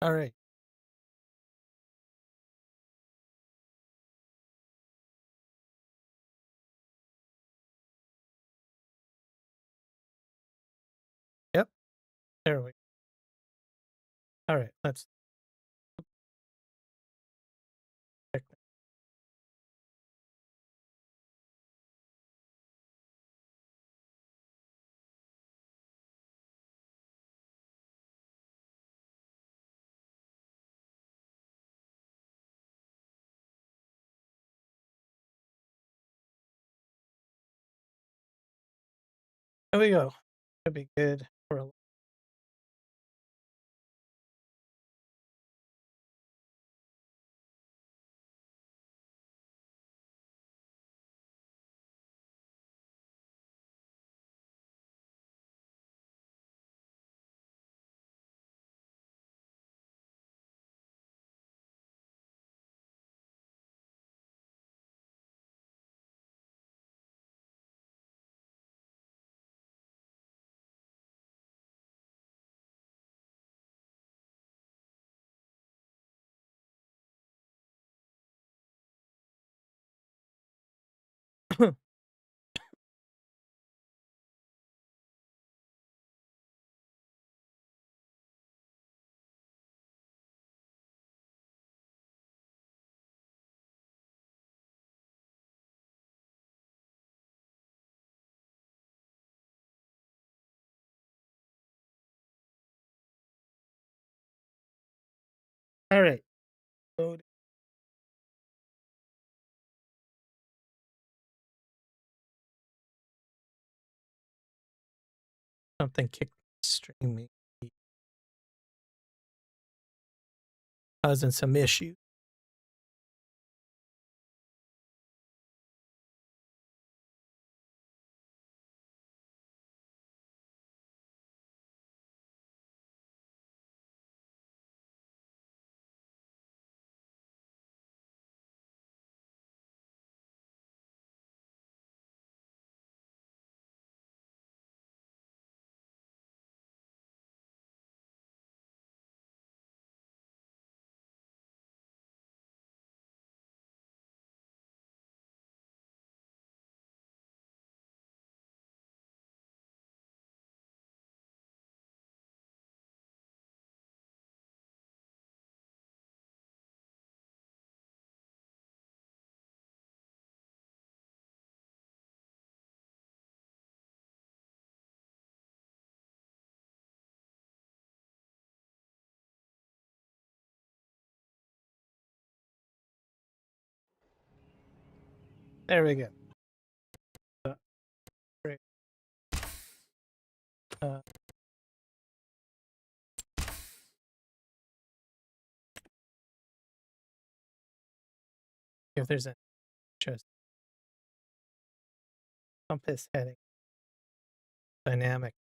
All right. Yep. There we go. All right. Let's check that. There we go. Should be good for a. All right. Load. Something kicked stream me. Causing some issue. There we go. Great. Uh, if there's a just compass heading dynamic.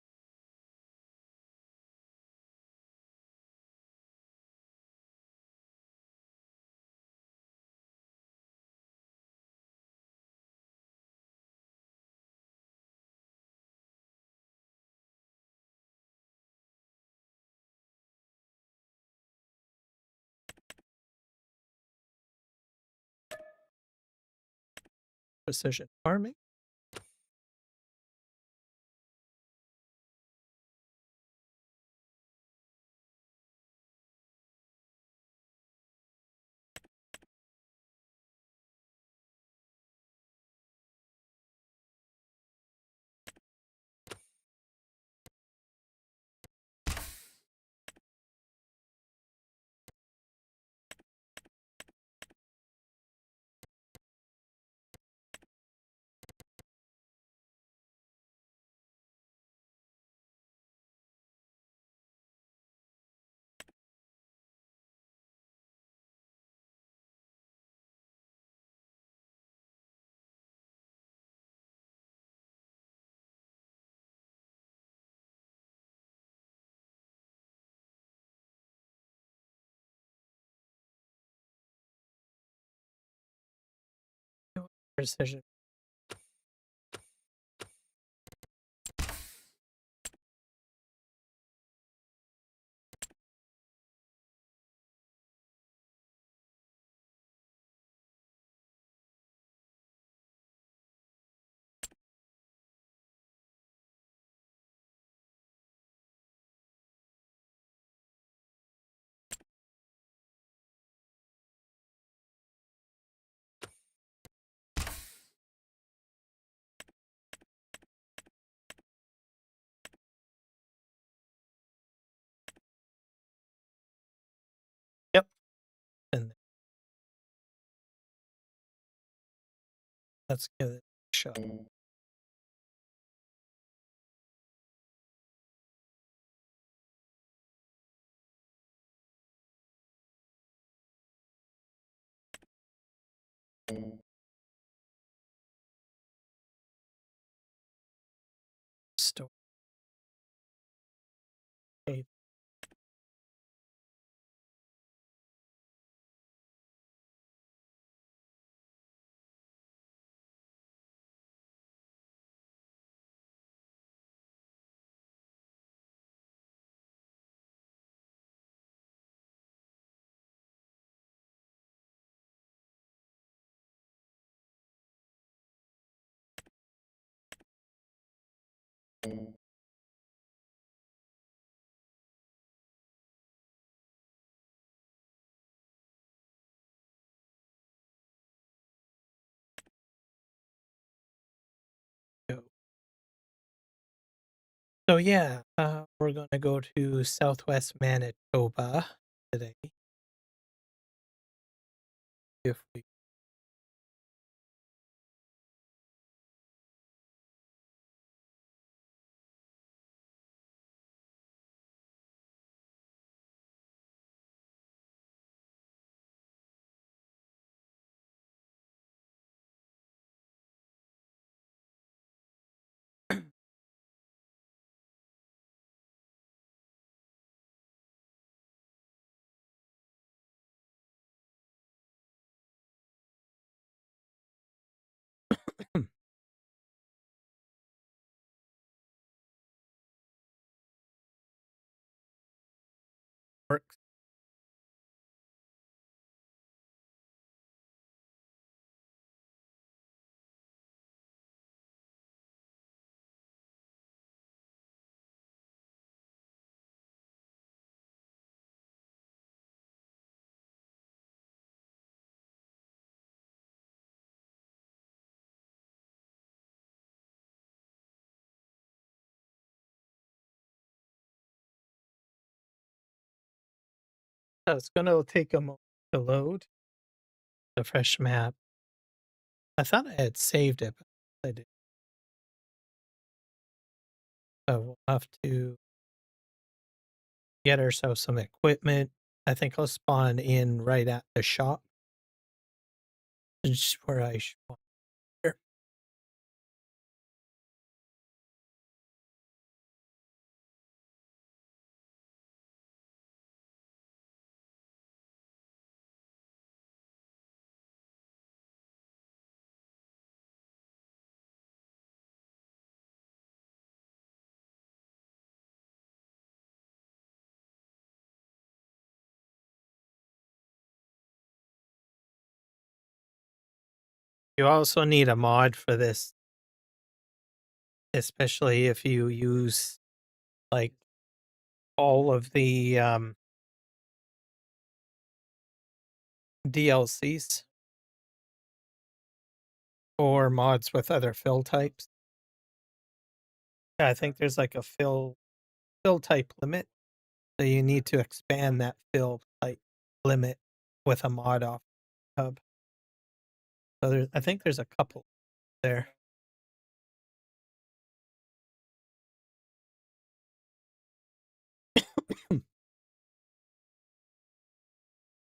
Precision farming. Precision. Let's give it a shot. Store. Okay, go. So yeah, we're gonna go to Southwest Manitoba today. If we work. It's gonna take a moment to load the fresh map. I thought I had saved it, but I did. So we'll have to get ourselves some equipment. I think I'll spawn in right at the shop. Which is where I should spawn here. You also need a mod for this, especially if you use like all of the DLCs or mods with other fill types. Yeah, I think there's like a fill type limit. So you need to expand that fill type limit with a mod off hub. So I think there's a couple there.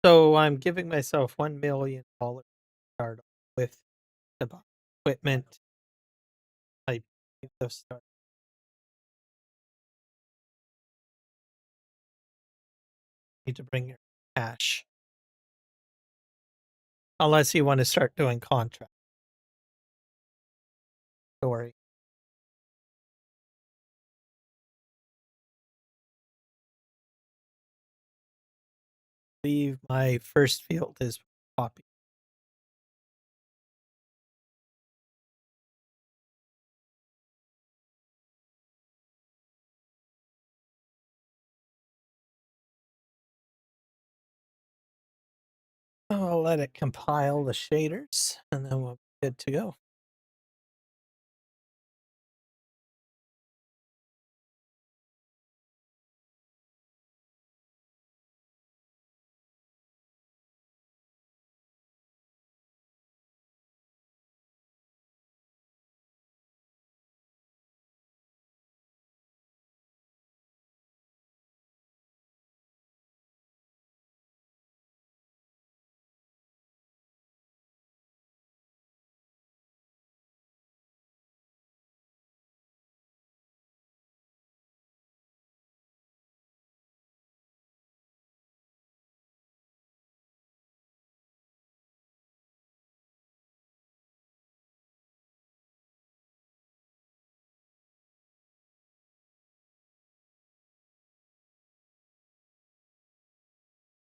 So I'm giving myself $1 million start with the equipment type of start. Need to bring your cash. Unless you want to start doing contract story. I believe my first field is poppy. I'll let it compile the shaders and then we'll be good to go.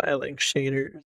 Filing shaders.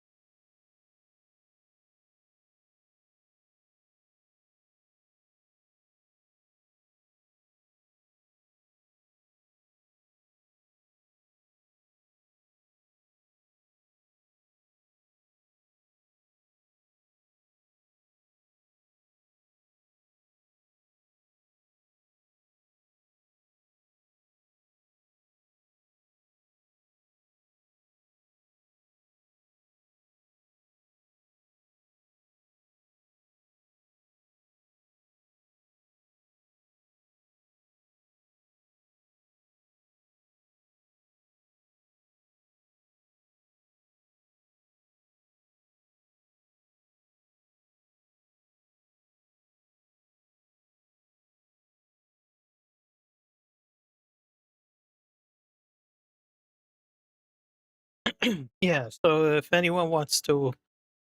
Yeah, so if anyone wants to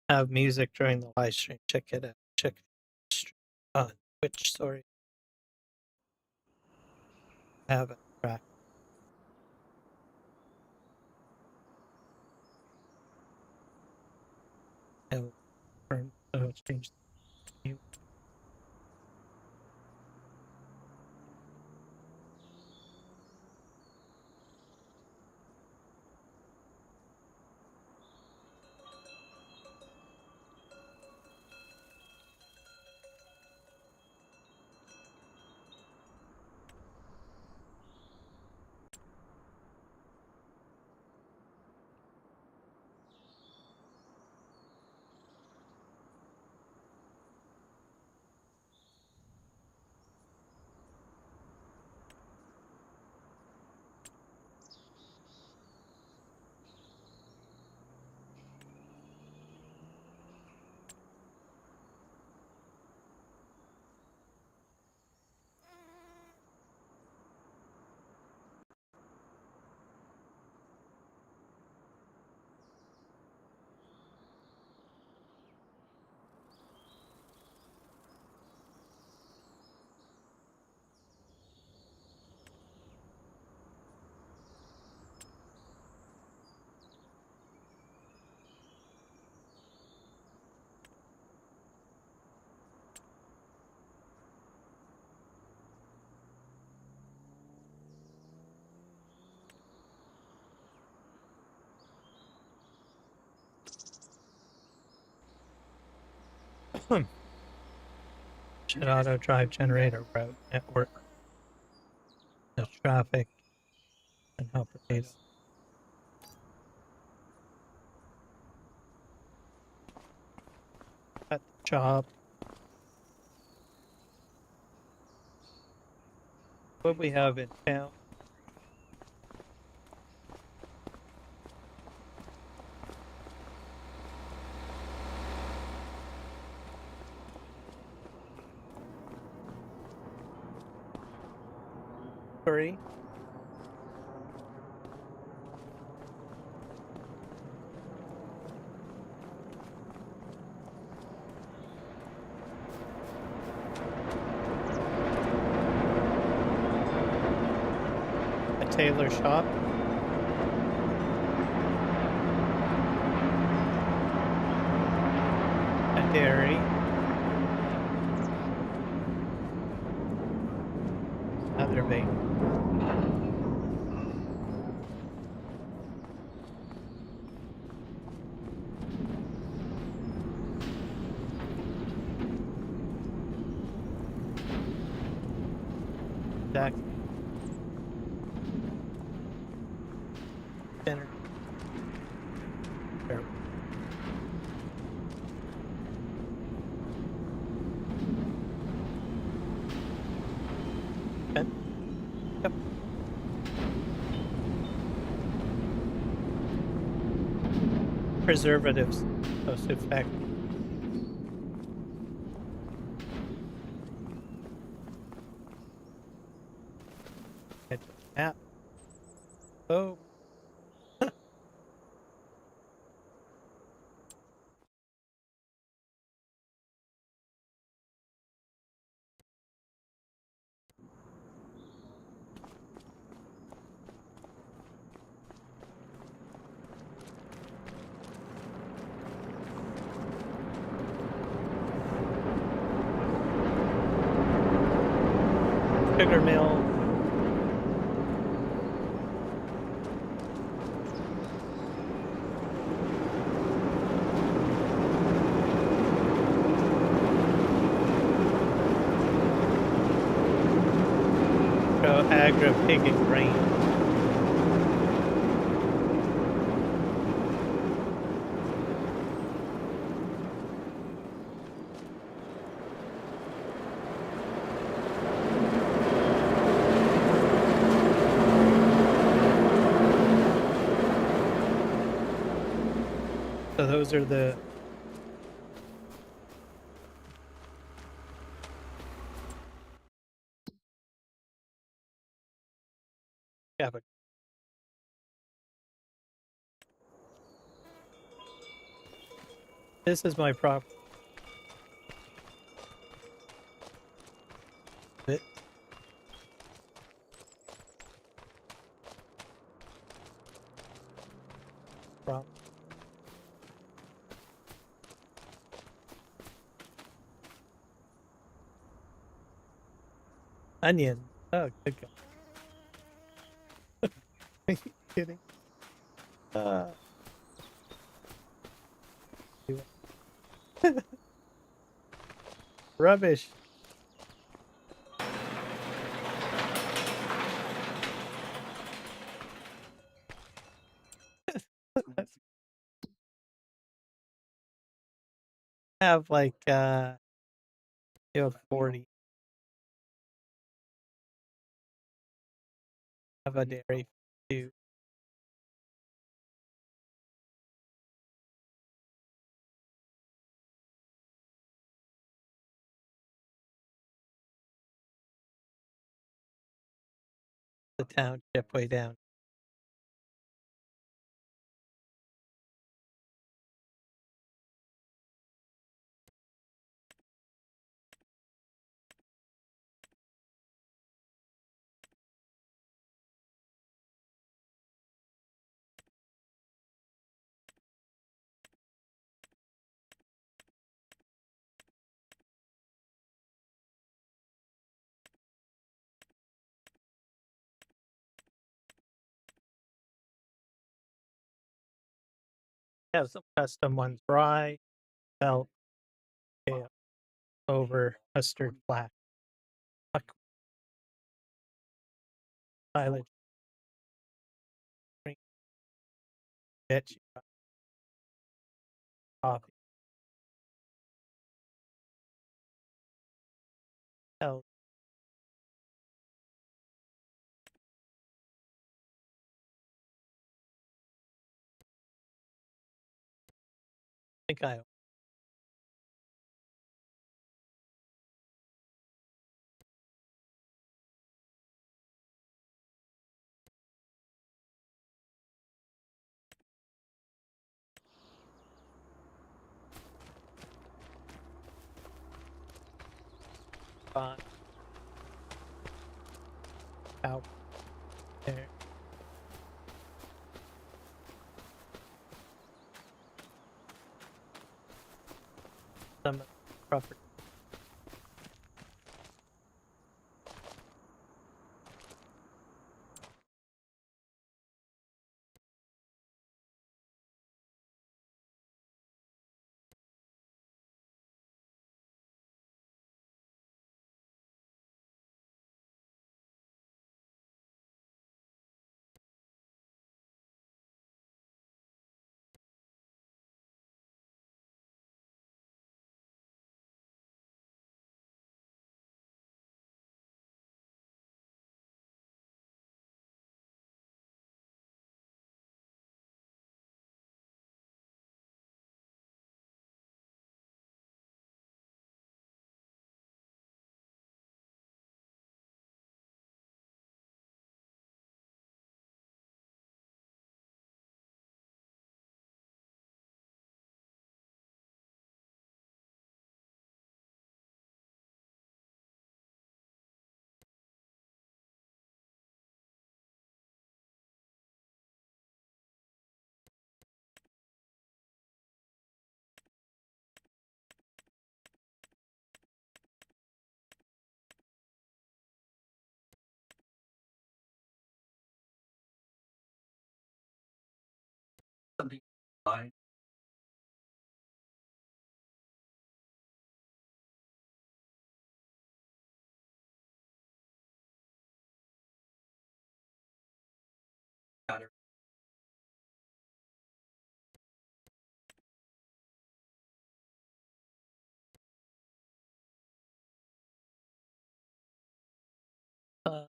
have music during the live stream, check it out. Check on Twitch, sorry. I have a track. I will change the mute. Should auto drive generator route network. The traffic and help data. At the job. What we have in town. Three. A tailor shop. A dairy. Another bank. Exactly. Dinner. There. Okay. Yep. Preservatives. Those effect. Map. Oh. sugar mill. Agra pig and grain. So those are the yeah, but this is my property. Prop. Onions. Oh, good God. Are you kidding? Uh, rubbish. Have like you have 40 of a dairy too. The township way down. Have some custom ones, rye, felt, kale, over, mustard, black, silage, green, bitch, coffee, hell, I think I buy out there. Some property. Something fine. Got it. Uh,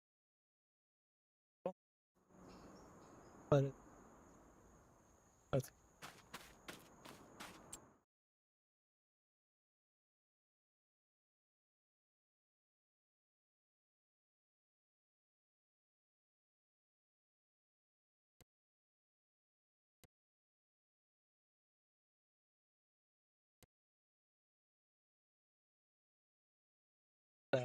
but it's uh,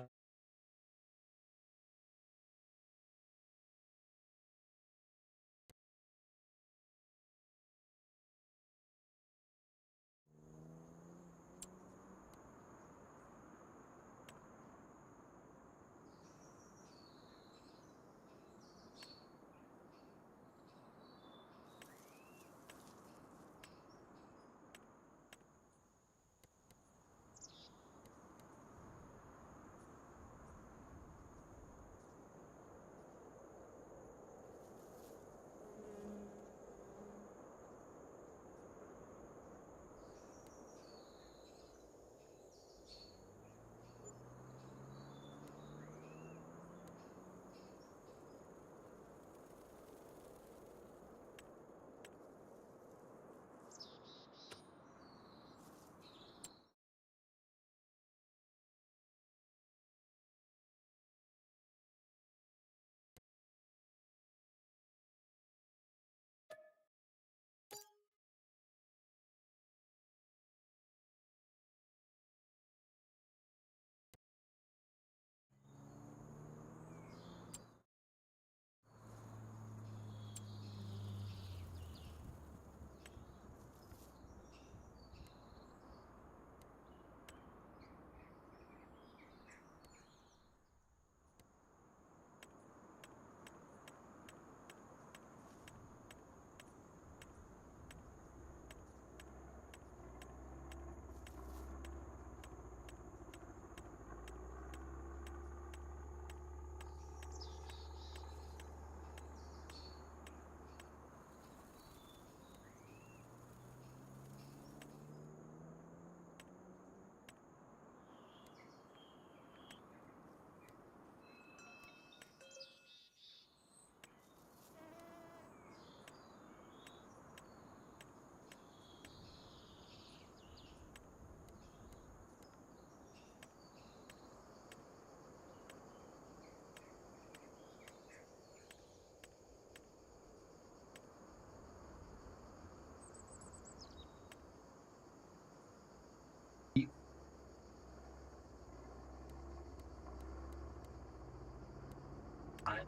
I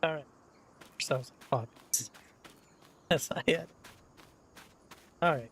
all right. Sounds like poppies. Yes, I had. All right.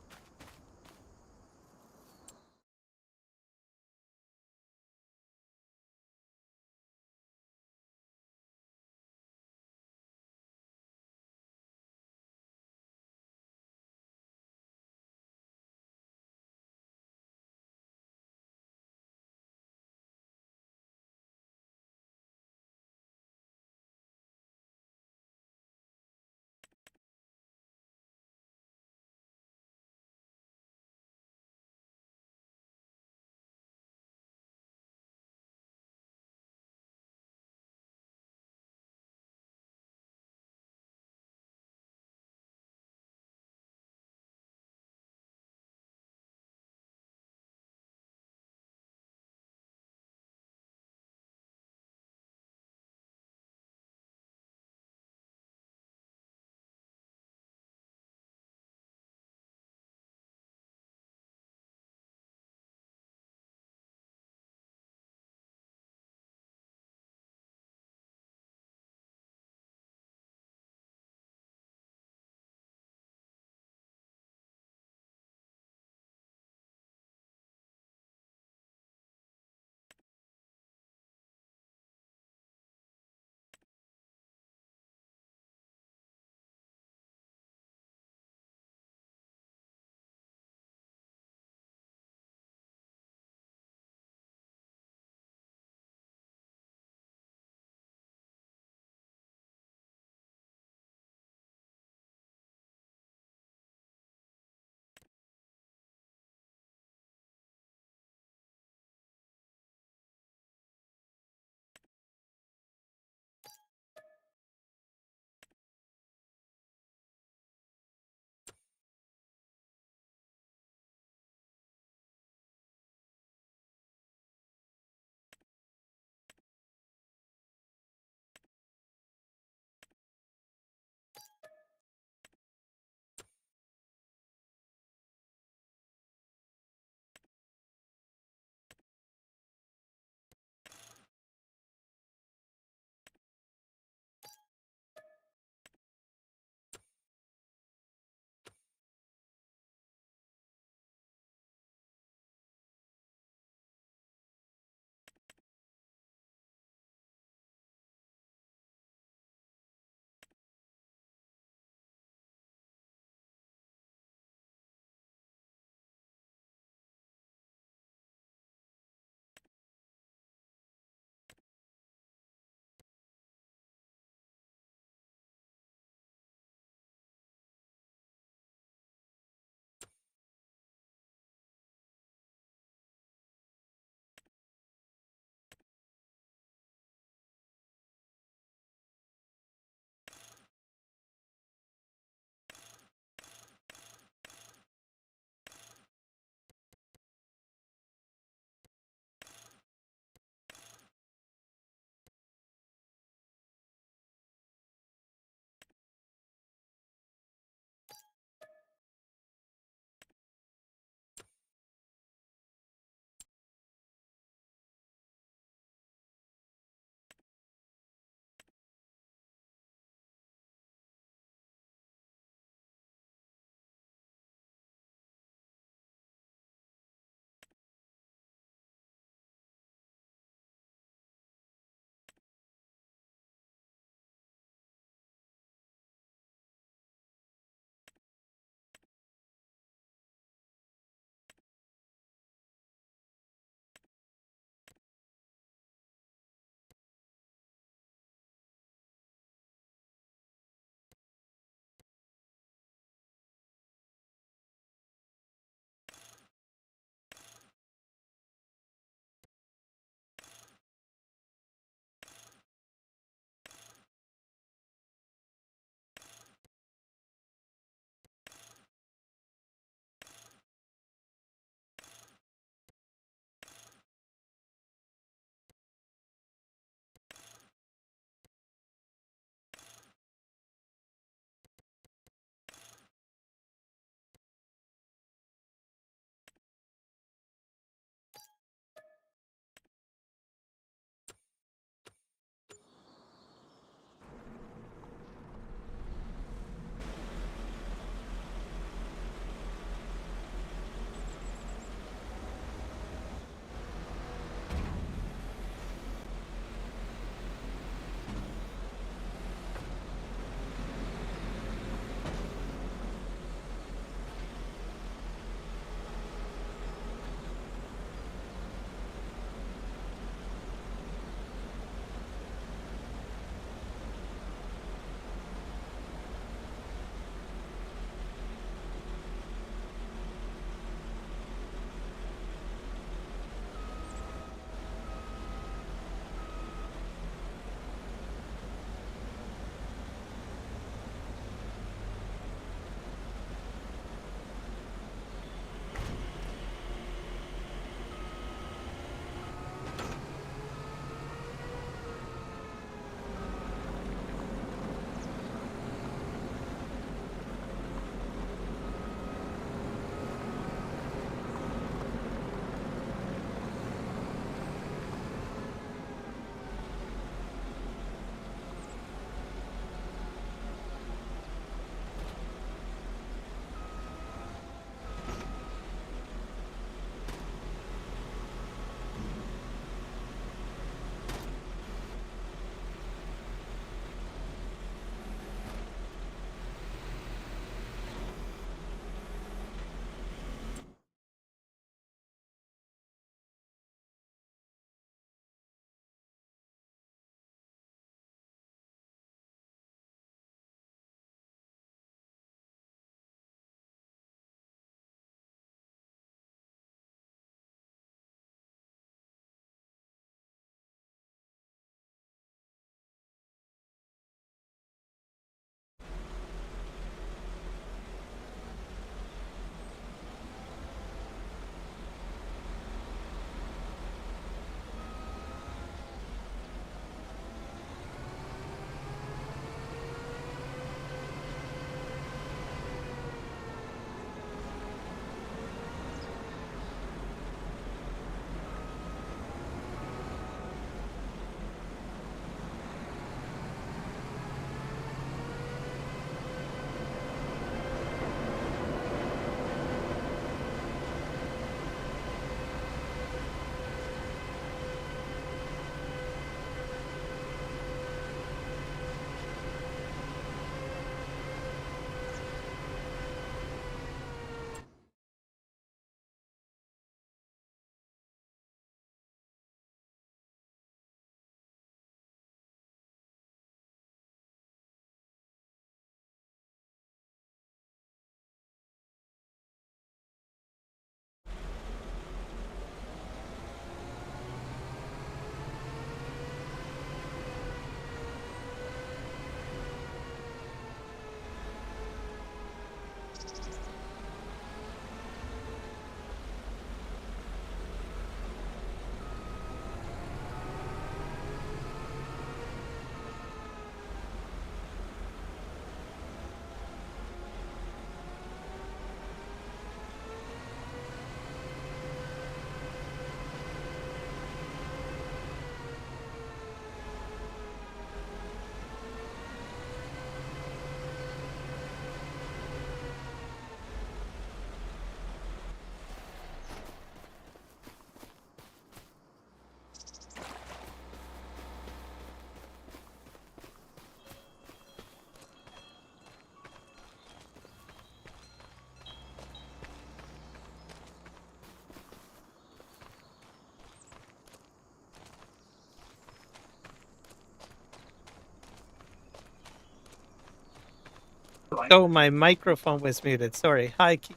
Oh, my microphone was muted. Sorry. Hi, Keith.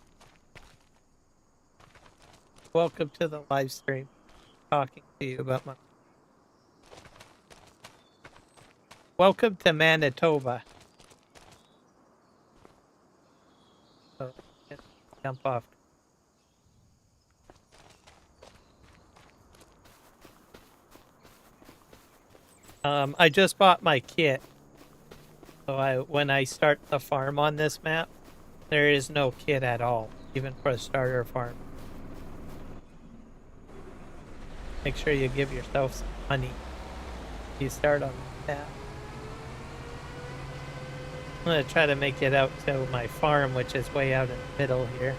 Welcome to the live stream. Talking to you about my. Welcome to Manitoba. So, jump off. I just bought my kit. So when I start the farm on this map, there is no kit at all, even for a starter farm. Make sure you give yourself some money. You start on the map. I'm gonna try to make it out to my farm, which is way out in the middle here.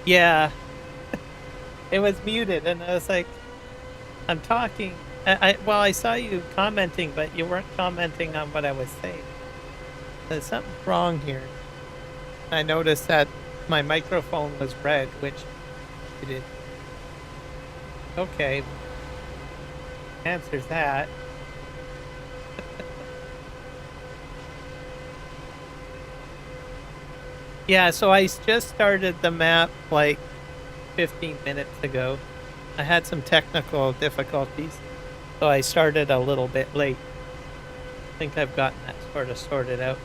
Yeah, it was muted, and I was like, I'm talking. Well, I saw you commenting, but you weren't commenting on what I was saying. There's something wrong here. I noticed that my microphone was red, which it did. Okay, answers that. Yeah, so I just started the map like 15 minutes ago. I had some technical difficulties, so I started a little bit late. I think I've gotten that sort of sorted out.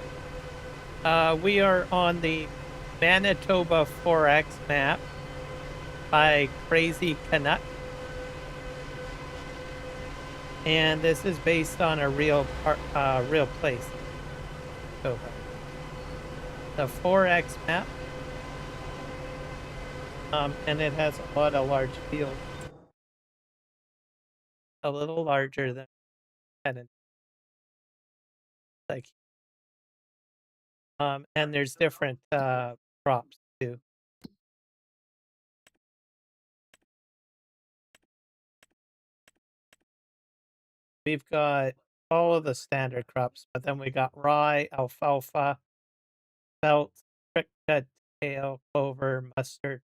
We are on the Manitoba 4X map by Crazy Canuck. And this is based on a real place. So, the 4X map. And it has a lot of large fields. A little larger than tenant. Like, and there's different crops too. We've got all of the standard crops, but then we got rye, alfalfa, spelt, cricket, kale, clover, mustard,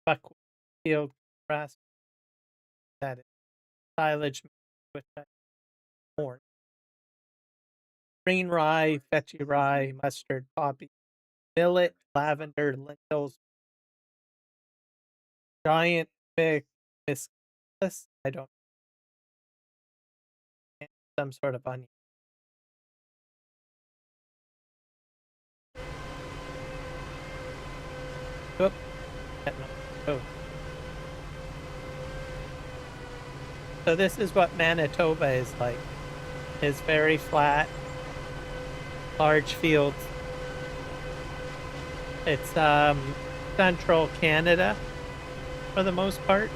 buckwheat, field grass, that is silage, which is corn, green rye, fetchy rye, mustard, poppy, millet, lavender, lentils, giant fig, miscanthus, I don't know, some sort of onion. Oop, oh. So this is what Manitoba is like. It's very flat, large fields. It's central Canada for the most part.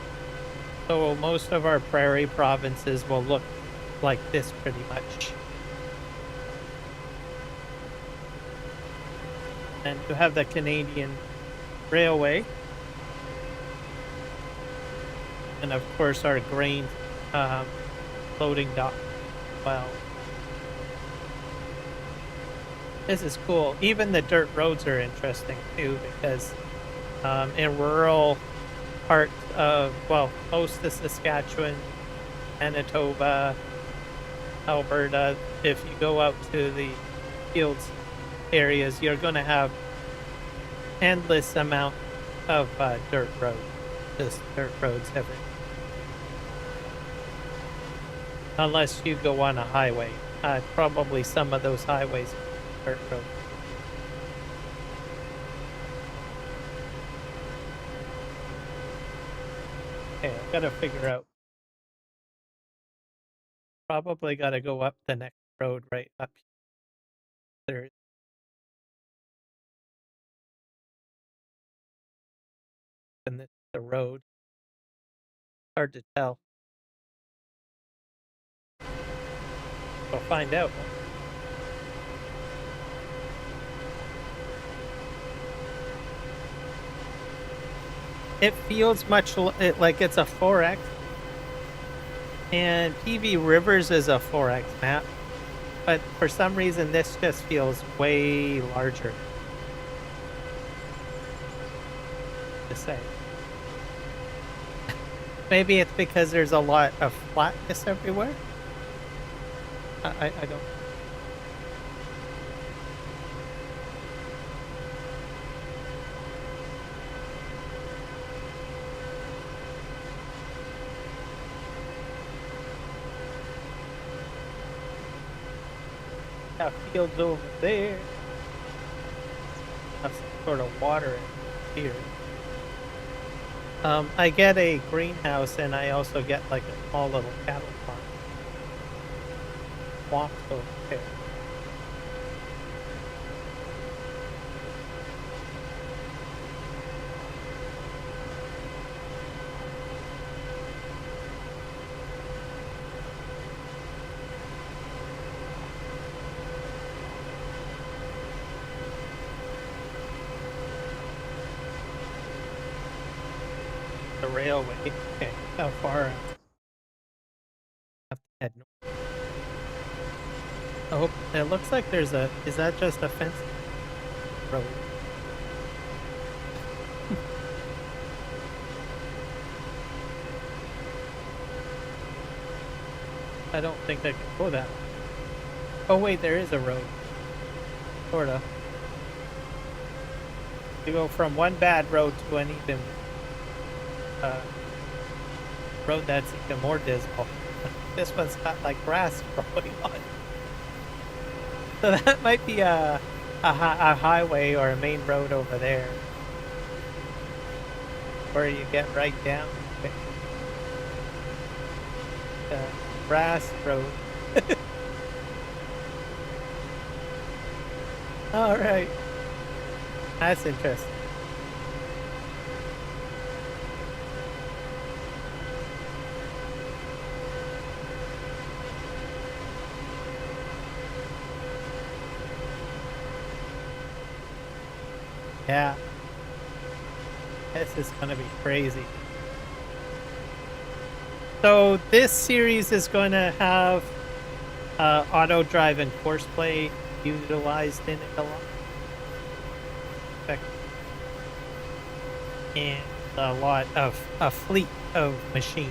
So most of our prairie provinces will look like this pretty much. And you have the Canadian Railway. And of course our grain loading dock. Well, this is cool. Even the dirt roads are interesting too, because in rural parts of, well, most of Saskatchewan, Manitoba, Alberta, if you go out to the fields areas, you're going to have endless amount of dirt roads. Just dirt roads everywhere. Unless you go on a highway. Probably some of those highways are dirt roads. Okay, I've got to figure out. Probably got to go up the next road right up there. And this is the road. Hard to tell. We'll find out. It feels much like it's a 4X. And PV Rivers is a 4X map. But for some reason, this just feels way larger. To say. Maybe it's because there's a lot of flatness everywhere. I don't. Got fields over there. Have some sort of water here. I get a greenhouse and I also get like a small little cattle farm. Swamps over there. The railway. Okay, how far? I have to head north. Oh, it looks like there's a. Is that just a fence road? I don't think I can go that way. Oh wait, there is a road. Sorta. You go from one bad road to an even uh, road that's even more dismal. This one's got like grass growing on it. So that might be a highway or a main road over there, where you get right down. Okay. Grass road. All right, that's interesting. Yeah, this is gonna be crazy. So this series is going to have auto drive and horseplay utilized in it a lot. And a lot of a fleet of machines.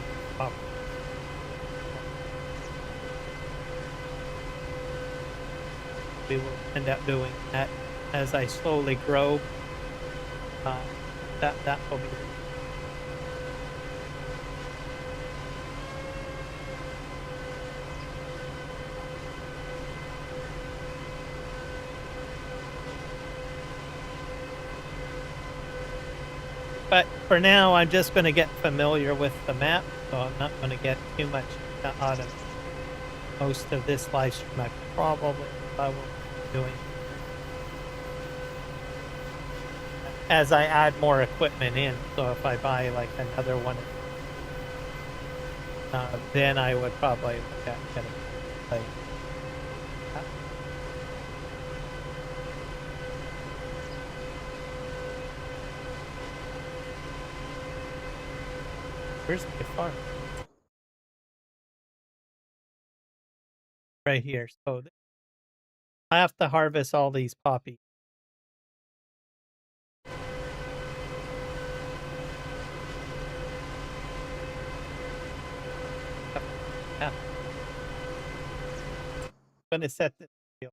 We will end up doing that as I slowly grow. That will be. But for now, I'm just going to get familiar with the map, so I'm not going to get too much out of most of this live stream. I will be doing as I add more equipment in. So if I buy like another one, then I would probably look at getting like. Where's my farm? Right here. So I have to harvest all these poppies. Yeah. I'm gonna set this field.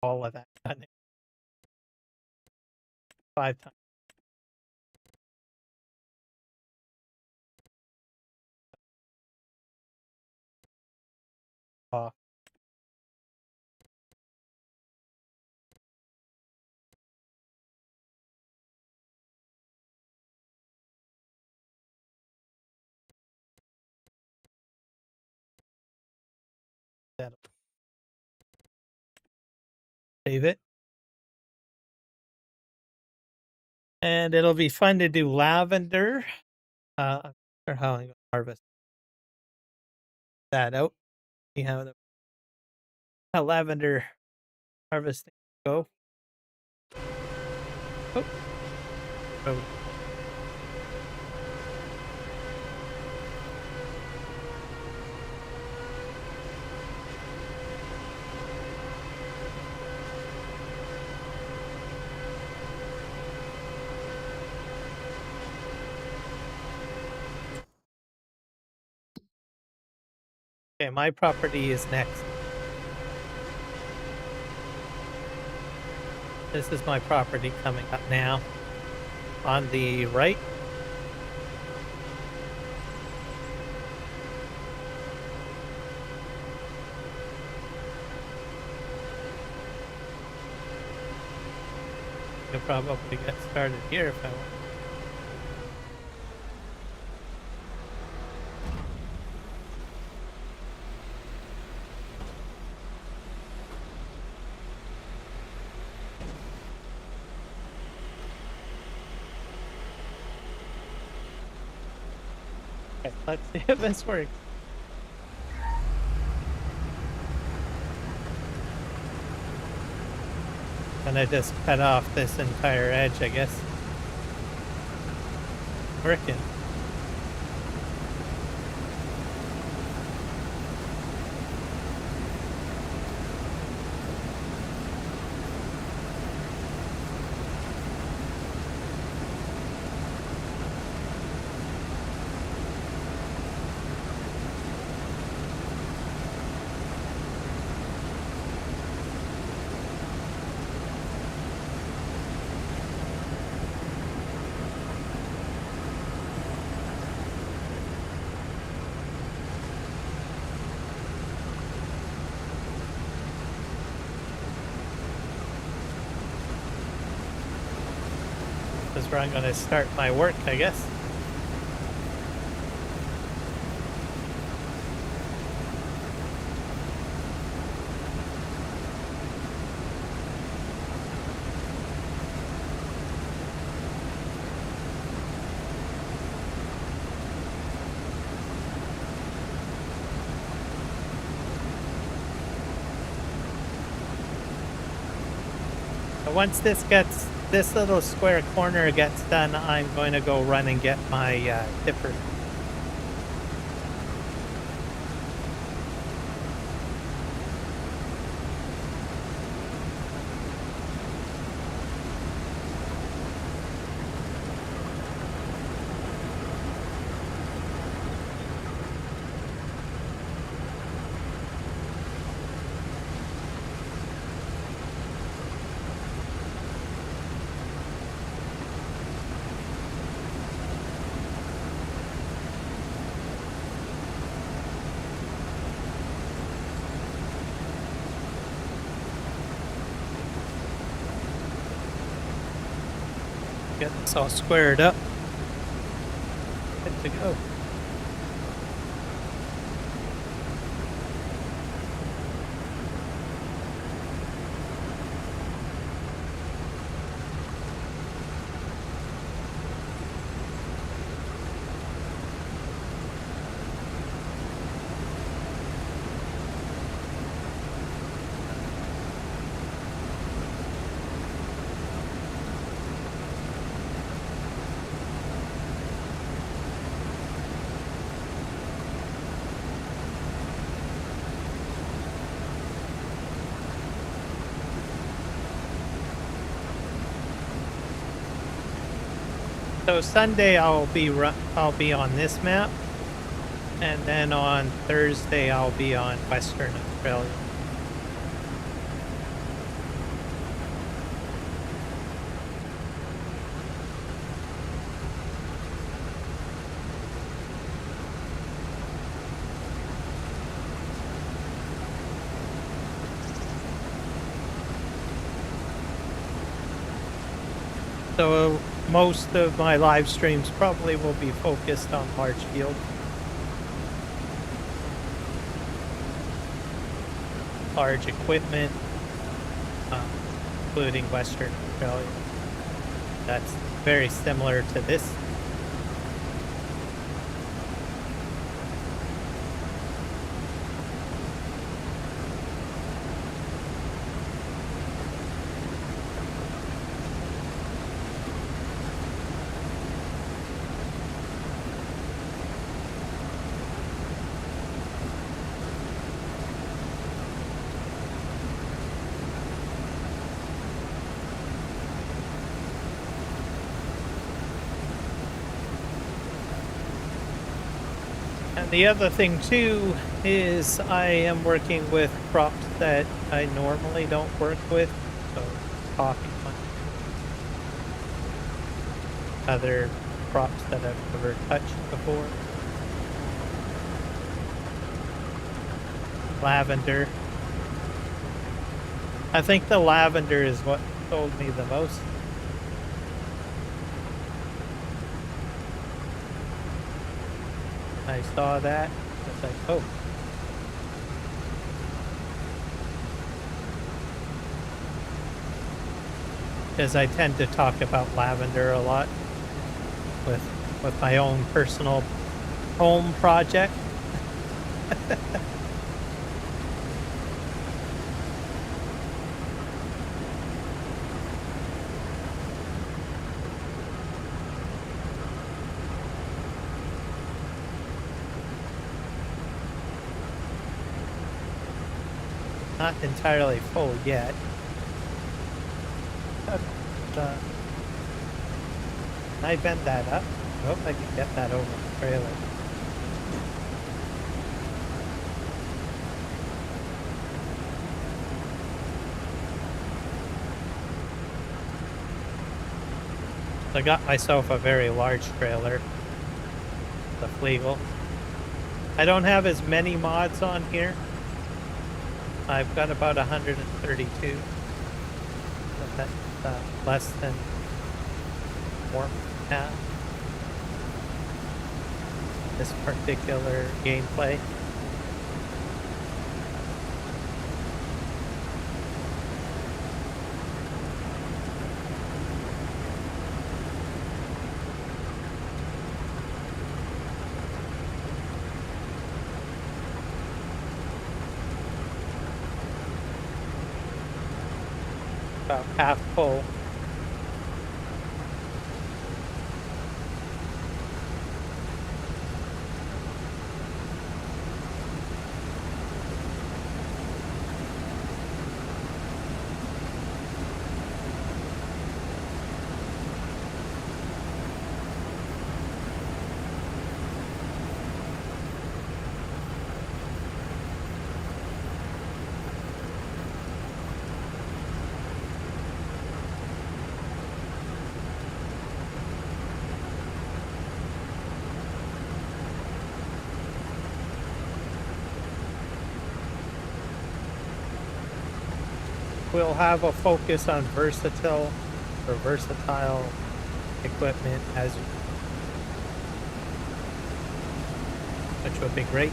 All of that done 5 times. Off. Save it. And it'll be fun to do lavender. Or how I'm gonna harvest that out. See how the lavender harvesting go. Oh. Oh. Okay, my property is next. This is my property coming up now. On the right, I could probably get started here if I want. Okay, let's see if this works. Gonna just cut off this entire edge, I guess. Working. This is where I'm gonna start my work, I guess. But once this little square corner gets done, I'm going to go run and get my tipper. Get this all squared up. Good to go. So Sunday I'll be on this map, and then on Thursday I'll be on Western Australia. So most of my live streams probably will be focused on large field. Large equipment, including Western Australia. That's very similar to this. The other thing too is I am working with crops that I normally don't work with, so coffee plant, other crops that I've never touched before, lavender. I think the lavender is what sold me the most. I saw that. I was like, oh, because I tend to talk about lavender a lot with my own personal home project. Not entirely full yet. But, can I bend that up? I hope I can get that over the trailer. I got myself a very large trailer, the Fleagle. I don't have as many mods on here. I've got about 132, but that's less than more half this particular gameplay. About half full. We'll have a focus on versatile equipment as which would be great.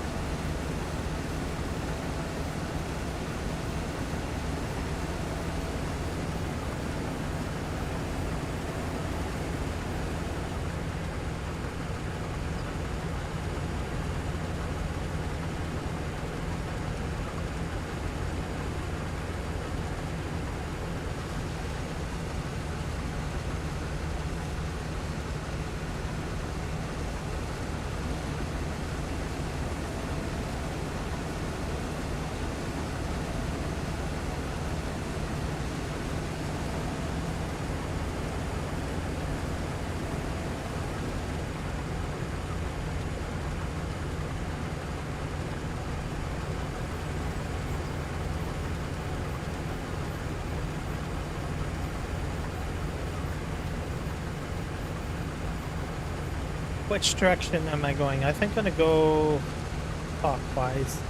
Which direction am I going? I think I'm gonna go clockwise.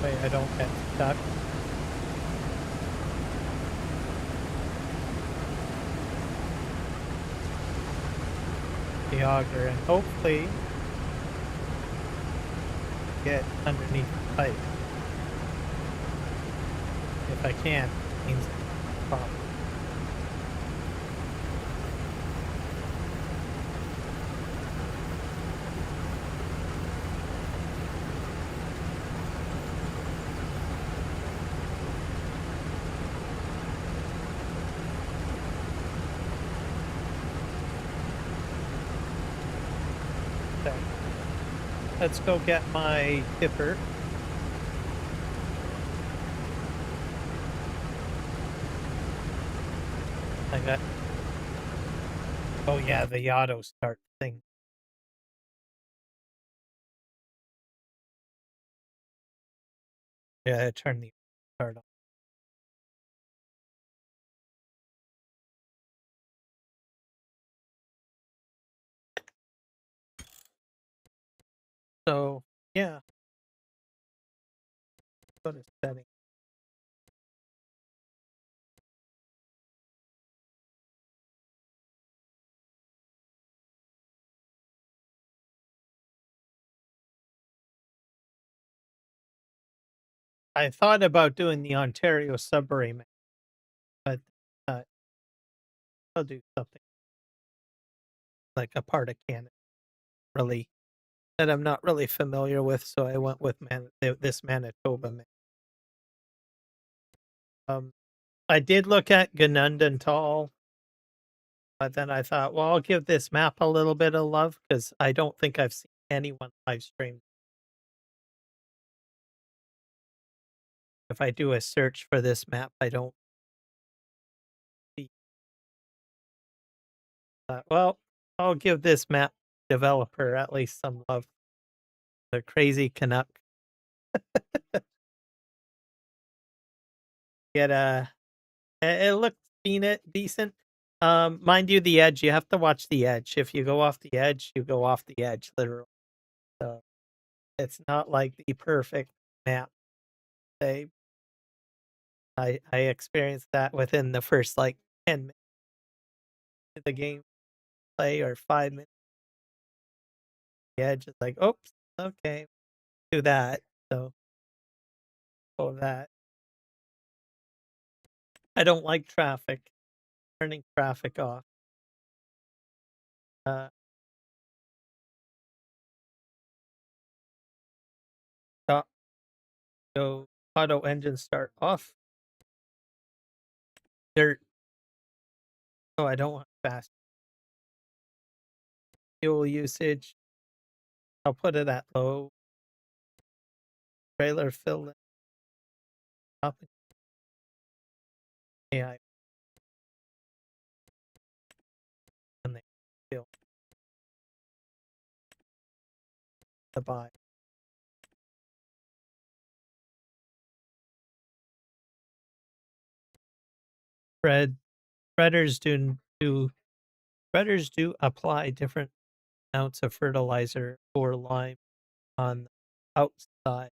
Wait, I don't get stuck. The auger and hopefully get underneath the pipe. If I can, it means pop. Okay. Let's go get my tipper. I got Oh yeah, the auto start thing. Yeah, I turn the start on. So yeah, go to setting. I thought about doing the Ontario subway map, but uh, I'll do something like a part of Canada, really, that I'm not really familiar with. So I went with this Manitoba map. Um, I did look at Ganundantal, but then I thought, well, I'll give this map a little bit of love because I don't think I've seen anyone live stream. If I do a search for this map, I don't see. Well, I'll give this map developer at least some love. The crazy Canuck. Get it looked seen it decent. Mind you, the edge. You have to watch the edge. If you go off the edge, you go off the edge, literally. So it's not like the perfect map. They, I experienced that within the first like 10 minutes of the game play or 5 minutes. The edge is like, oops, okay, do that. So go that. I don't like traffic. Turning traffic off. Uh, stop. Go auto engine start off. Dirt. Oh, I don't want fast fuel usage. I'll put it at low. Trailer fill up. AI and they fill the buy. Spread spreaders do apply different amounts of fertilizer or lime on the outside.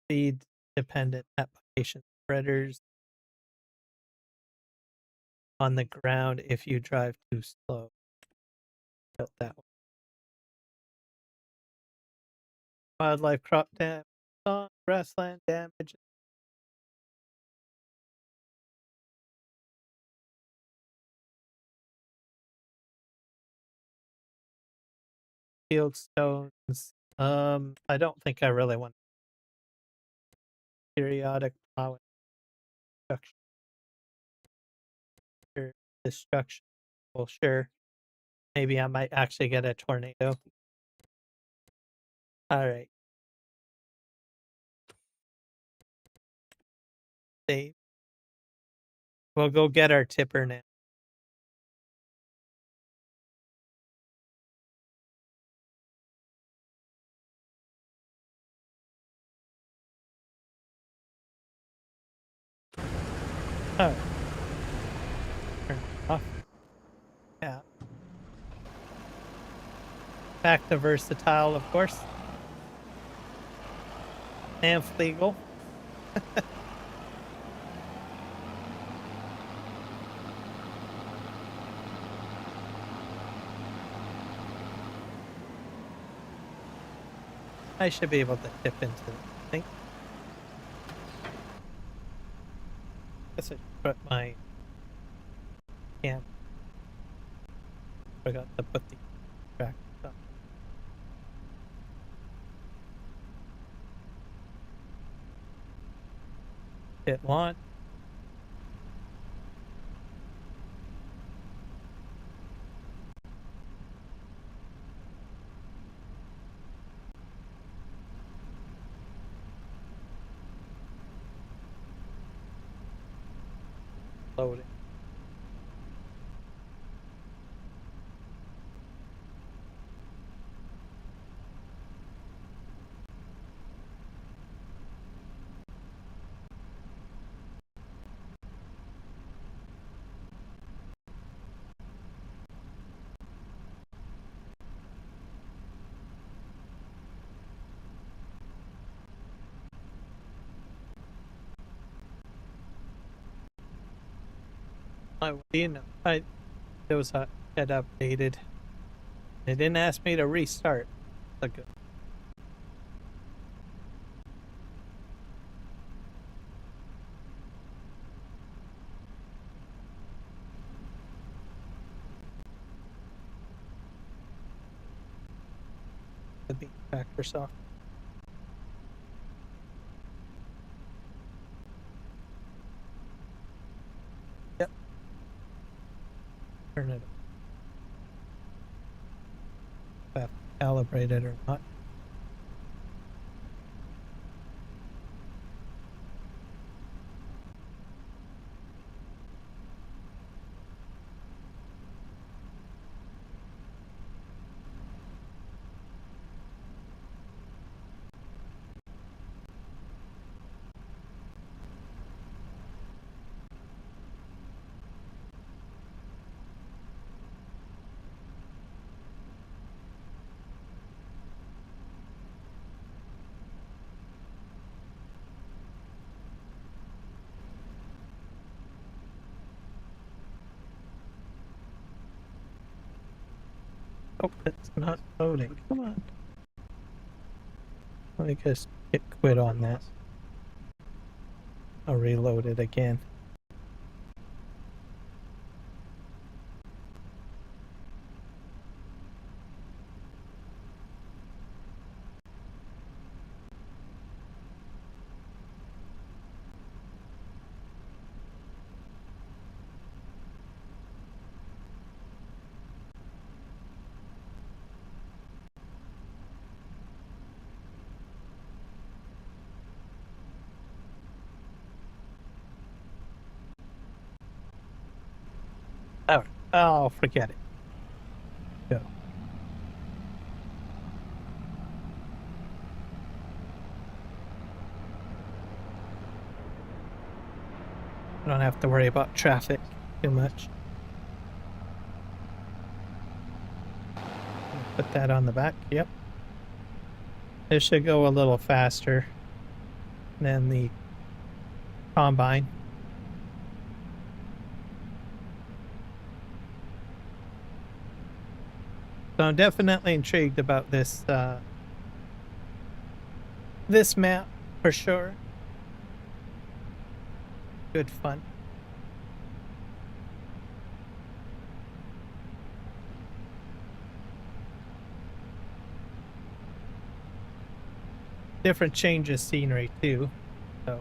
Speed dependent application spreaders on the ground if you drive too slow. Built that one. Wildlife crop damage, grassland damage. Field stones. I don't think I really want periodic plowing destruction. Well, sure. Maybe I might actually get a tornado. All right. Save. We'll go get our tipper now. Oh, turn it off. Yeah. Back to versatile, of course. And Fleagle. I should be able to tip into it, I think. Guess I should put my cam. Forgot to put the track up. Hit launch. Loading. You know, it was had updated. They didn't ask me to restart. Like, the beat factor soft. Yep. Turn it. If I have to calibrate it or not. Oh, it's not loading. Come on. Let me just hit quit on that. I'll reload it again. Oh, oh, forget it. Go. I don't have to worry about traffic too much. Put that on the back. Yep. It should go a little faster than the combine. So I'm definitely intrigued about this this map for sure. Good fun. Different change of scenery too. So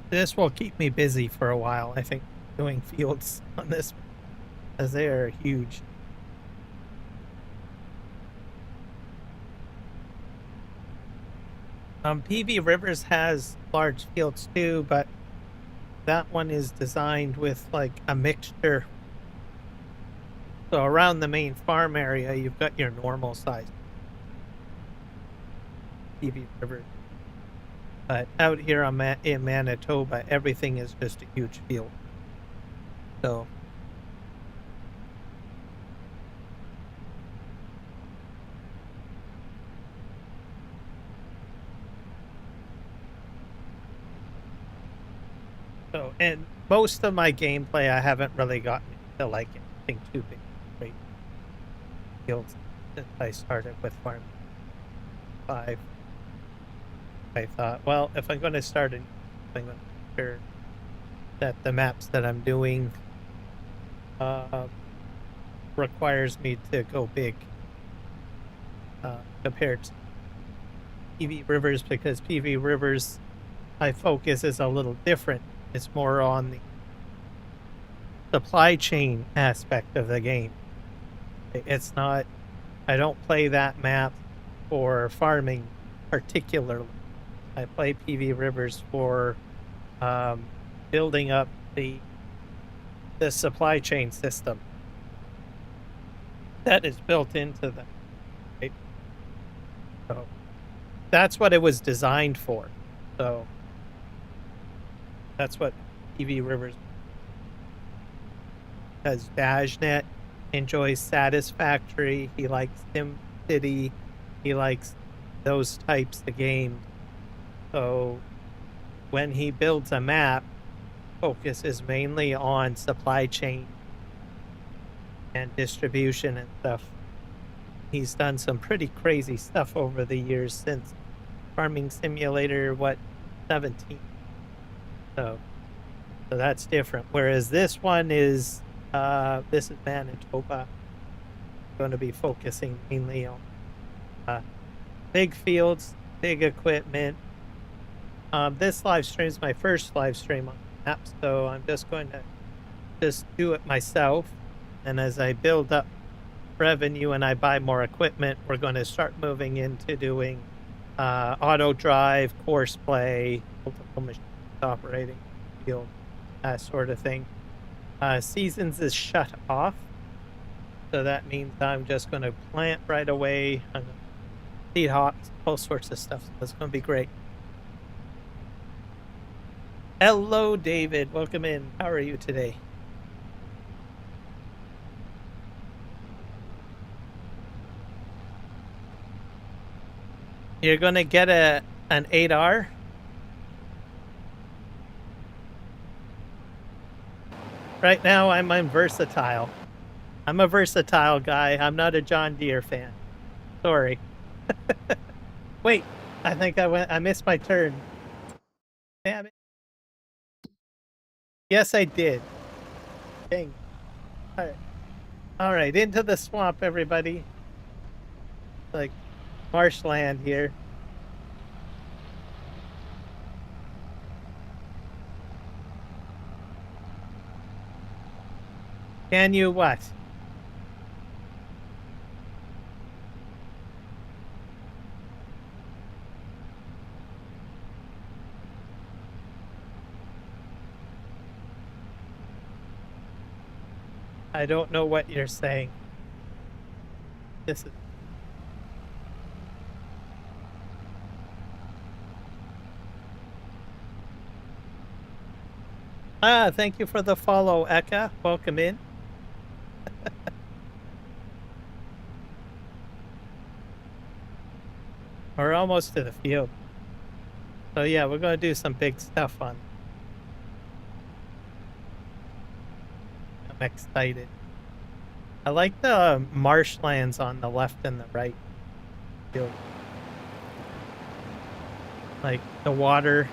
this will keep me busy for a while, I think, doing fields on this, as they are huge. PV Rivers has large fields too, but that one is designed with like a mixture. So around the main farm area, you've got your normal size PV River. But out here in Manitoba, everything is just a huge field. So and most of my gameplay, I haven't really gotten into like anything too big, right? Fields since I started with Farm 5. I thought, well, if I'm going to start I'm going to make sure that the maps that I'm doing requires me to go big compared to PV Rivers, because PV Rivers, my focus is a little different. It's more on the supply chain aspect of the game. It's not, I don't play that map for farming particularly. I play PV Rivers for building up the supply chain system that is built into them. Right? So that's what it was designed for. So that's what PV Rivers, because Dashnet enjoys Satisfactory. He likes SimCity. He likes those types of games. So when he builds a map, focus is mainly on supply chain and distribution and stuff. He's done some pretty crazy stuff over the years since Farming Simulator, 17? So that's different. Whereas this one is this is Manitoba. Going to be focusing mainly on big fields, big equipment. This live stream is my first live stream on the app, so I'm just going to do it myself. And as I build up revenue and I buy more equipment, we're going to start moving into doing auto drive, course play, multiple machines operating field, that sort of thing. Seasons is shut off, so that means I'm just going to plant right away. I'm going to seed hops, all sorts of stuff. So it's going to be great. Hello, David. Welcome in. How are you today? You're going to get an 8R? Right now, I'm versatile. I'm a versatile guy. I'm not a John Deere fan. Sorry. Wait, I think I missed my turn. Damn it. Yes, I did. Dang. All right, into the swamp, everybody. Like marshland here. Can you what? I don't know what you're saying. This is thank you for the follow, Eka. Welcome in. We're almost to the field. So yeah, we're gonna do some big stuff on. I'm excited. I like the marshlands on the left and the right field. Like the water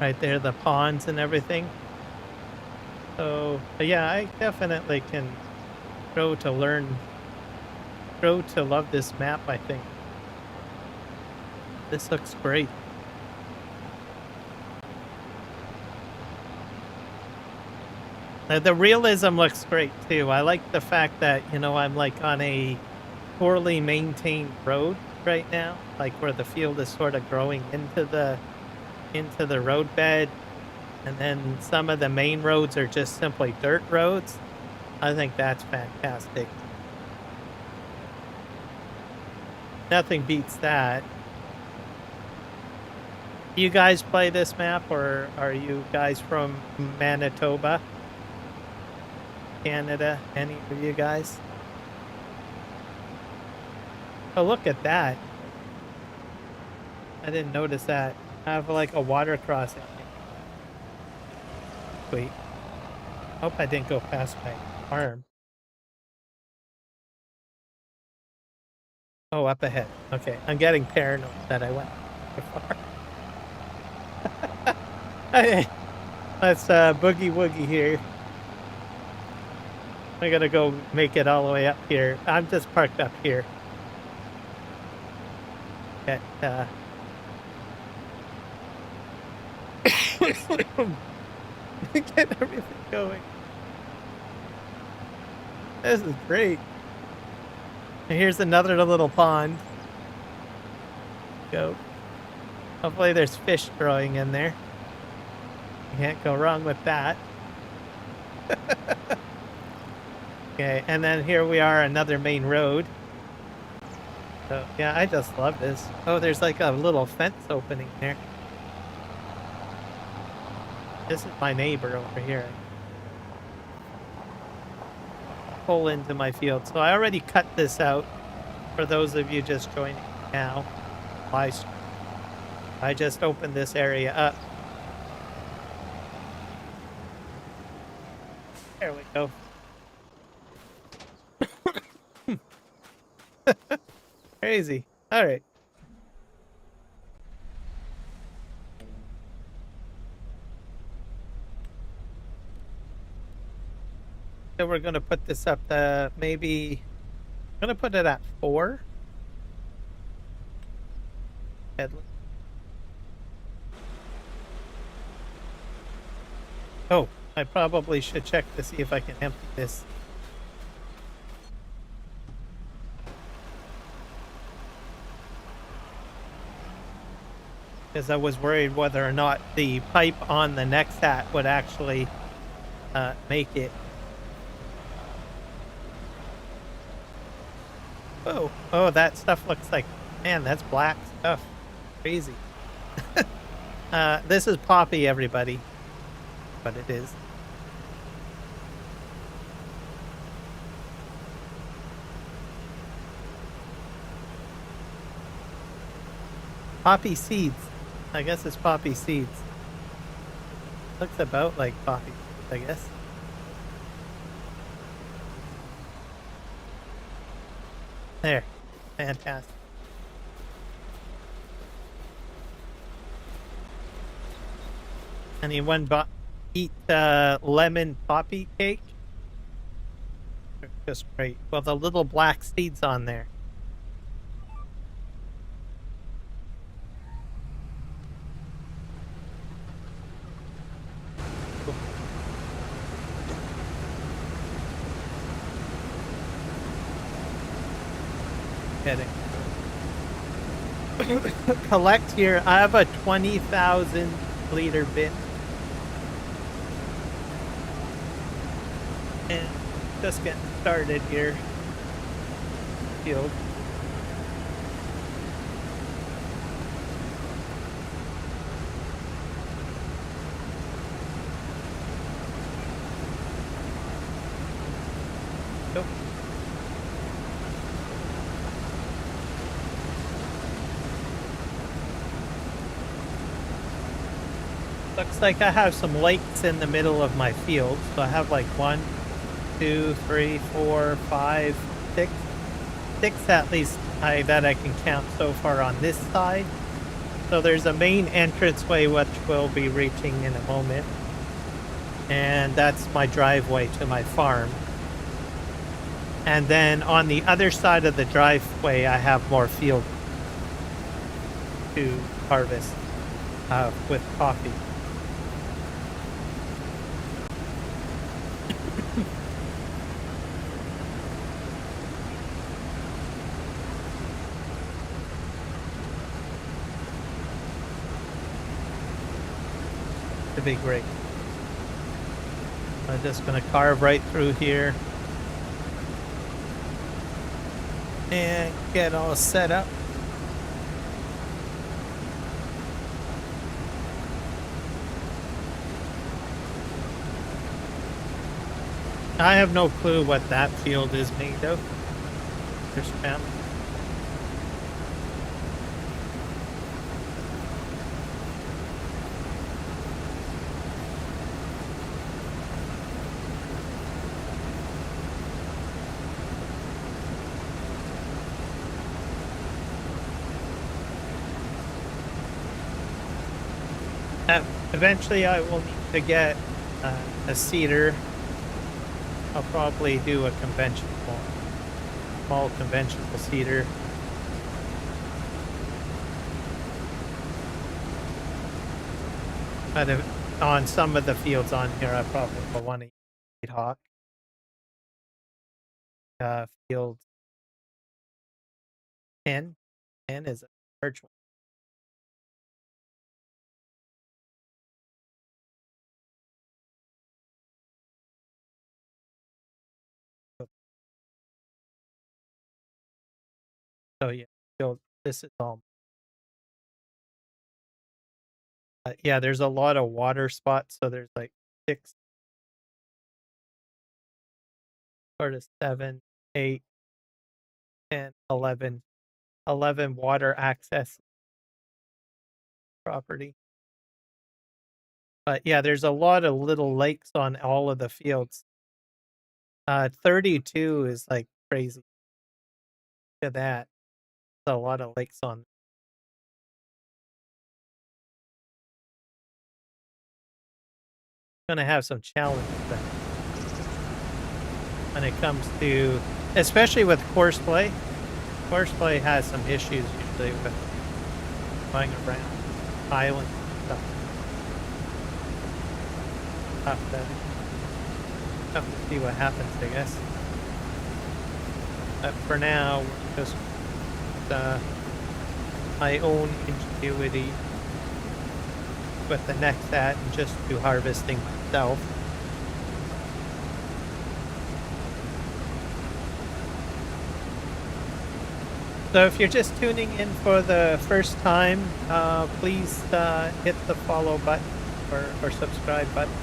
right there, the ponds and everything. So yeah, I definitely can grow to love this map, I think. This looks great. The realism looks great too. I like the fact that, you know, I'm like on a poorly maintained road right now, like where the field is sort of growing into the roadbed, and then some of the main roads are just simply dirt roads. I think that's fantastic. Nothing beats that. You guys play this map, or are you guys from Manitoba, Canada? Any of you guys? Oh, look at that. I didn't notice that. I have like a water crossing. Wait. Hope I didn't go past my farm. Oh, up ahead. Okay, I'm getting paranoid that I went too far. Hey, let's boogie woogie here. I gotta go make it all the way up here. I'm just parked up here. Get get everything going. This is great. And here's another little pond. Go. Hopefully there's fish growing in there. You can't go wrong with that. Okay, and then here we are, another main road. So yeah, I just love this. Oh, there's like a little fence opening there. This is my neighbor over here. pull into my field. So I already cut this out for those of you just joining now. Live stream. I just opened this area up. There we go. Crazy. All right. So we're going to put this up to maybe, I'm going to put it at 4. Headless. Oh, I probably should check to see if I can empty this. Because I was worried whether or not the pipe on the next hat would actually make it. Oh, that stuff looks like, man, that's black stuff. Crazy. This is poppy, everybody. But it is. Poppy seeds. I guess it's poppy seeds. Looks about like poppy, I guess. There. Fantastic. Anyone eat lemon poppy cake? They're just great. Well, the little black seeds on there. Kidding. Collect here. I have a 20,000 liter bin. And just getting started here. Field. Nope. Looks like I have some lakes in the middle of my field. So I have like 1, 2, 3, 4, 5, 6. 6 at least that I can count so far on this side. So there's a main entranceway which we'll be reaching in a moment. And that's my driveway to my farm. And then on the other side of the driveway, I have more field to harvest with coffee. To be great. I'm just going to carve right through here and get all set up. I have no clue what that field is made of. There's spam. Eventually, I will need to get a seeder. I'll probably do a conventional, small conventional seeder. But on some of the fields on here, I probably will want to eat hawk. Field 10. 10 is a large one. So yeah, so this is all. Yeah, there's a lot of water spots. So there's like 6. sort of 7, 8, 10, 11, 11 water access property. But yeah, there's a lot of little lakes on all of the fields. 32 is like crazy. Look at that. There's a lot of lakes on. Gonna have some challenges then when it comes to, especially with course play. Course play has some issues usually with going around islands and stuff. Have to see what happens, I guess. But for now, just my own ingenuity with the next set and just do harvesting myself. So if you're just tuning in for the first time, please hit the follow button or subscribe button.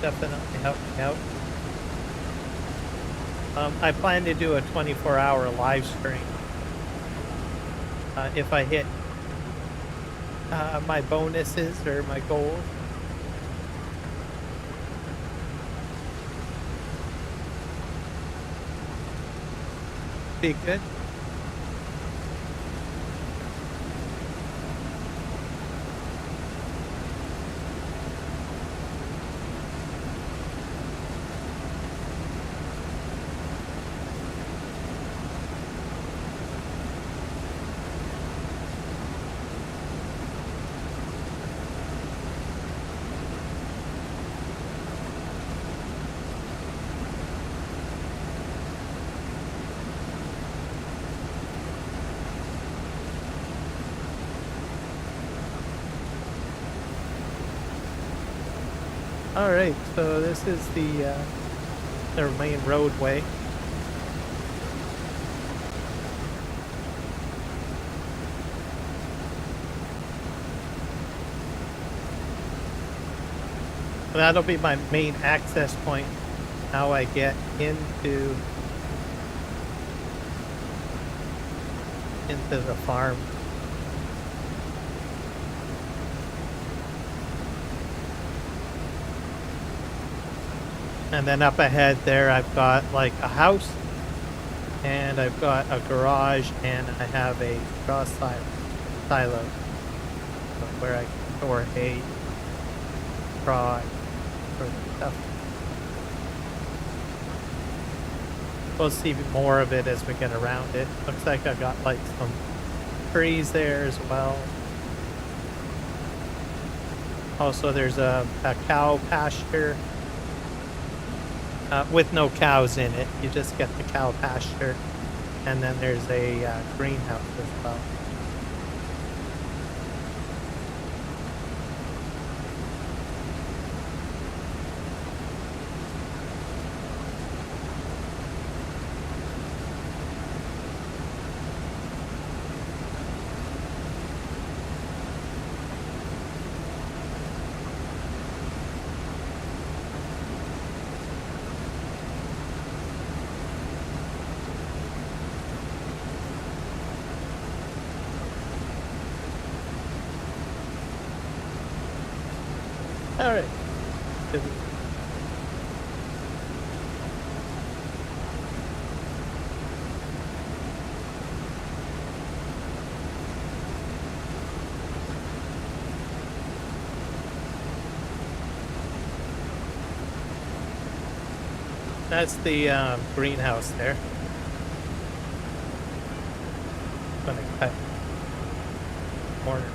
Definitely help me out. I plan to do a 24-hour live stream if I hit my bonuses or my goals. Be good. All right, so this is the main roadway. That'll be my main access point. How I get into the farm. And then up ahead there, I've got like a house, and I've got a garage, and I have a straw silo where I can store hay, straw, sort of stuff. We'll see more of it as we get around it. Looks like I've got like some trees there as well. Also, there's a cow pasture. With no cows in it, you just get the cow pasture, and then there's a greenhouse as well. All right. That's the greenhouse there. I'm gonna cut corner.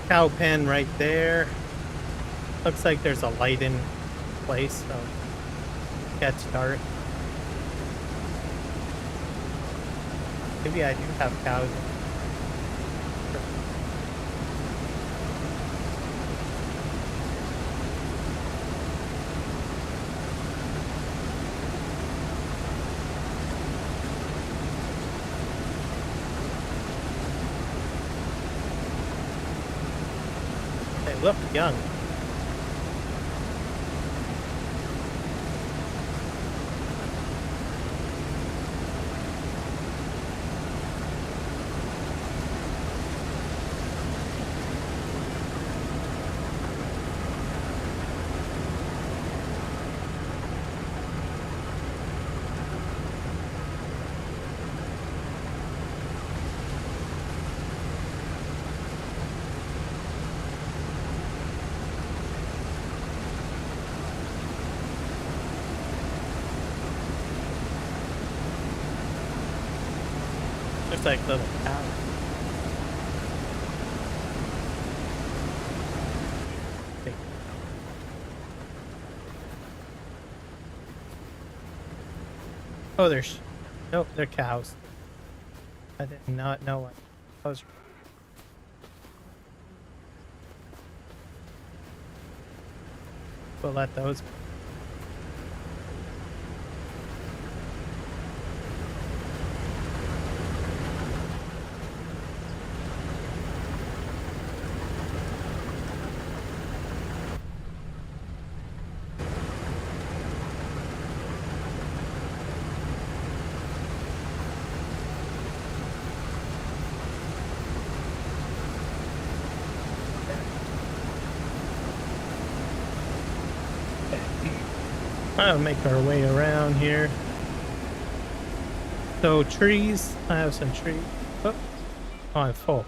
Cow pen right there. Looks like there's a light in place, so get start. Maybe I do have cows. They look young. Looks like little cows. Oh, nope, they're cows. I did not know what those. We'll let those. I'll make our way around here. So trees, I have some trees. Oh, I'm full.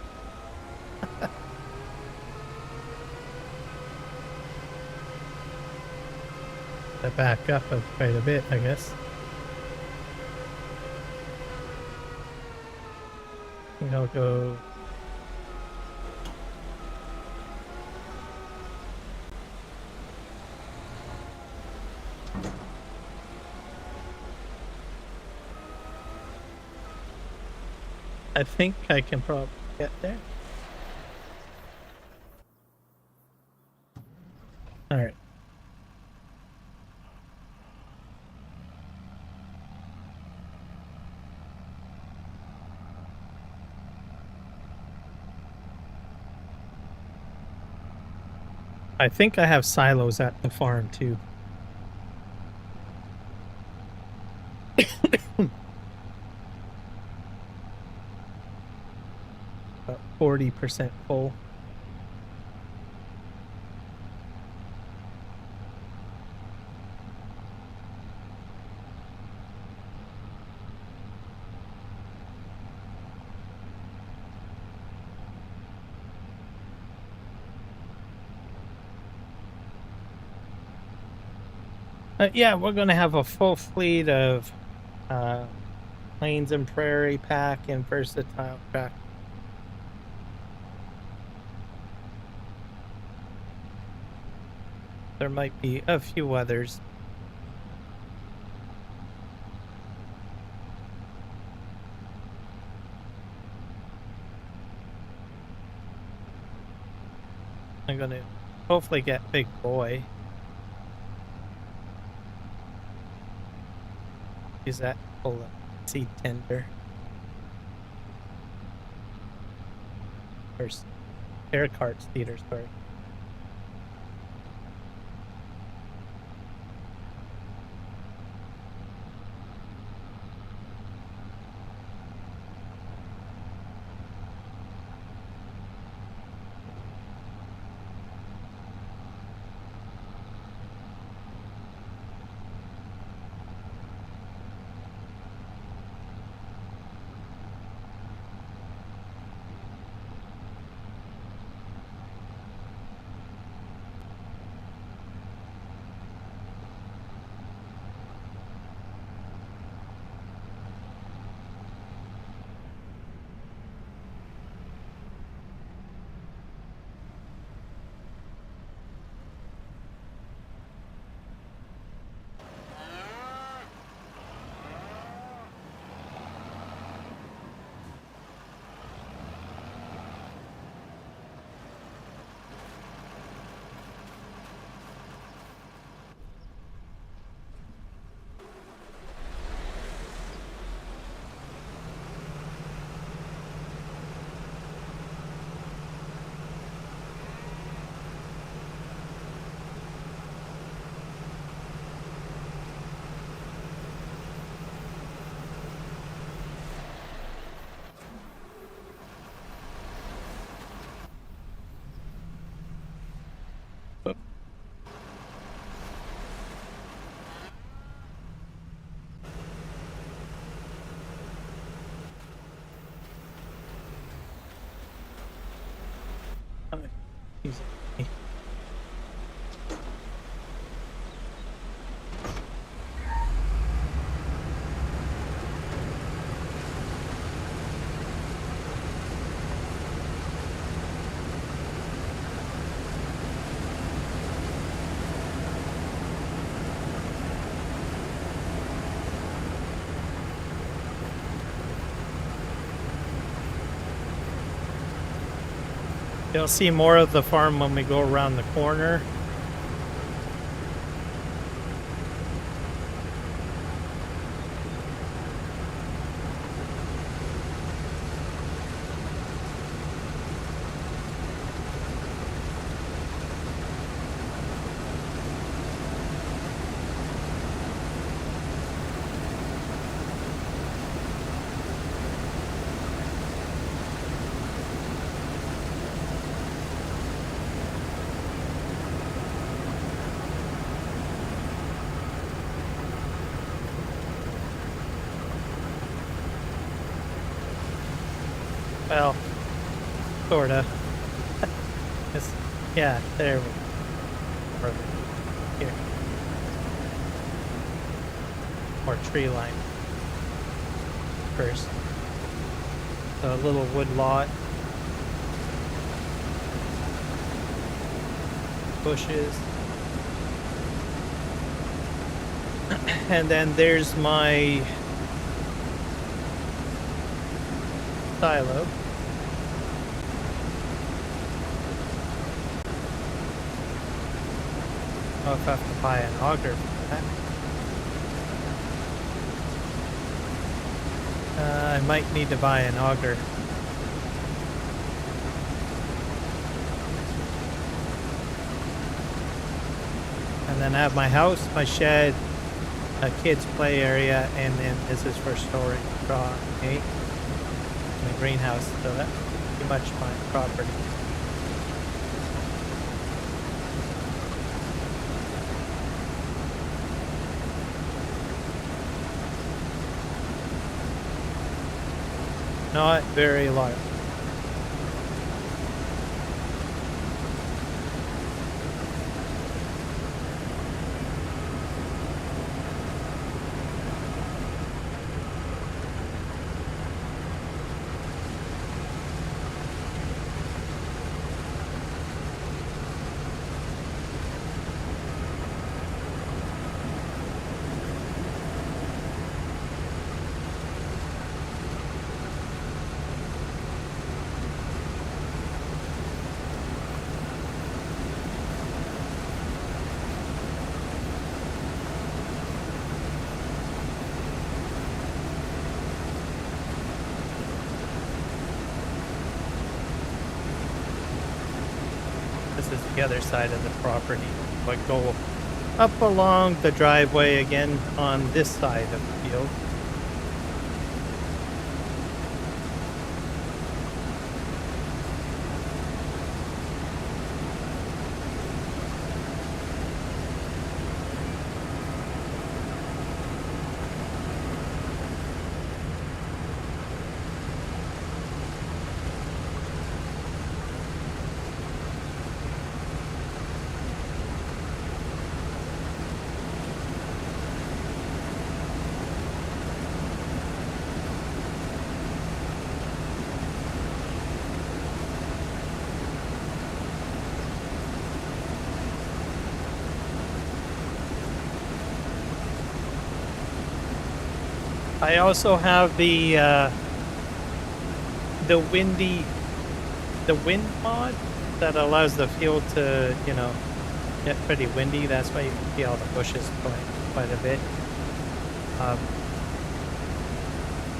I back up quite a bit, I guess. I think I'll go. I think I can probably get there. All right. I think I have silos at the farm too. 40% full. Yeah, we're going to have a full fleet of Plains and Prairie Pack and Versatile Pack. There might be a few others. I'm going to hopefully get Big Boy. Use that full seed tender. Or air cart speeder, sorry. Excuse me. You'll see more of the farm when we go around the corner. Well, sorta. Yeah, there we go. Here. More tree line first. So a little wood lot. Bushes. And then there's my silo. Oh, if I have to buy an auger for that. I might need to buy an auger. And then I have my house, my shed, a kids play area, and then this is for storing straw, okay? And the greenhouse, so that's pretty much my property. Not very large. This is the other side of the property. But go up along the driveway again on this side of the field. I also have the wind mod that allows the field to, you know, get pretty windy. That's why you can see all the bushes going quite a bit.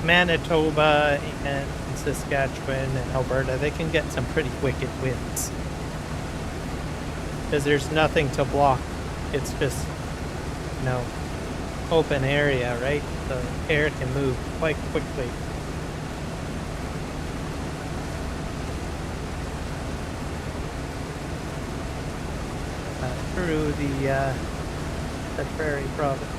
Manitoba and Saskatchewan and Alberta, they can get some pretty wicked winds because there's nothing to block. It's just, you know, open area, right? The air can move quite quickly. Through the prairie province.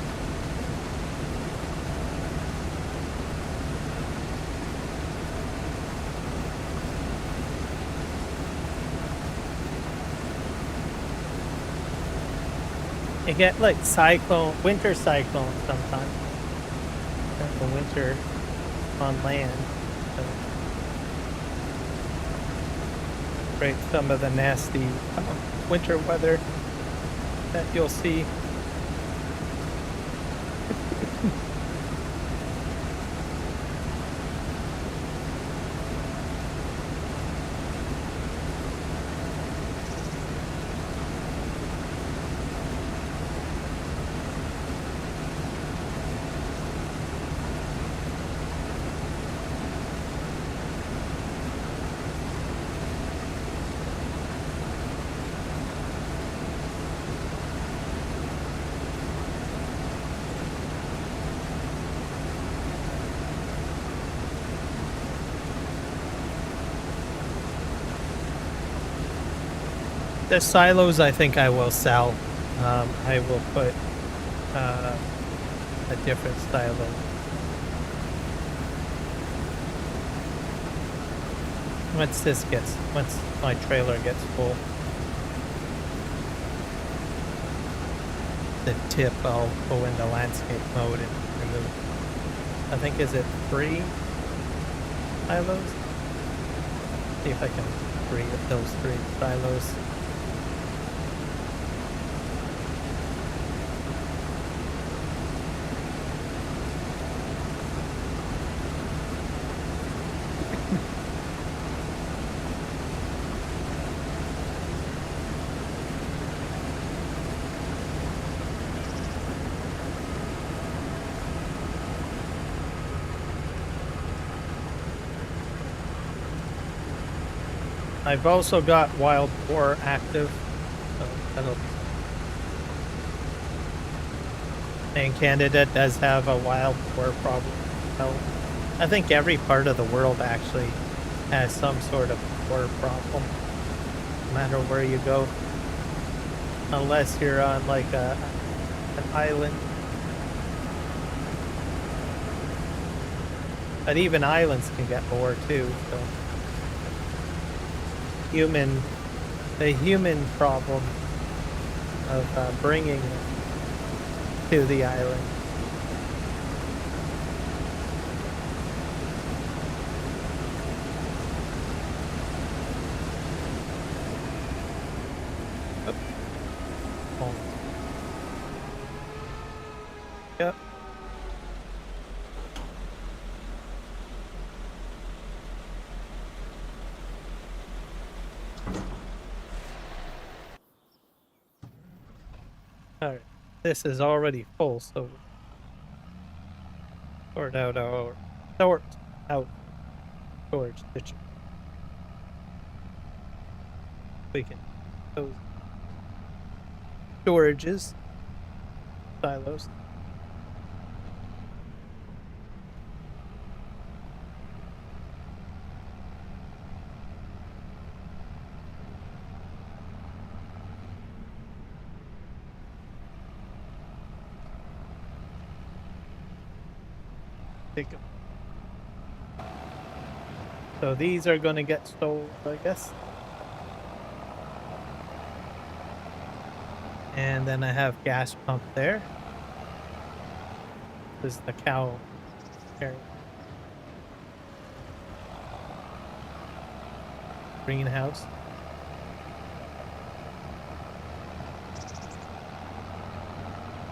You get like winter cyclones sometimes. The winter on land. So break some of the nasty winter weather that you'll see. The silos, I think I will sell. I will put a different silo. Once my trailer gets full, the tip, I'll go into landscape mode and remove. I think, is it 3 silos? See if I can free those 3 silos. I've also got wild boar active, so that'll. And Canada does have a wild boar problem. So I think every part of the world actually has some sort of boar problem, no matter where you go, unless you're on like an island. But even islands can get boar too. So the human problem of bringing them to the island. Oh. Yep. Alright, this is already full, so sort out storage situation. We can those storages, silos. Take them. So these are going to get sold, I guess. And then I have gas pump there. This is the cow area. Greenhouse.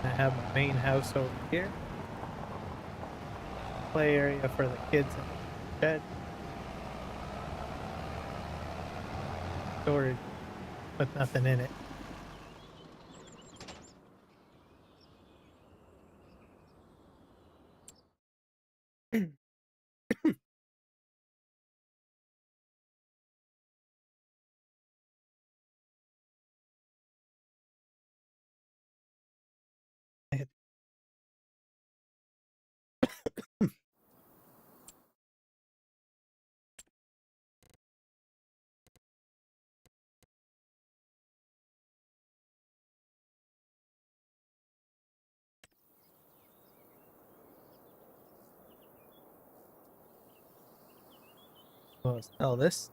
I have my main house over here. Play area for the kids in the shed. Storage with nothing in it. We'll sell this.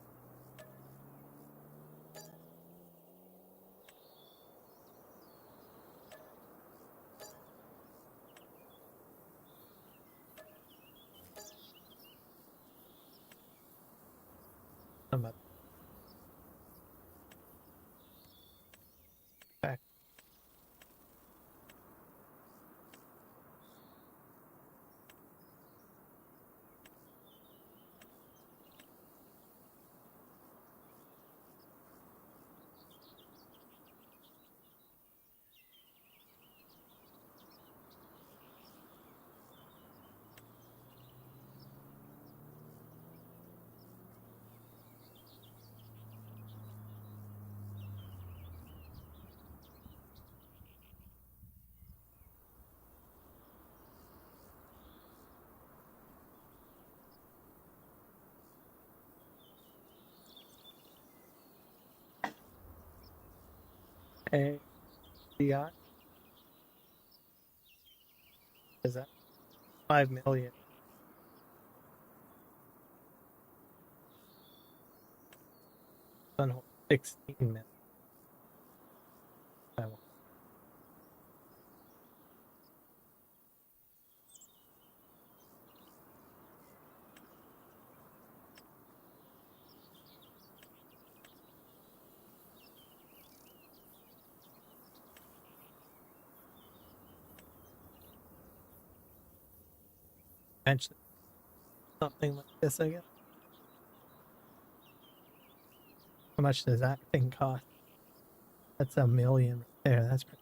A DI is that 5 million. Sun holds 16 million. I want eventually something like this, I guess. How much does that thing cost? That's 1 million right there. That's pretty.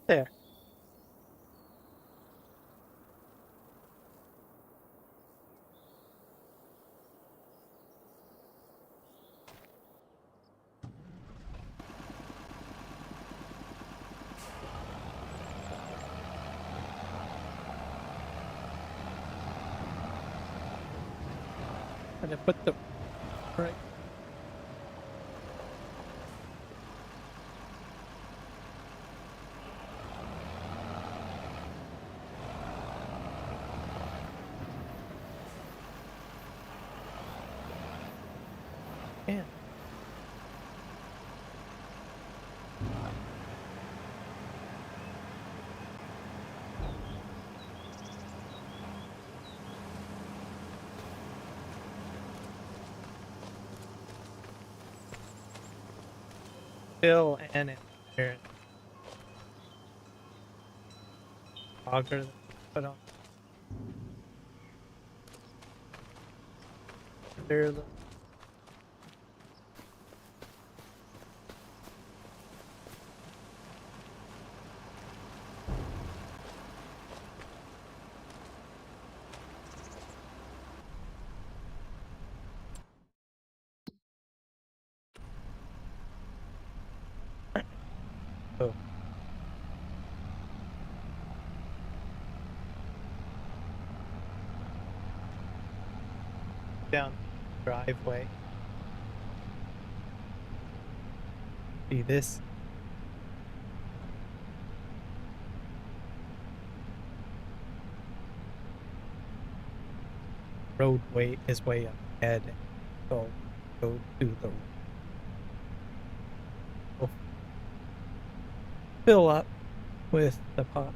There. And I put the right. Yeah. Fill and engineer auger that I put on there. Oh, down the driveway. See this roadway is way up ahead. So go to the we'll fill up with the pot.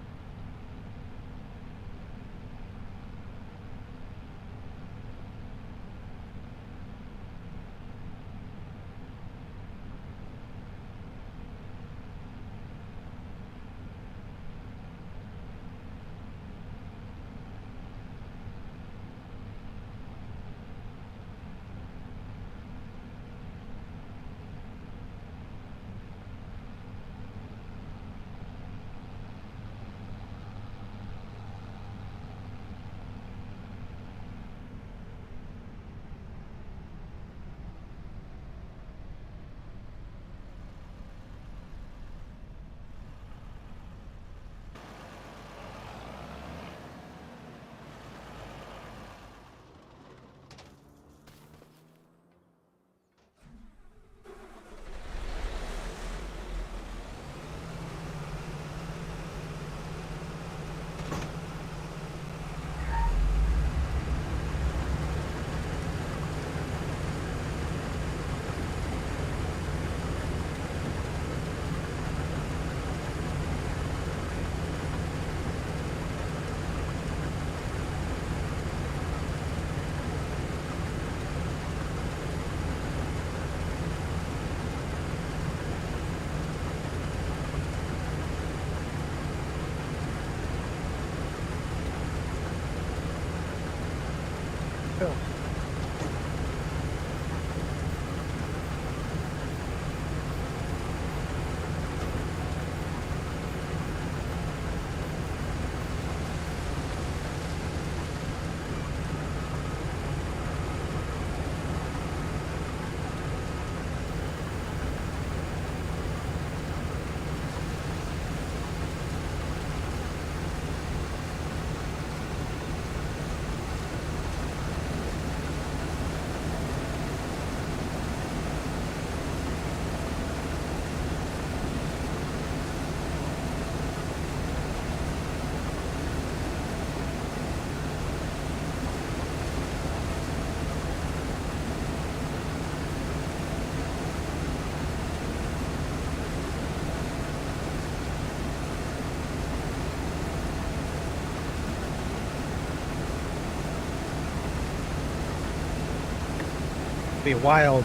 be wild.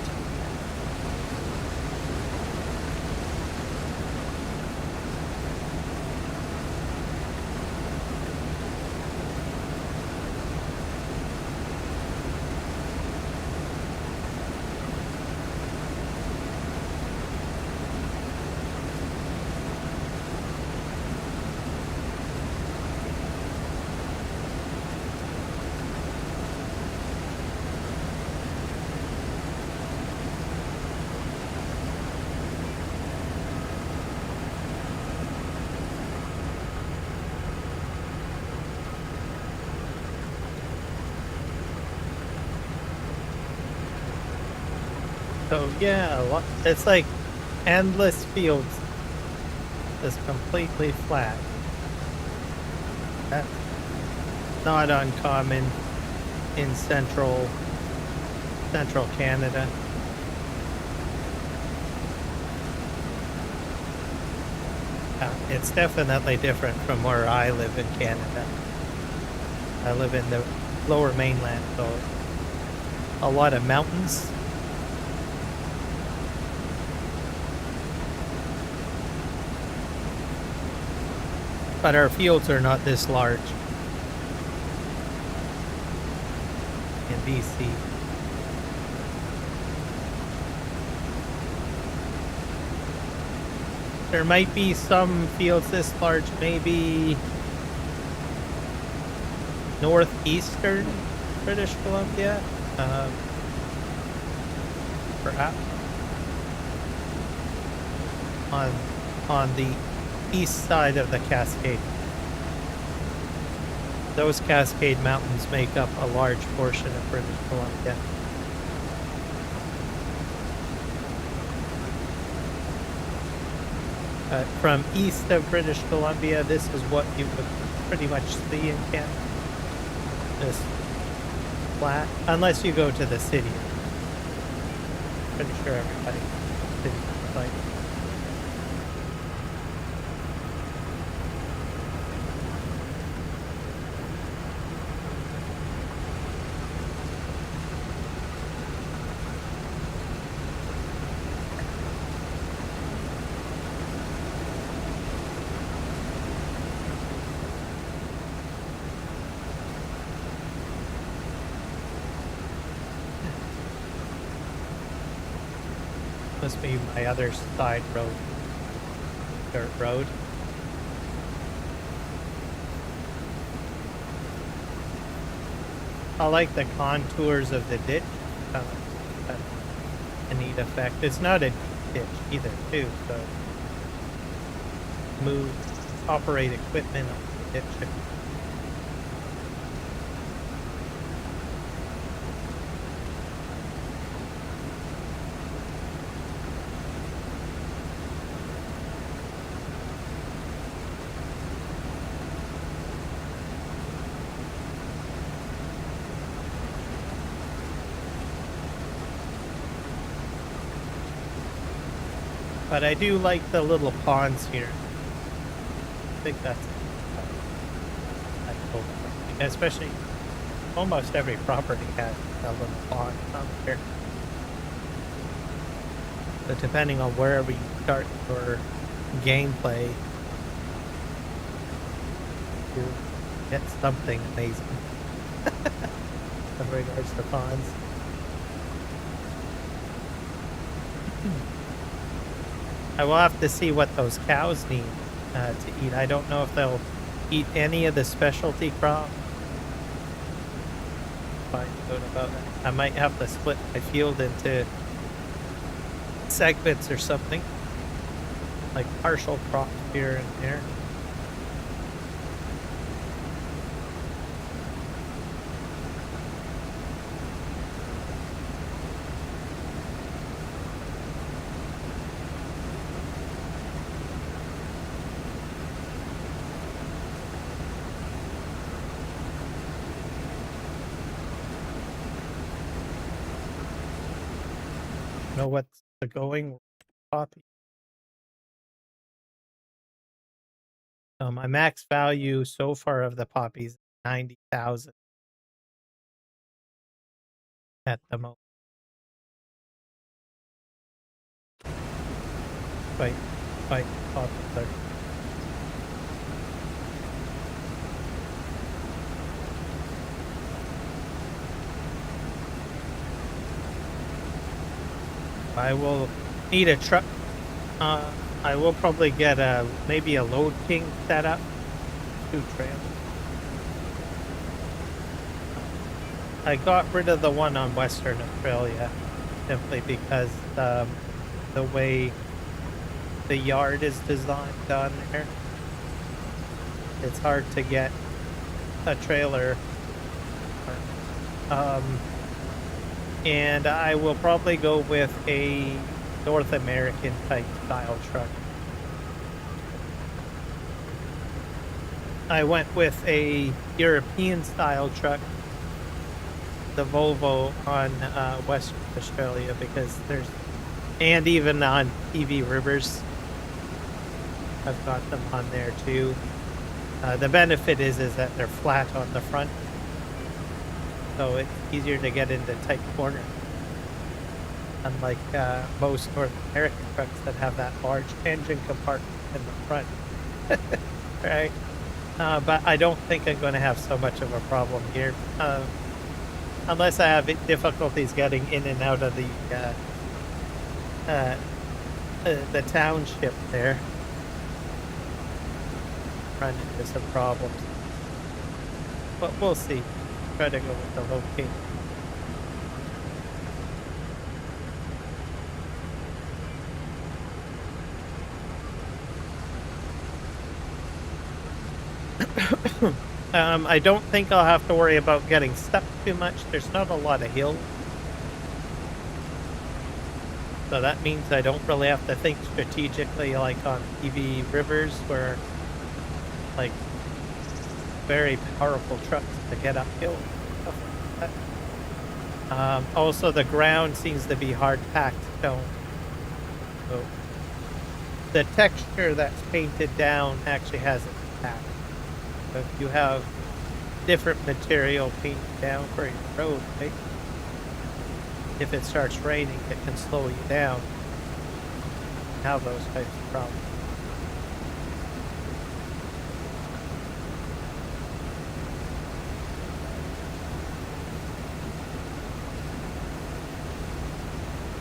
So yeah, it's like endless fields, just completely flat. That's not uncommon in central Canada. It's definitely different from where I live in Canada. I live in the lower mainland, so a lot of mountains. But our fields are not this large in BC. There might be some fields this large, maybe northeastern British Columbia, perhaps on the east side of the Cascade. Those Cascade Mountains make up a large portion of British Columbia. From east of British Columbia, this is what you would pretty much see in Canada. Just flat, unless you go to the city. Pretty sure everybody city like. Must be my other side road, dirt road. I like the contours of the ditch. That's a neat effect. It's not a ditch either, too, so operate equipment on the ditch. But I do like the little ponds here. I think that's cool. Especially almost every property has a little pond on here. But depending on wherever you start your gameplay, you get something amazing in regards to ponds. I will have to see what those cows need to eat. I don't know if they'll eat any of the specialty crops. Find out about that. I might have to split my field into segments or something, like partial crops here and there. Know what's the going poppy? My max value so far of the poppies is 90,000 at the moment. quite quite popular. I will need a truck. Uh, I will probably get a maybe a load king set up, 2 trailers. I got rid of the one on Western Australia simply because the way the yard is designed on there, it's hard to get a trailer. Um, and I will probably go with a North American type style truck. I went with a European style truck, the Volvo on Western Australia, because there's, and even on TV Rivers, I've got them on there too. The benefit is that they're flat on the front, so it's easier to get into tight corners. Unlike most North American trucks that have that large engine compartment in the front, right? But I don't think I'm going to have so much of a problem here, unless I have difficulties getting in and out of uh, the township there. Run into some problems, but we'll see. Try to go with the low king. I don't think I'll have to worry about getting stuck too much. There's not a lot of hills. So that means I don't really have to think strategically like on EV rivers where like very powerful trucks to get uphill. Stuff like that. Also the ground seems to be hard packed stone. So the texture that's painted down actually has an impact. So if you have different material painted down for your road, right? If it starts raining, it can slow you down. Have those types of problems.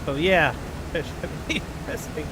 So yeah, it should be interesting.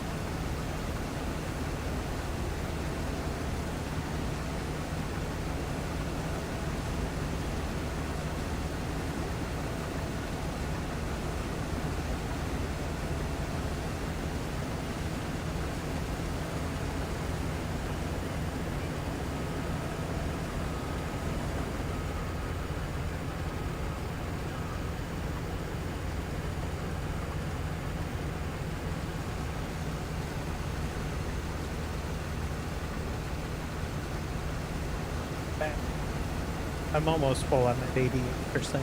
I'm almost full. I'm at 88%.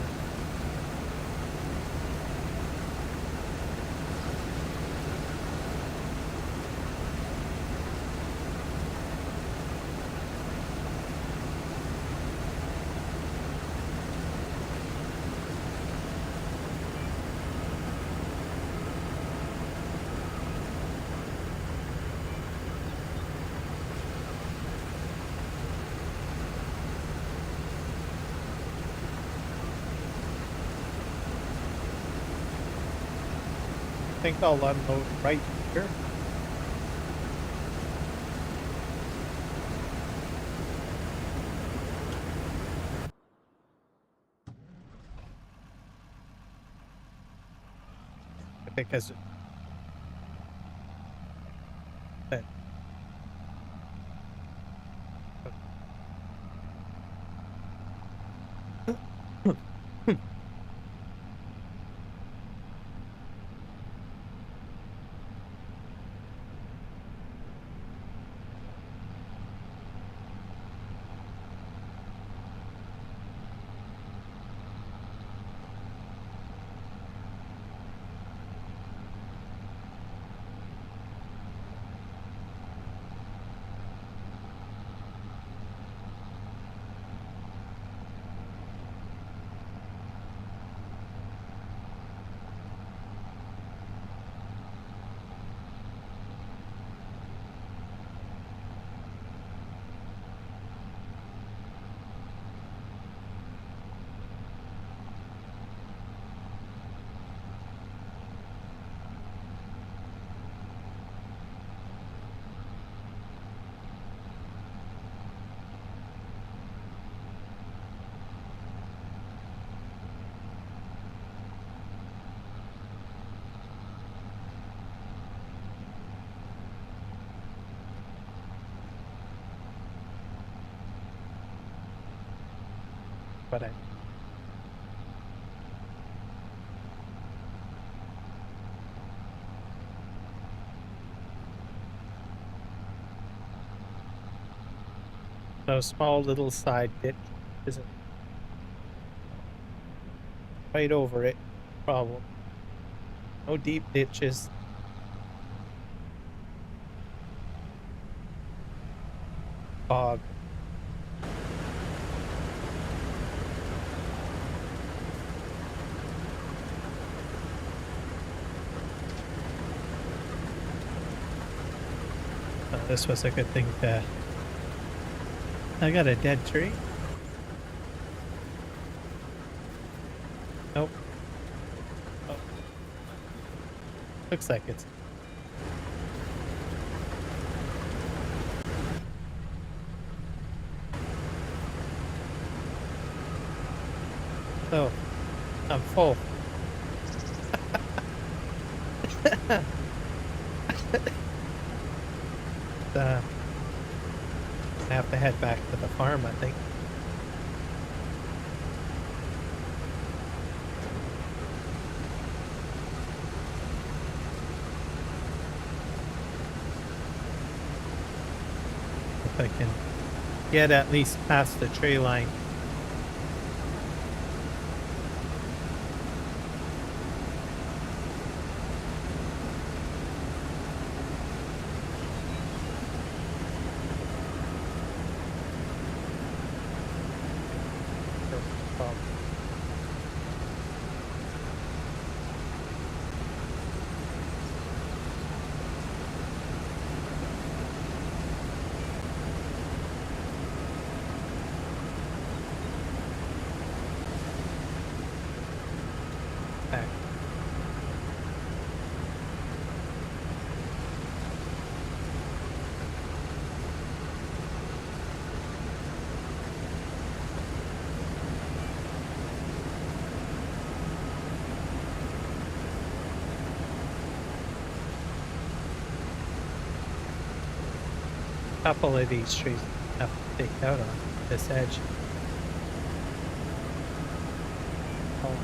I think I'll unload right here. Because that what I so small little side ditch isn't right over it. Problem. No deep ditches. Fog. This was a good thing to. I got a dead tree. Nope. Oh, looks like it's. Oh, I'm full. I have to head back to the farm, I think. If I can get at least past the tree line. Back. Couple of these trees have to take out on this edge. Oh.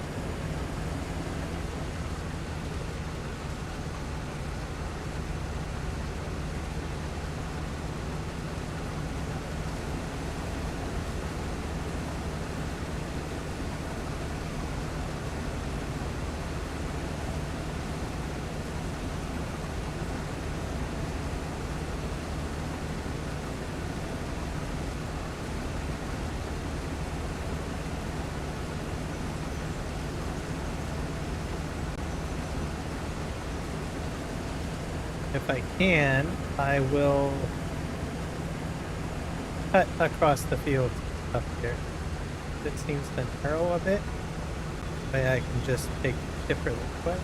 If I can, I will cut across the field up here. It seems to narrow a bit. Way I can just take a chipper this way.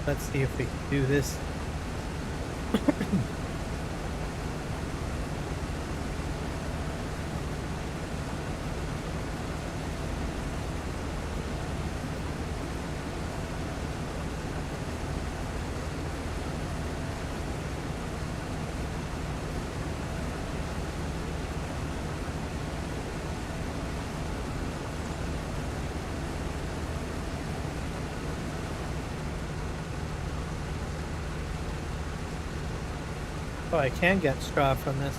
Let's see if we can do this. Oh, I can get straw from this.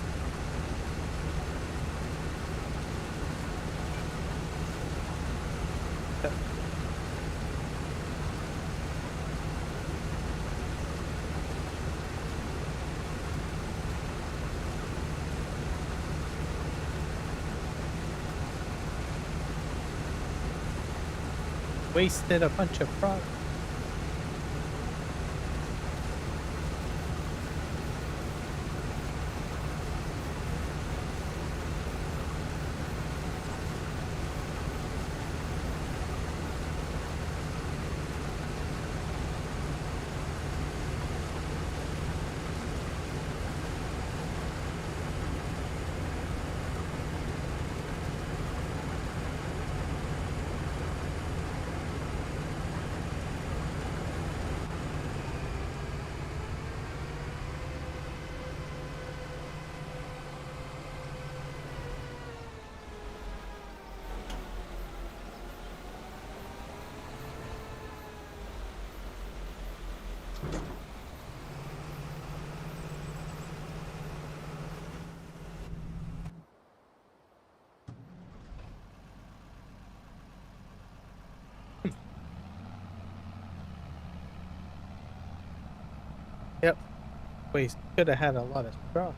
Wasted a bunch of product. Yep. We could have had a lot of straw.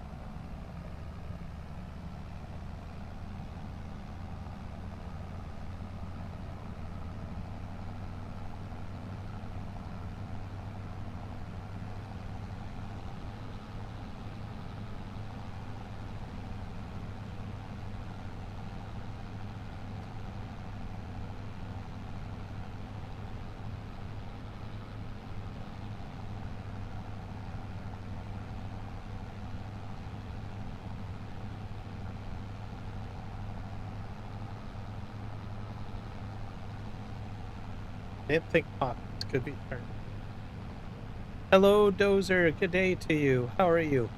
I didn't think pops could be turned. Hello, Dozer. Good day to you. How are you?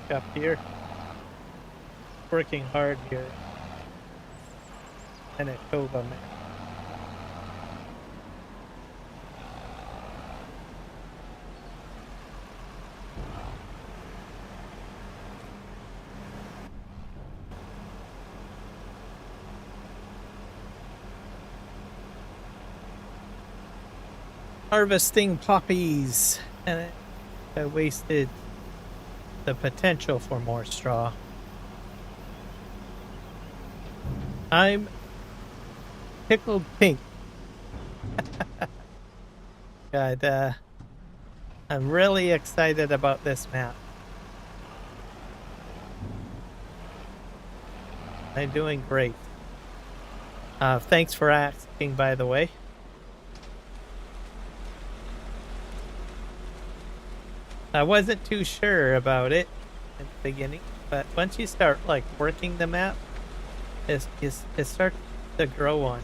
Up here. Working hard here. Manitoba, man. Harvesting poppies, and I wasted the potential for more straw. I'm pickled pink. God, I'm really excited about this map. I'm doing great. Thanks for asking, by the way. I wasn't too sure about it in the beginning, but once you start like working the map, it starts to grow on.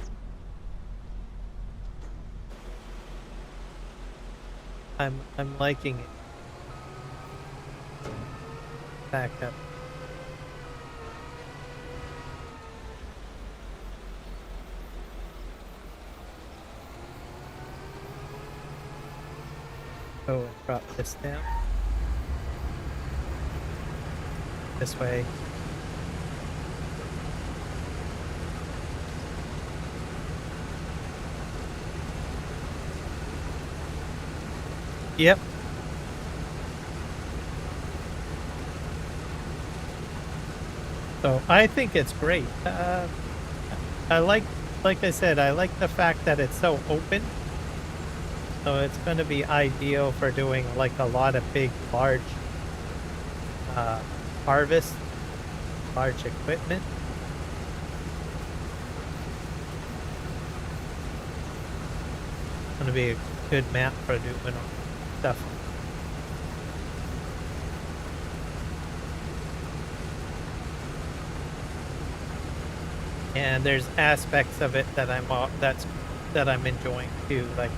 I'm liking it. Back up. Go and drop this down. This way. Yep. So I think it's great. I like I said, I like the fact that it's so open. So it's going to be ideal for doing like a lot of big, large harvest, large equipment. It's going to be a good map for doing stuff. And there's aspects of it that I'm enjoying too, like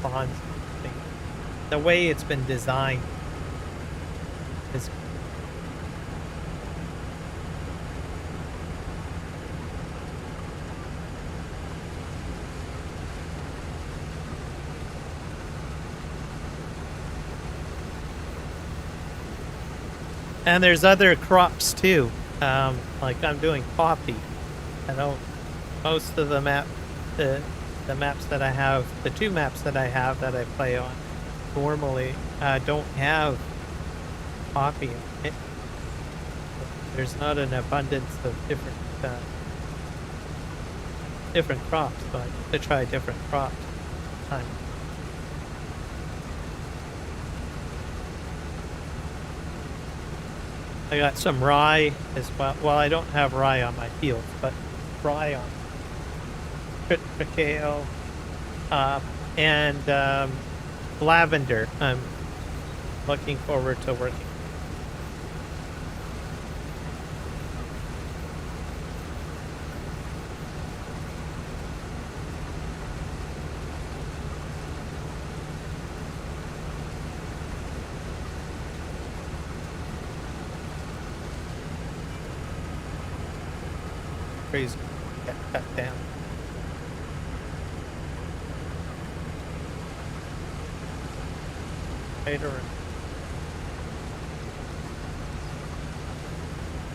ponds and things. The way it's been designed is and there's other crops too. Like I'm doing poppy. I know most of the maps that I have, the two maps that I have that I play on normally don't have poppy in it. There's not an abundance of different crops, so I need to try different crops time. I got some rye as well. Well, I don't have rye on my fields, but rye on triticale, and lavender. I'm looking forward to working. Trees get cut down. Right around.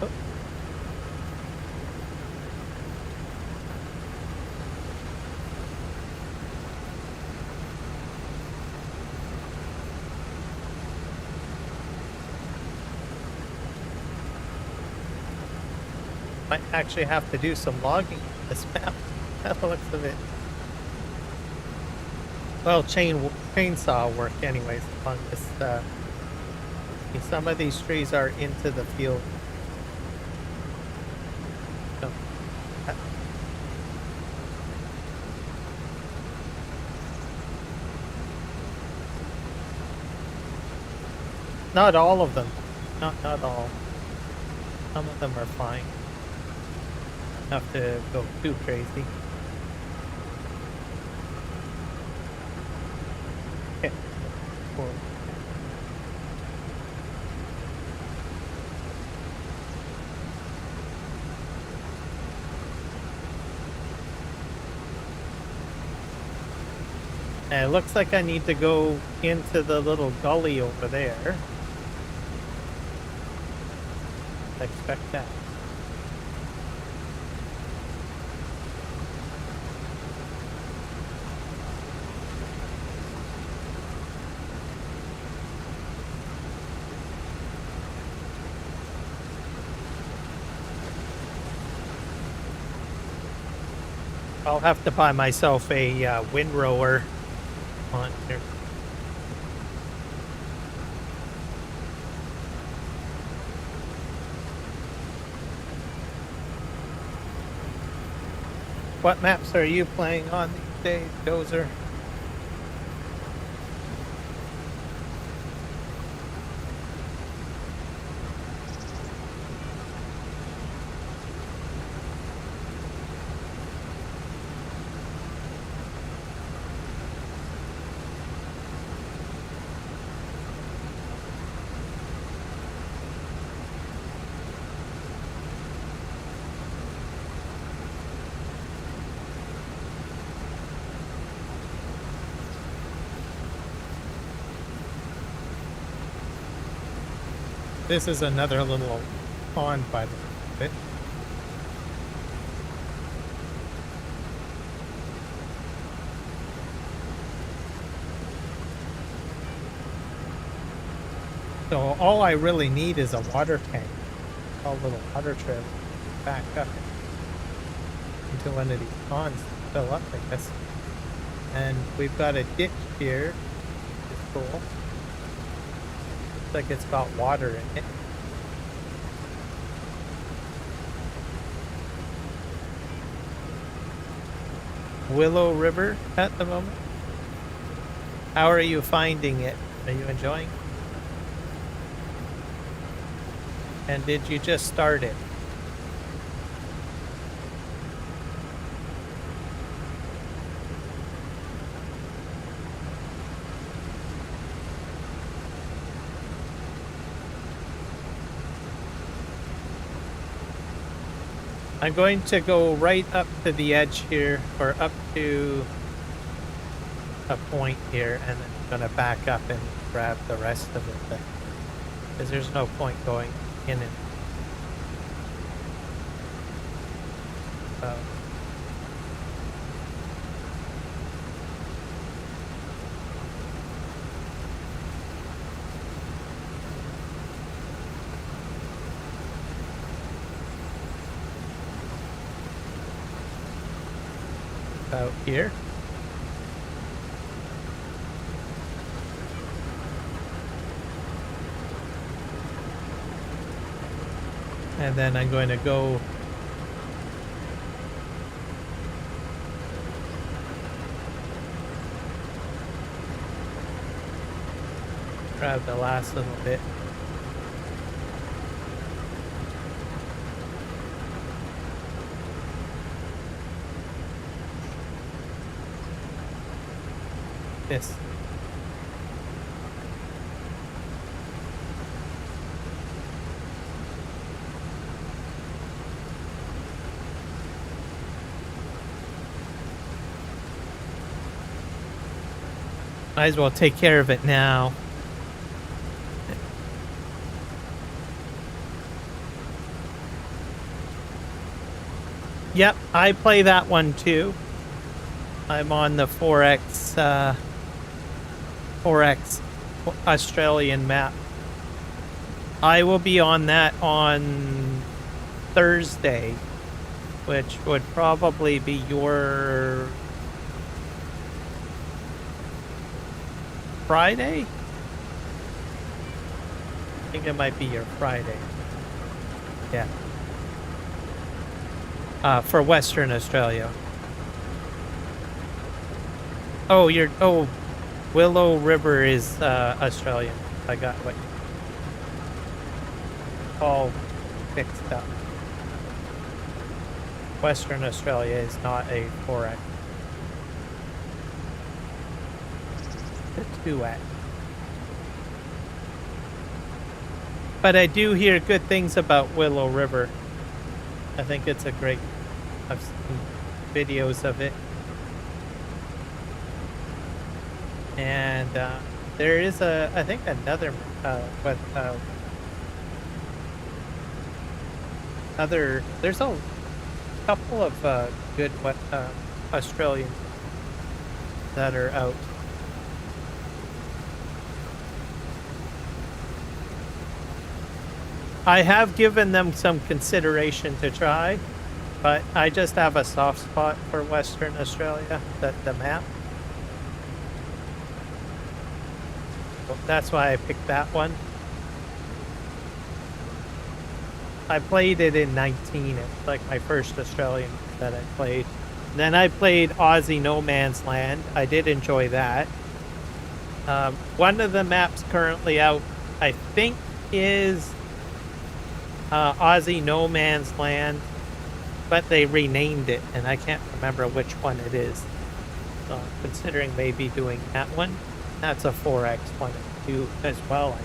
Oh, might actually have to do some logging on this map. By the looks of it. Well, chainsaw work anyways on this. Some of these trees are into the field. So, uh, not all of them. Not all. Some of them are fine. Have to go too crazy. Okay. Cool. And it looks like I need to go into the little gully over there. I expect that. I'll have to buy myself a windrower on here. What maps are you playing on these days, Dozer? This is another little pond by the look of it. So all I really need is a water tank. A little water trailer back up into one of these ponds to fill up, I guess. And we've got a ditch here. It's cool. Looks like it's got water in it. Willow River at the moment. How are you finding it? Are you enjoying it? And did you just start it? I'm going to go right up to the edge here, or up to a point here, and then I'm going to back up and grab the rest of it, because there's no point going in and out. Out here. And then I'm going to go grab the last little bit. This. Might as well take care of it now. Yep, I play that one too. I'm on the 4X Australian map. I will be on that on Thursday, which would probably be your Friday? I think it might be your Friday. Yeah. For Western Australia. Oh, Willow River is Australian. I got what all fixed up. Western Australia is not a 4X. It's a 2X. But I do hear good things about Willow River. I think it's a great. I've seen videos of it. And there is I think another there's a couple of good Australians that are out. I have given them some consideration to try, but I just have a soft spot for Western Australia, the map. That's why I picked that one. I played it in 19. It's like my first Australian that I played. Then I played Aussie No Man's Land. I did enjoy that. One of the maps currently out, I think, is Aussie No Man's Land, but they renamed it, and I can't remember which one it is. So I'm considering maybe doing that one. That's a 4X one too as well.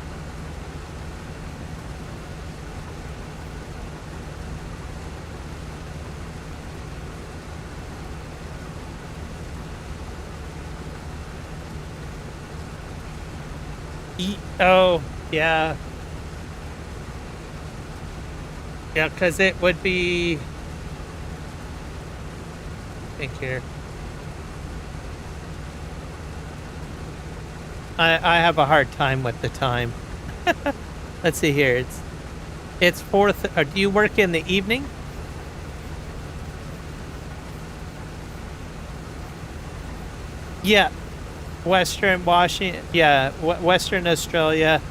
Oh, yeah. Yeah, because it would be. I think here. I have a hard time with the time. Let's see here. It's 4th. Do you work in the evening? Yeah. Western Washington. Yeah, Western Australia.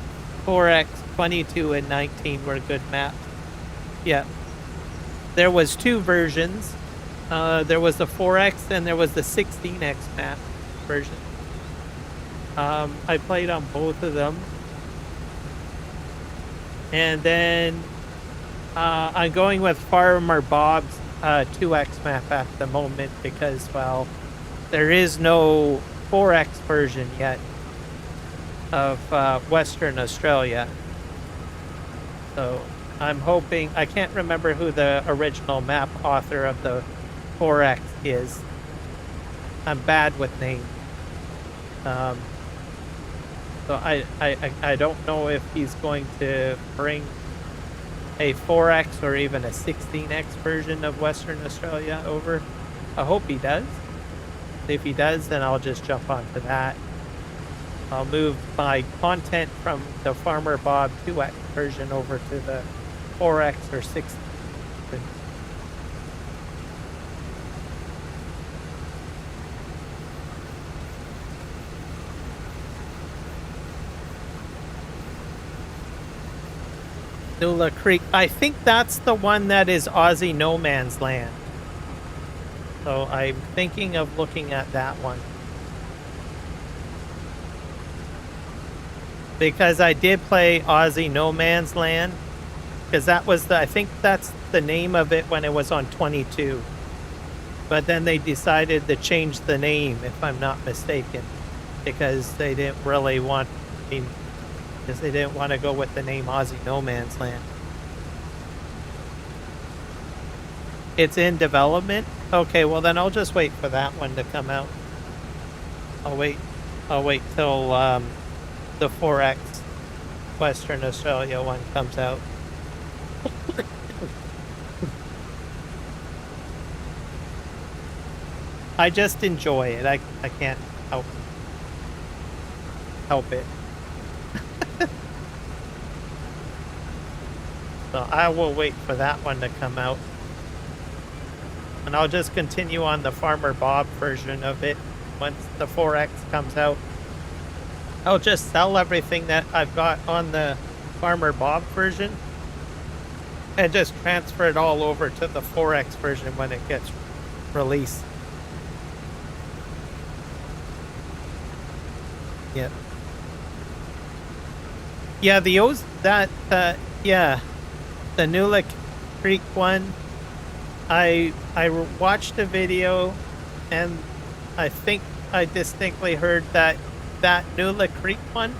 4X 22 and 19 were good maps. Yeah. There was two versions. There was the 4X and there was the 16X map version. I played on both of them. And then I'm going with Farmer Bob's 2X map at the moment because, well, there is no 4X version yet of Western Australia. So I'm hoping, I can't remember who the original map author of the 4X is. I'm bad with names. So I don't know if he's going to bring a 4X or even a 16X version of Western Australia over. I hope he does. If he does, then I'll just jump onto that. I'll move my content from the Farmer Bob 2X version over to the 4X or 16. Nulla Creek. I think that's the one that is Aussie No Man's Land. So I'm thinking of looking at that one. Because I did play Aussie No Man's Land. Because that was I think that's the name of it when it was on 22. But then they decided to change the name, if I'm not mistaken. Because they didn't really want, because they didn't want to go with the name Aussie No Man's Land. It's in development? Okay, well then I'll just wait for that one to come out. I'll wait till the 4X Western Australia one comes out. I just enjoy it. I can't help it. So I will wait for that one to come out. And I'll just continue on the Farmer Bob version of it once the 4X comes out. I'll just sell everything that I've got on the Farmer Bob version and just transfer it all over to the 4X version when it gets released. Yeah. Yeah, the Nulik Creek one, I watched a video and I think I distinctly heard that Nulik Creek one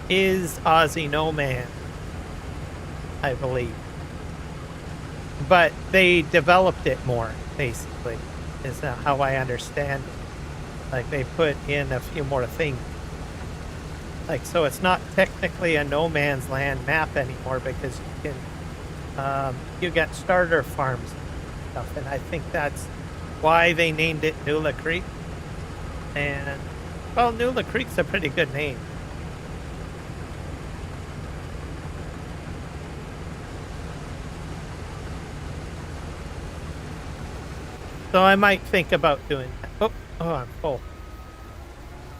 is Aussie No Man, I believe. But they developed it more, basically, is how I understand it. Like, they put in a few more things. Like, so it's not technically a no man's land map anymore because you get starter farms and stuff. And I think that's why they named it Nulla Creek. And, well, Nulla Creek's a pretty good name. So I might think about doing that. Oh, I'm full.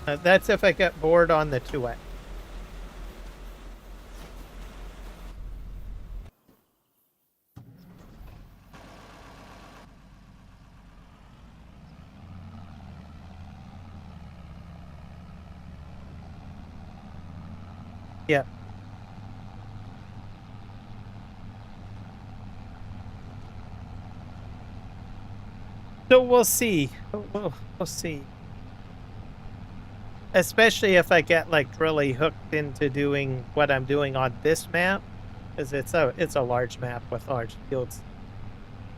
That's if I get bored on the 2X. Yeah. So we'll see. We'll see. Especially if I get like really hooked into doing what I'm doing on this map, because it's a large map with large fields.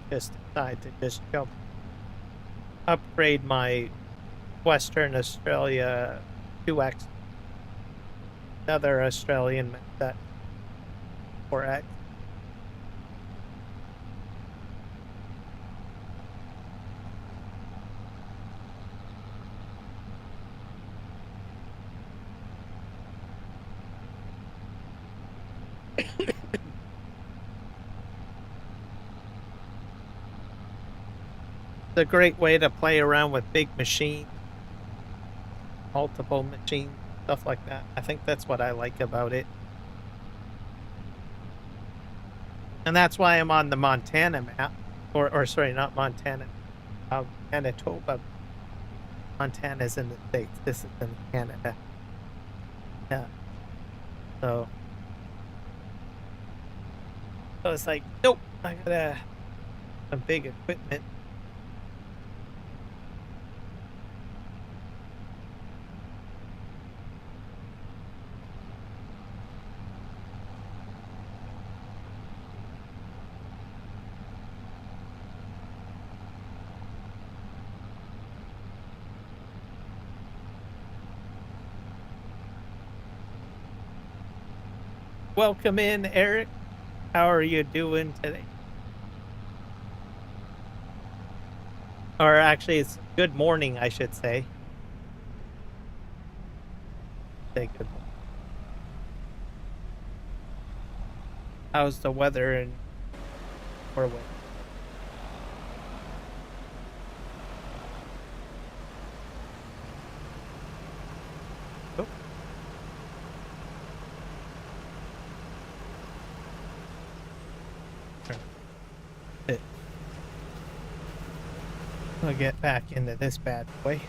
Just decide to just jump, upgrade my Western Australia 2X, another Australian map that 4X. It's a great way to play around with big machines, multiple machines, stuff like that. I think that's what I like about it. And that's why I'm on the Montana map, or sorry, not Montana, Manitoba. Montana's in the States. This is in Canada. Yeah. So it's like, nope, I gotta some big equipment. Welcome in, Eric. How are you doing today? Or actually, it's good morning, I should say. Say good morning. How's the weather in Norway? Oh. I'll get back into this bad boy.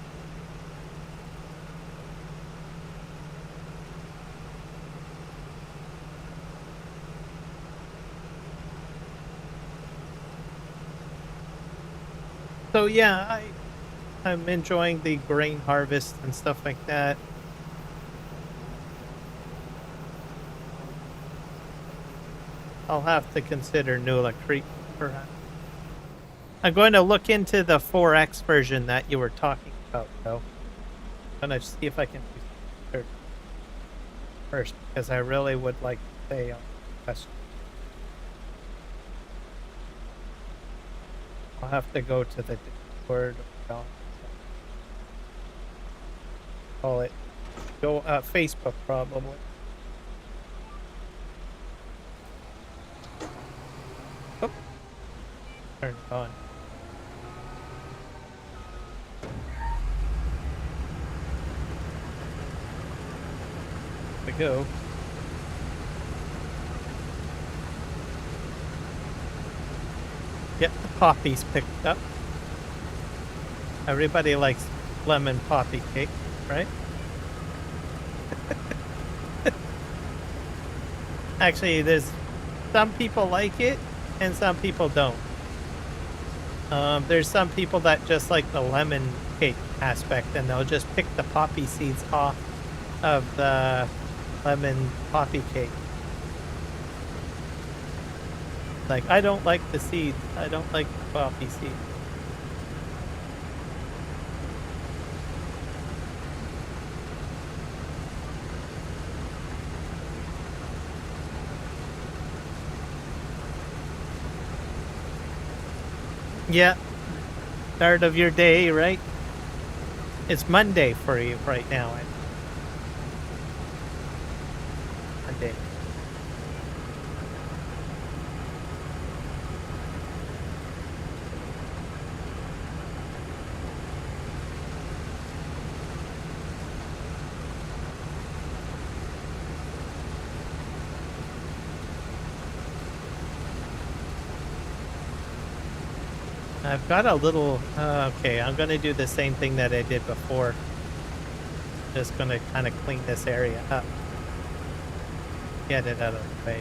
So yeah, I'm enjoying the grain harvest and stuff like that. I'll have to consider Nulla Creek perhaps. I'm going to look into the 4X version that you were talking about, though. I'm going to see if I can do something first, because I really would like to stay on the question. I'll have to go to the Discord. call it? Go Facebook probably. Oh, turn it on. There we go. Get the poppies picked up. Everybody likes lemon poppy cake, right? Actually, there's some people like it and some people don't. There's some people that just like the lemon cake aspect and they'll just pick the poppy seeds off of the lemon poppy cake. Like, I don't like the seeds. I don't like the poppy seeds. Yeah, start of your day, right? It's Monday for you right now. Monday. I've got a little, okay, I'm gonna do the same thing that I did before. Just gonna kind of clean this area up. Get it out of the way.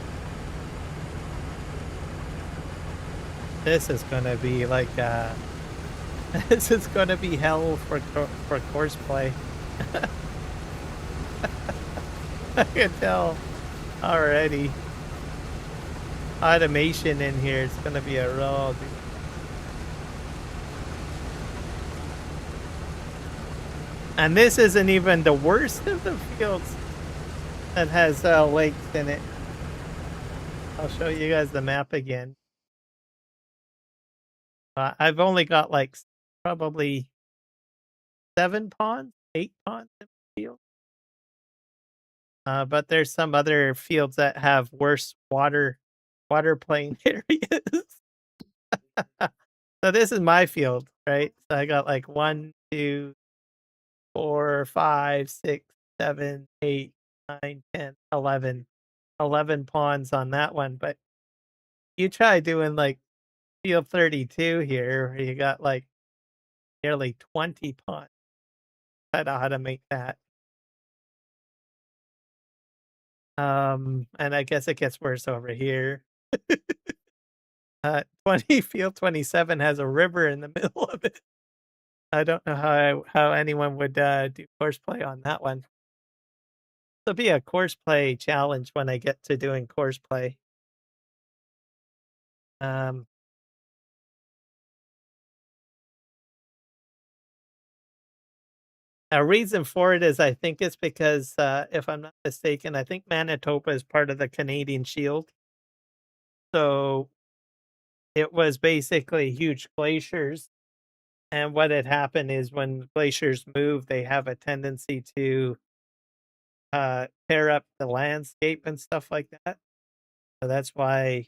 This is gonna be like, this is gonna be hell for course play. I can tell already. Automation in here, it's gonna be a real. And this isn't even the worst of the fields that has lakes in it. I'll show you guys the map again. I've only got like probably 7 ponds, 8 ponds in the field. But there's some other fields that have worse water playing areas. So this is my field, right? So I got like 1, 2, 4, 5, 6, 7, 8, 9, 10, 11. 11 pawns on that one, but you try doing like field 32 here, where you got like nearly 20 pawns. I don't know how to make that. And I guess it gets worse over here. 20 field 27 has a river in the middle of it. I don't know how anyone would do course play on that one. There'll be a course play challenge when I get to doing course play. A reason for it is I think it's because, if I'm not mistaken, I think Manitoba is part of the Canadian Shield. So it was basically huge glaciers. And what had happened is when glaciers move, they have a tendency to tear up the landscape and stuff like that. So that's why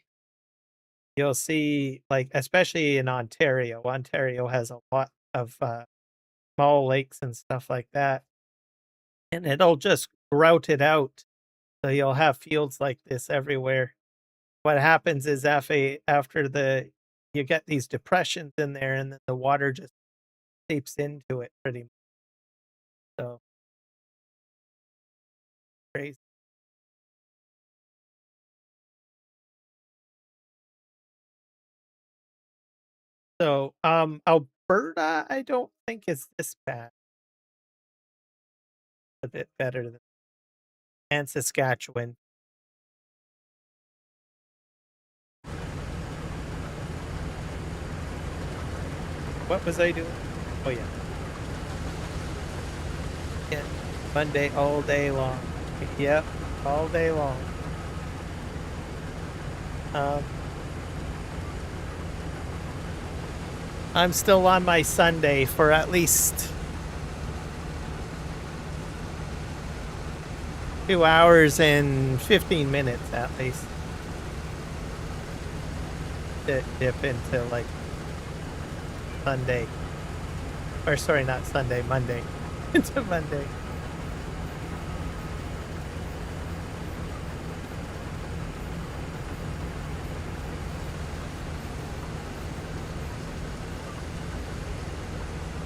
you'll see, like, especially in Ontario, Ontario has a lot of small lakes and stuff like that. And it'll just grout it out. So you'll have fields like this everywhere. What happens is after you get these depressions in there and then the water just seeps into it pretty much. So crazy. So Alberta, I don't think is this bad. A bit better than and Saskatchewan. What was I doing? Oh yeah. Yeah. Monday all day long. Yep, all day long. I'm still on my Sunday for at least 2 hours and 15 minutes at least. To dip into like Sunday. Or sorry, not Sunday, Monday. Into Monday.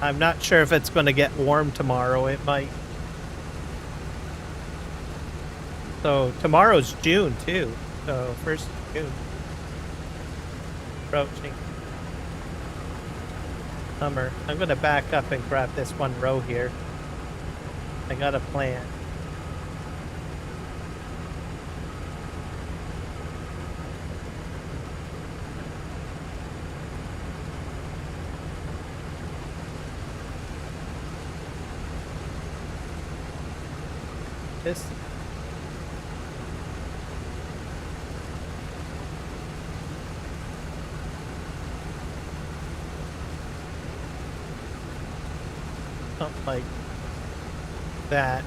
I'm not sure if it's going to get warm tomorrow. It might. So tomorrow's June too. So 1st of June. Approaching summer. I'm going to back up and grab this one row here. I got a plan. This something like that.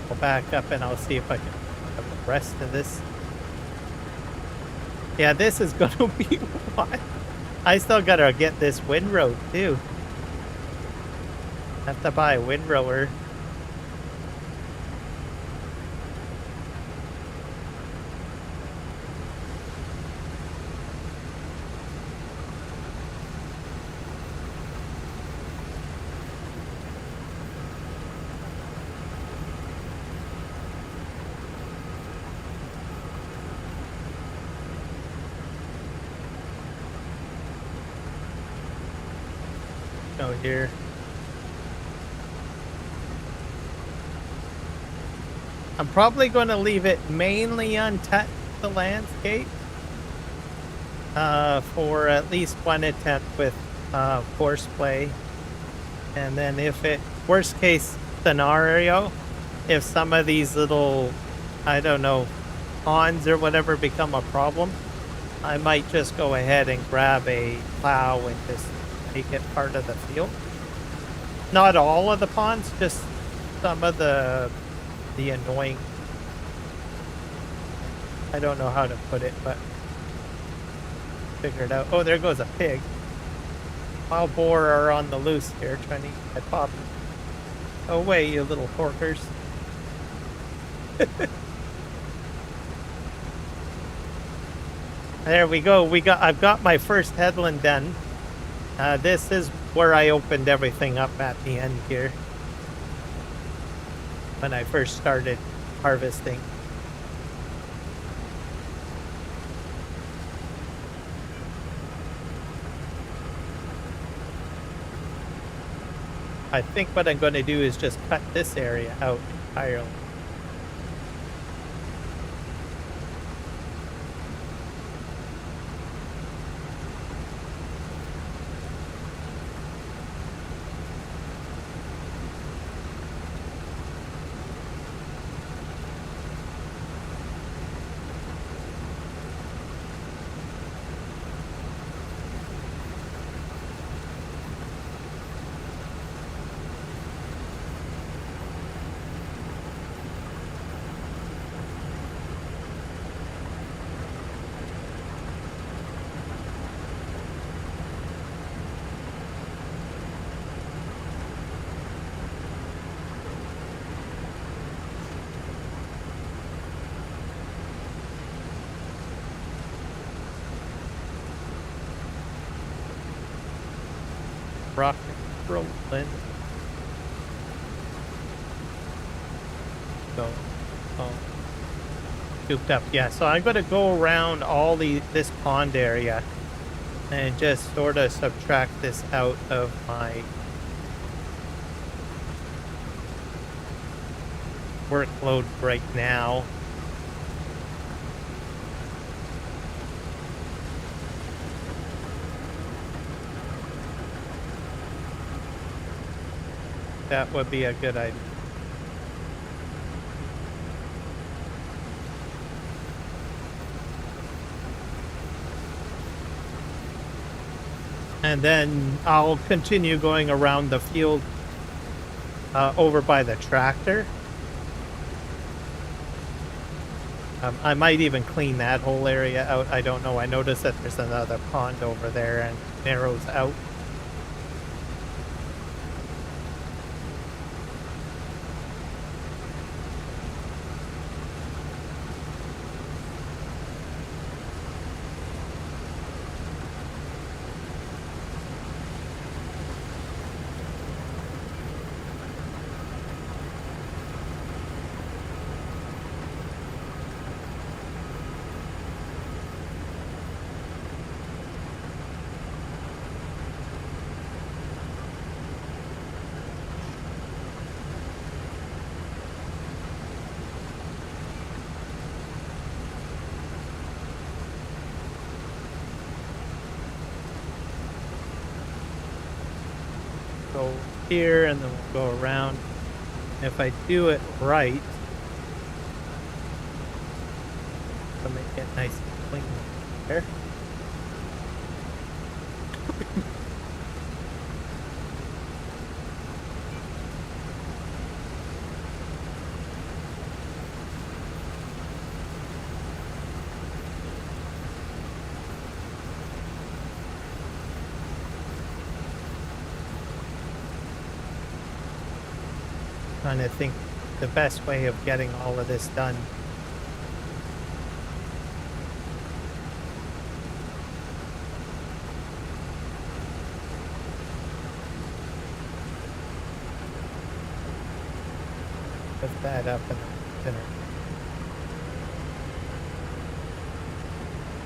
I'll back up and I'll see if I can have the rest of this. Yeah, this is gonna be what? I still gotta get this windrow too. Have to buy a windrower. Go here. I'm probably going to leave it mainly untouched, the landscape, for at least one attempt with horseplay. And then if it, worst case scenario, if some of these little, I don't know, ponds or whatever become a problem, I might just go ahead and grab a plow and just make it part of the field. Not all of the ponds, just some of the annoying, I don't know how to put it, but figure it out. Oh, there goes a pig. Wild boar are on the loose here, trying to eat my pup. Away, you little porkers. There we go. I've got my first headland done. This is where I opened everything up at the end here. When I first started harvesting. I think what I'm going to do is just cut this area out entirely. Rock and rolling. So, oh, scooped up. Yeah, so I'm going to go around all this pond area and just sort of subtract this out of my workload right now. That would be a good idea. And then I'll continue going around the field over by the tractor I might even clean that whole area out. I don't know. I noticed that there's another pond over there and it narrows out. Go here and then we'll go around. If I do it right, to make it nice and clean there. Trying to think the best way of getting all of this done. Put that up in the center.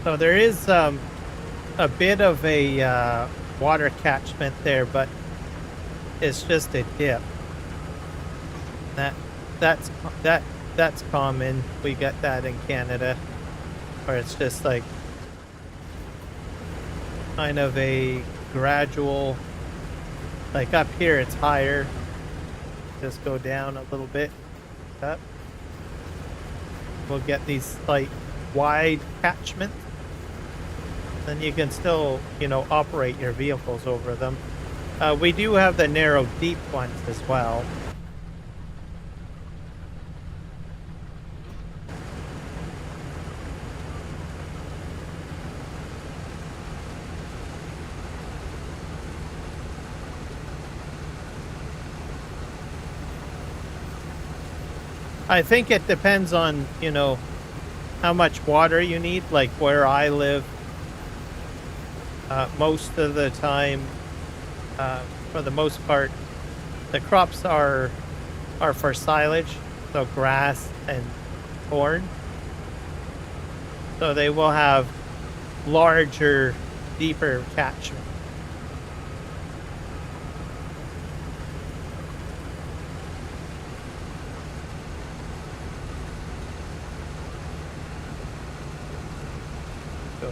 So there is a bit of a water catchment there, but it's just a dip. That's common. We get that in Canada, where it's just like kind of a gradual. Like up here, it's higher. Just go down a little bit. Up. We'll get these slight wide catchments. Then you can still, operate your vehicles over them. We do have the narrow, deep ones as well. I think it depends on, how much water you need. Like where I live, most of the time, for the most part, the crops are for silage, so grass and corn. So they will have larger, deeper catchment. So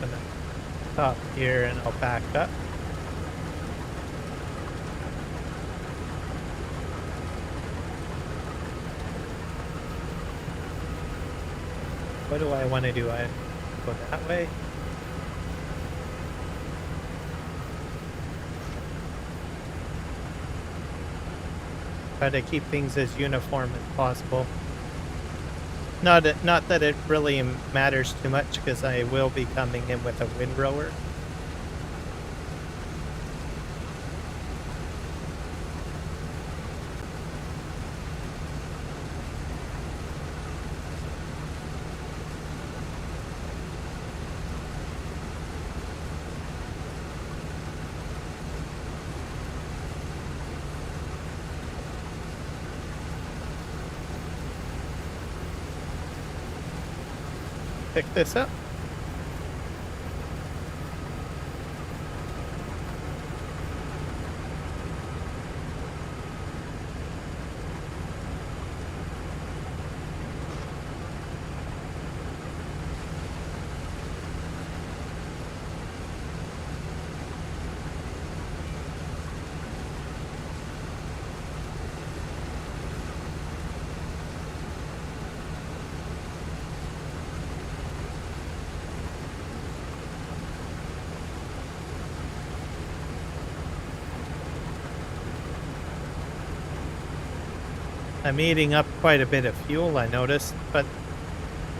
gonna stop here and I'll back up. What do I want to do? I go that way. Try to keep things as uniform as possible. Not that it really matters too much because I will be coming in with a windrower. Pick this up. I'm eating up quite a bit of fuel, I noticed, but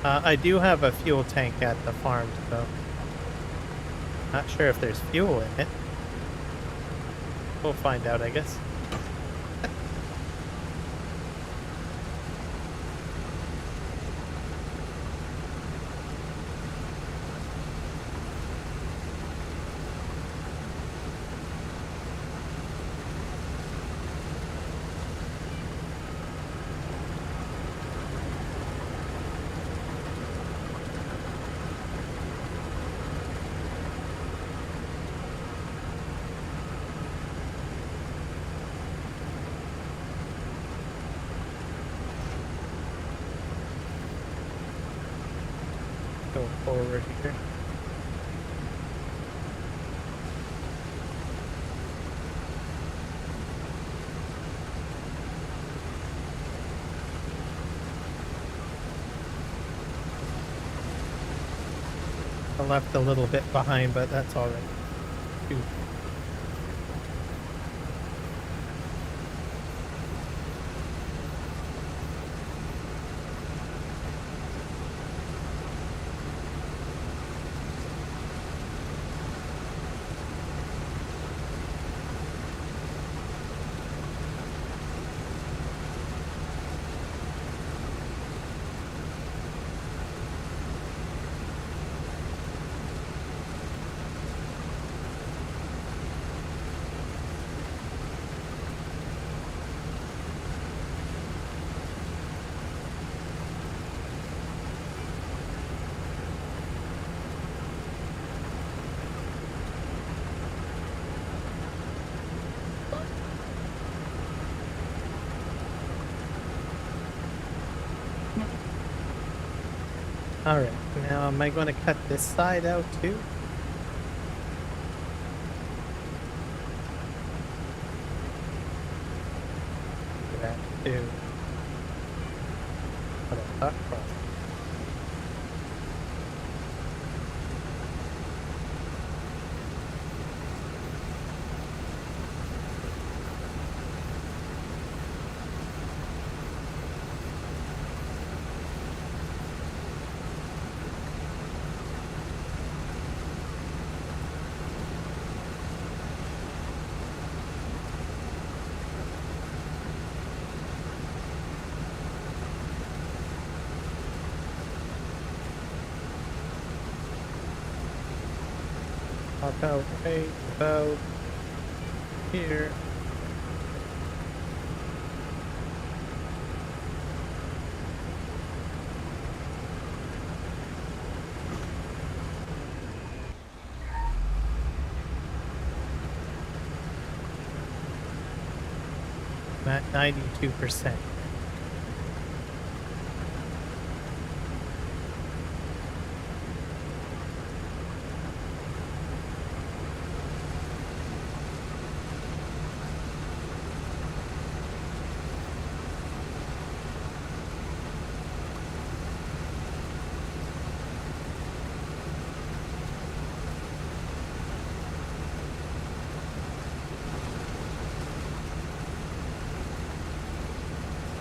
I do have a fuel tank at the farm, so not sure if there's fuel in it. We'll find out, I guess. Go forward here. I left a little bit behind, but that's all right. Shoot. All right, now am I going to cut this side out too? That too. Put a thought process. About right about here. I'm at 92%.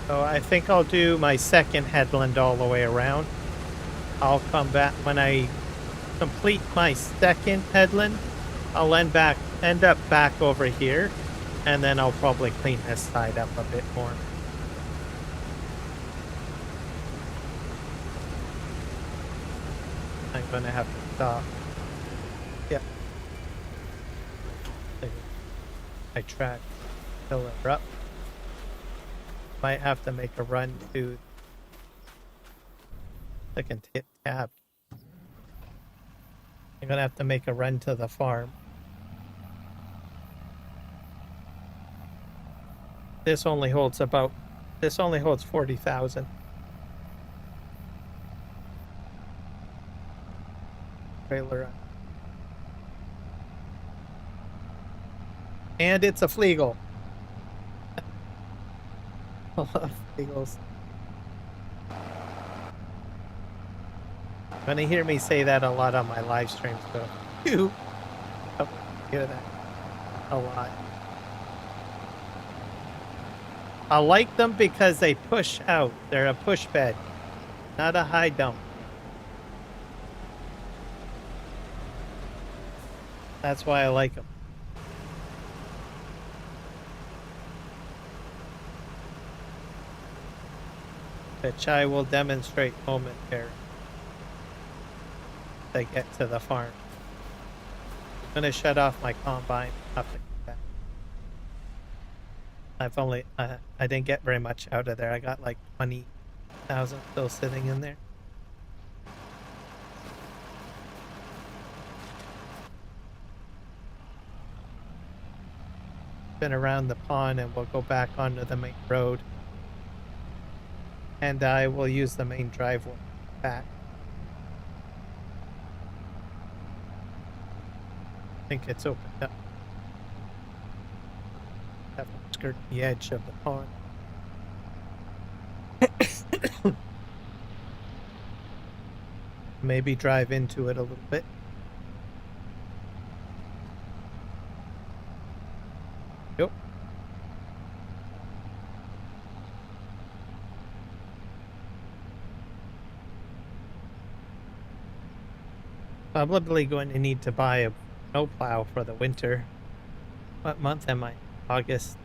So I think I'll do my second headland all the way around. I'll come back when I complete my second headland. I'll end up back over here, and then I'll probably clean this side up a bit more. I'm gonna have to stop. Yep. I track pillar up. Might have to make a run to. I can hit tab. I'm gonna have to make a run to the farm. This only holds 40,000. Trailer. And it's a Fleagle. A lot of Fleagles. You're gonna hear me say that a lot on my live streams, though. You hear that a lot. I like them because they push out. They're a push bed, not a high dump. That's why I like them. Which I will demonstrate momentarily as I get to the farm. I'm gonna shut off my combine. Have to come back. I've only I didn't get very much out of there. I got like 20,000 still sitting in there. Been around the pond and we'll go back onto the main road. And I will use the main driveway back. I think it's opened up. Have to skirt the edge of the pond. Maybe drive into it a little bit. Yep. Probably going to need to buy a snowplow for the winter. What month am I? August.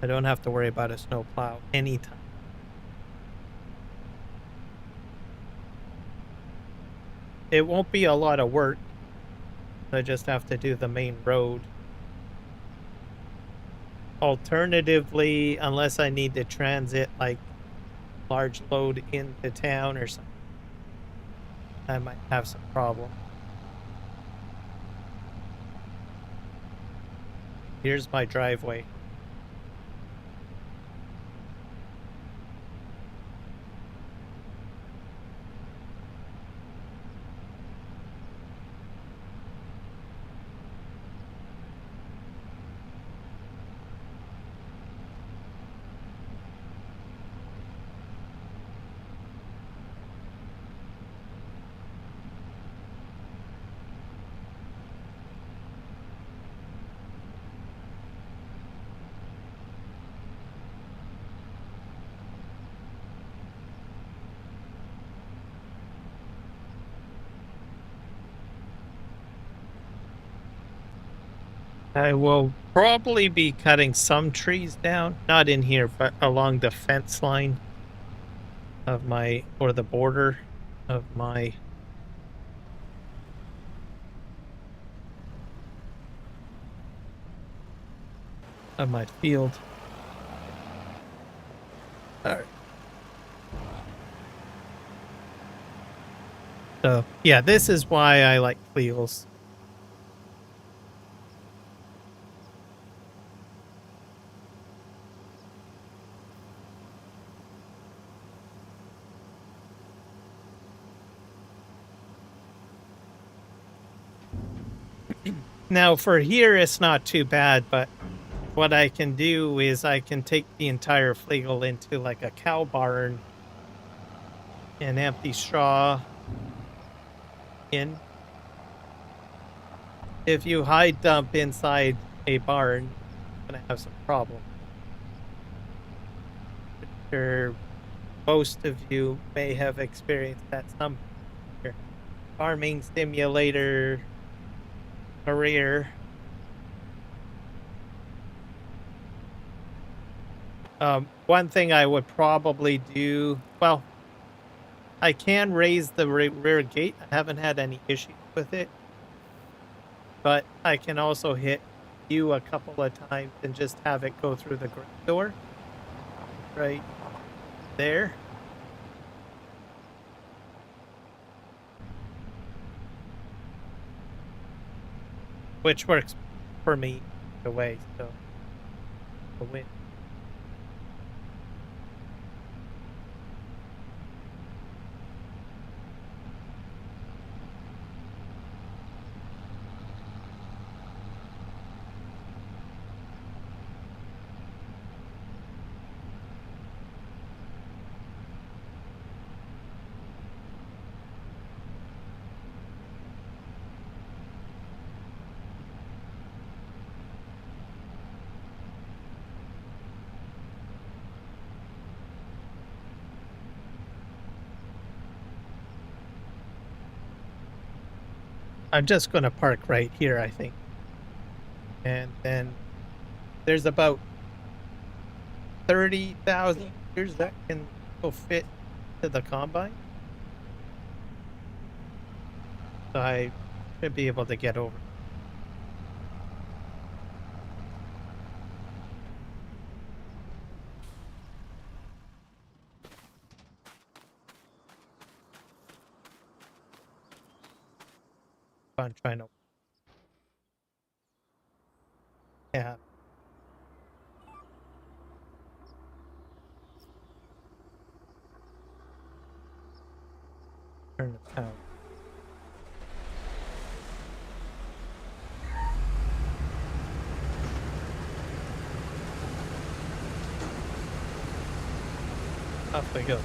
I don't have to worry about a snowplow anytime. It won't be a lot of work. I just have to do the main road. Alternatively, unless I need to transit like large load into town or something, I might have some problem. Here's my driveway. I will probably be cutting some trees down, not in here, but along the fence line of my, or the border of my field. All right. So yeah, this is why I like wheels. Now for here, it's not too bad, but what I can do is I can take the entire fleagle into like a cow barn and empty straw in. If you high dump inside a barn, you're gonna have some problems. Sure, most of you may have experienced that some farming simulator career. One thing I would probably do, well, I can raise the rear gate. I haven't had any issues with it. But I can also hit you a couple of times and just have it go through the garage door. Right there. Which works for me the way, so the win. I'm just gonna park right here, I think. And then there's about 30,000 liters that can go fit to the combine. So I should be able to get over. I'm trying to, yeah, turn the power. Off we go.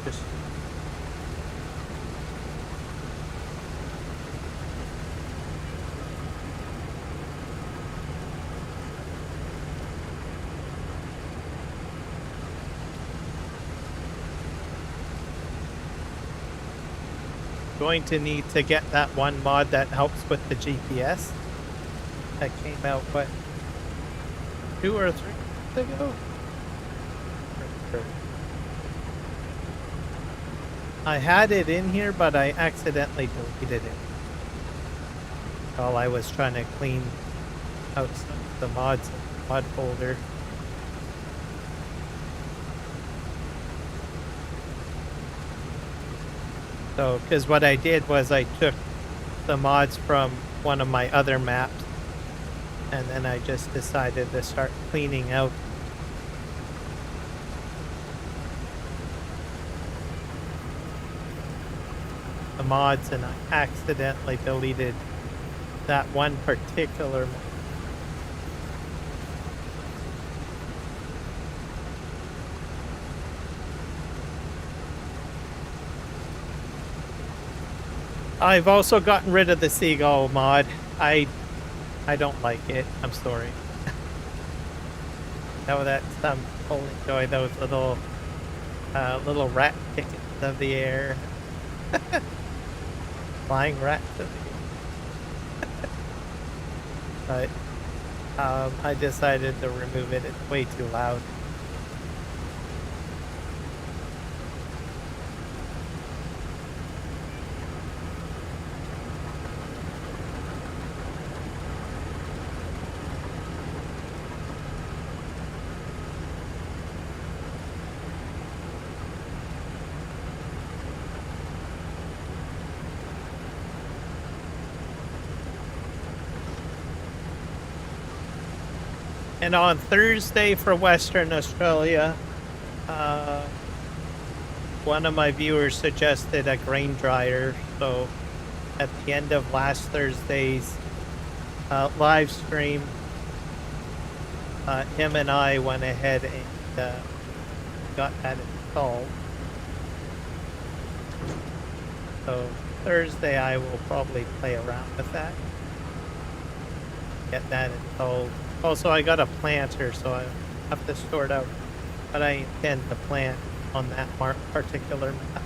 Just going to need to get that one mod that helps with the GPS that came out, what, 2 or 3 weeks ago? Or- I had it in here, but I accidentally deleted it while I was trying to clean out some of the mods in the mod folder. So, because what I did was I took the mods from one of my other maps, and then I just decided to start cleaning out the mods, and I accidentally deleted that one particular mod. I've also gotten rid of the seagull mod. I don't like it. I'm sorry. Know that some people enjoy those little rat tickets of the air. Flying rats of the air. But I decided to remove it. It's way too loud. And on Thursday for Western Australia, one of my viewers suggested a grain dryer. So at the end of last Thursday's live stream, him and I went ahead and got that installed. So Thursday I will probably play around with that. Get that installed. Also, I got a planter, so I have to sort out what I intend to plant on that particular map.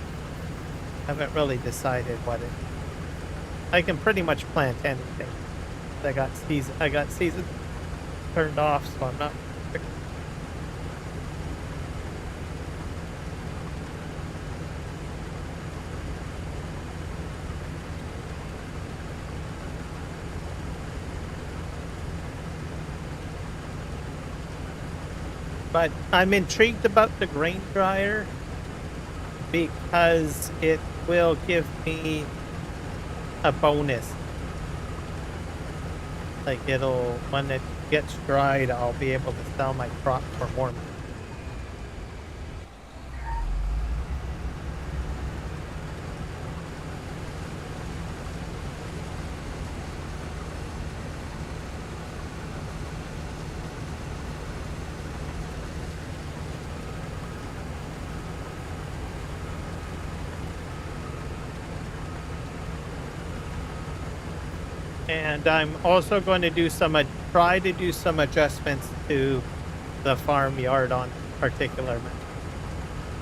I haven't really decided what it. I can pretty much plant anything. I got season turned off, so I'm not. But I'm intrigued about the grain dryer because it will give me a bonus. Like when it gets dried, I'll be able to sell my crop for more money. And I'm also going to do try to do some adjustments to the farmyard on this particular map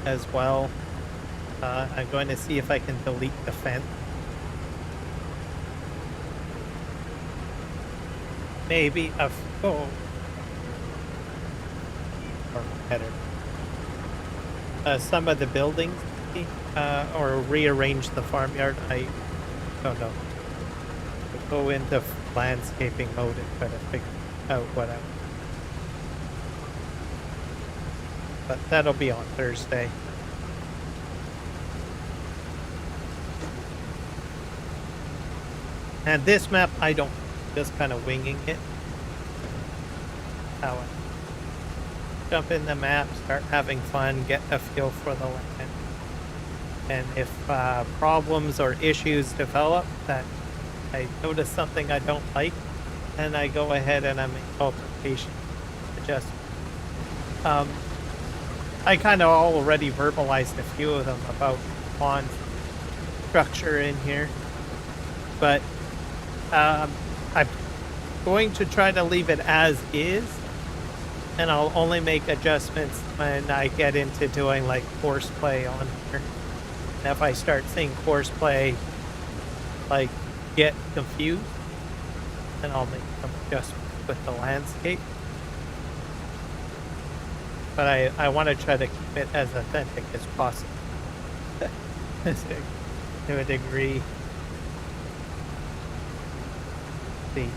as well. I'm going to see if I can delete the fence. Maybe oh, or better. Some of the buildings, or rearrange the farmyard. I don't know. Go into landscaping mode and try to figure out what I. But that'll be on Thursday. And this map, I don't just kind of winging it. How I jump in the map, start having fun, get a feel for the land. And if problems or issues develop that I notice something I don't like, then I go ahead and I make altercation adjustments. I kind of already verbalized a few of them about pond structure in here, but I'm going to try to leave it as is, and I'll only make adjustments when I get into doing like course play on here. And if I start seeing course play like get confused, then I'll make some adjustments with the landscape. But I want to try to keep it as authentic as possible to a degree. See,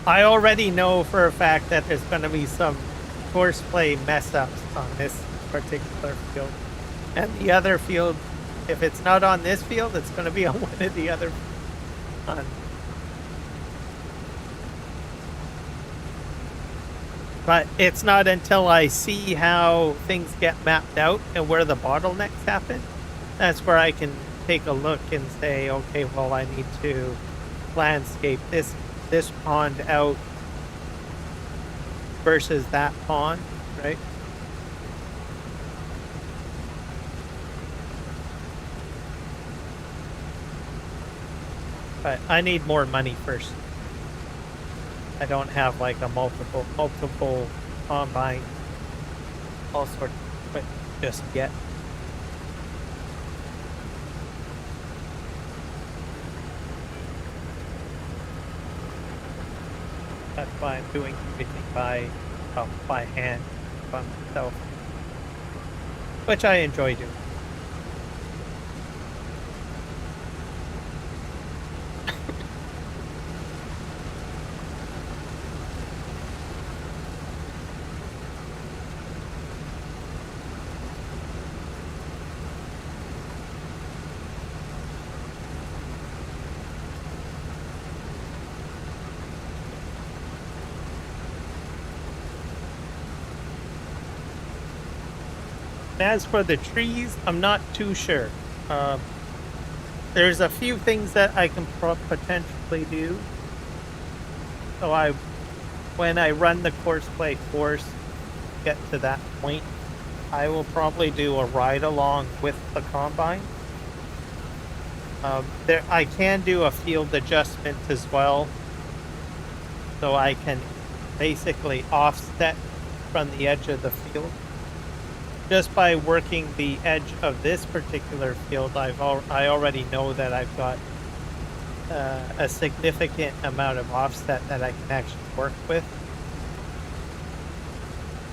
I already know for a fact that there's going to be some horseplay mess ups on this particular field, and the other field. If it's not on this field, it's going to be on one of the other. But it's not until I see how things get mapped out and where the bottlenecks happen, that's where I can take a look and say, okay, well, I need to landscape this pond out versus that pond, right? But I need more money first. I don't have like a multiple combine, all sorts of equipment just yet. That's why I'm doing everything by hand, by myself, which I enjoy doing. As for the trees, I'm not too sure. There's a few things that I can potentially do. So when I run the courseplay course, get to that point, I will probably do a ride along with the combine. I can do a field adjustment as well, so I can basically offset from the edge of the field. Just by working the edge of this particular field, I already know that I've got a significant amount of offset that I can actually work with.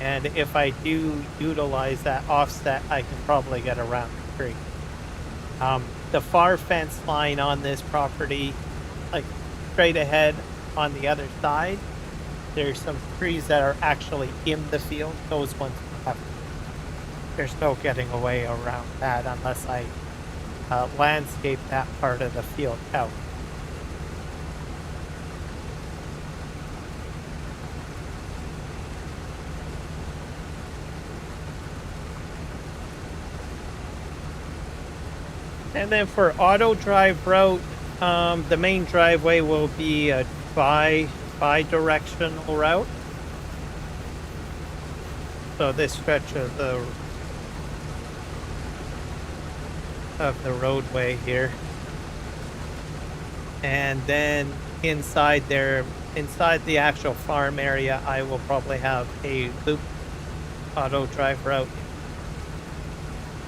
And if I do utilize that offset, I can probably get around the tree. The far fence line on this property, like straight ahead on the other side, there's some trees that are actually in the field. Those ones have. There's no getting away around that unless I landscape that part of the field out. And then for auto drive route, the main driveway will be a bi-directional route. So this stretch of the roadway here And then inside there, inside the actual farm area, I will probably have a loop auto drive route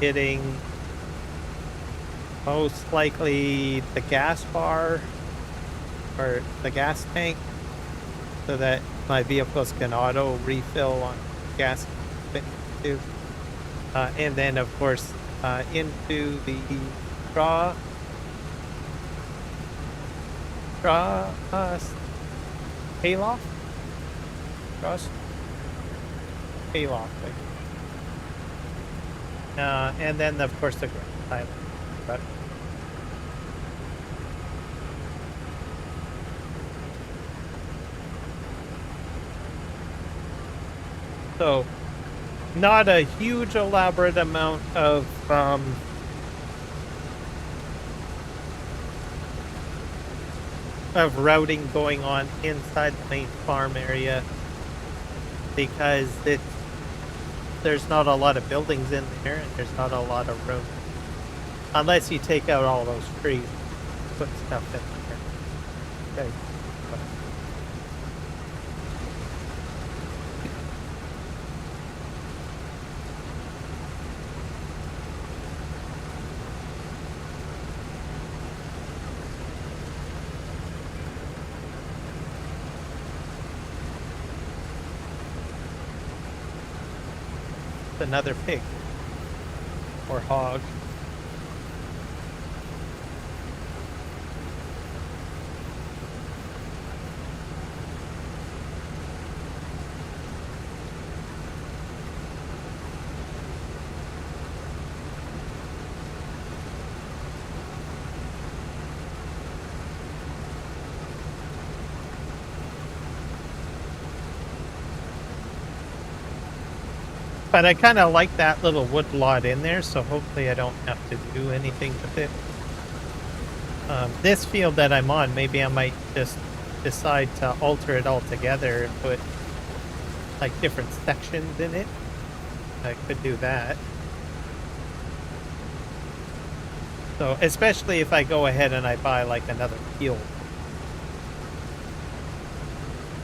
hitting most likely the gas bar or the gas tank so that my vehicles can auto refill on gas if it needs to. And then, of course, into the straw, hayloft, straw hayloft. And then, of course, the ground island. But so, not a huge elaborate amount of routing going on inside the main farm area because there's not a lot of buildings in there and there's not a lot of room unless you take out all those trees, put stuff in there. Okay. Another pig or hog. But I kind of like that little wood lot in there, so hopefully I don't have to do anything with it. This field that I'm on, maybe I might just decide to alter it altogether and put like different sections in it. I could do that. So, especially if I go ahead and I buy like another field.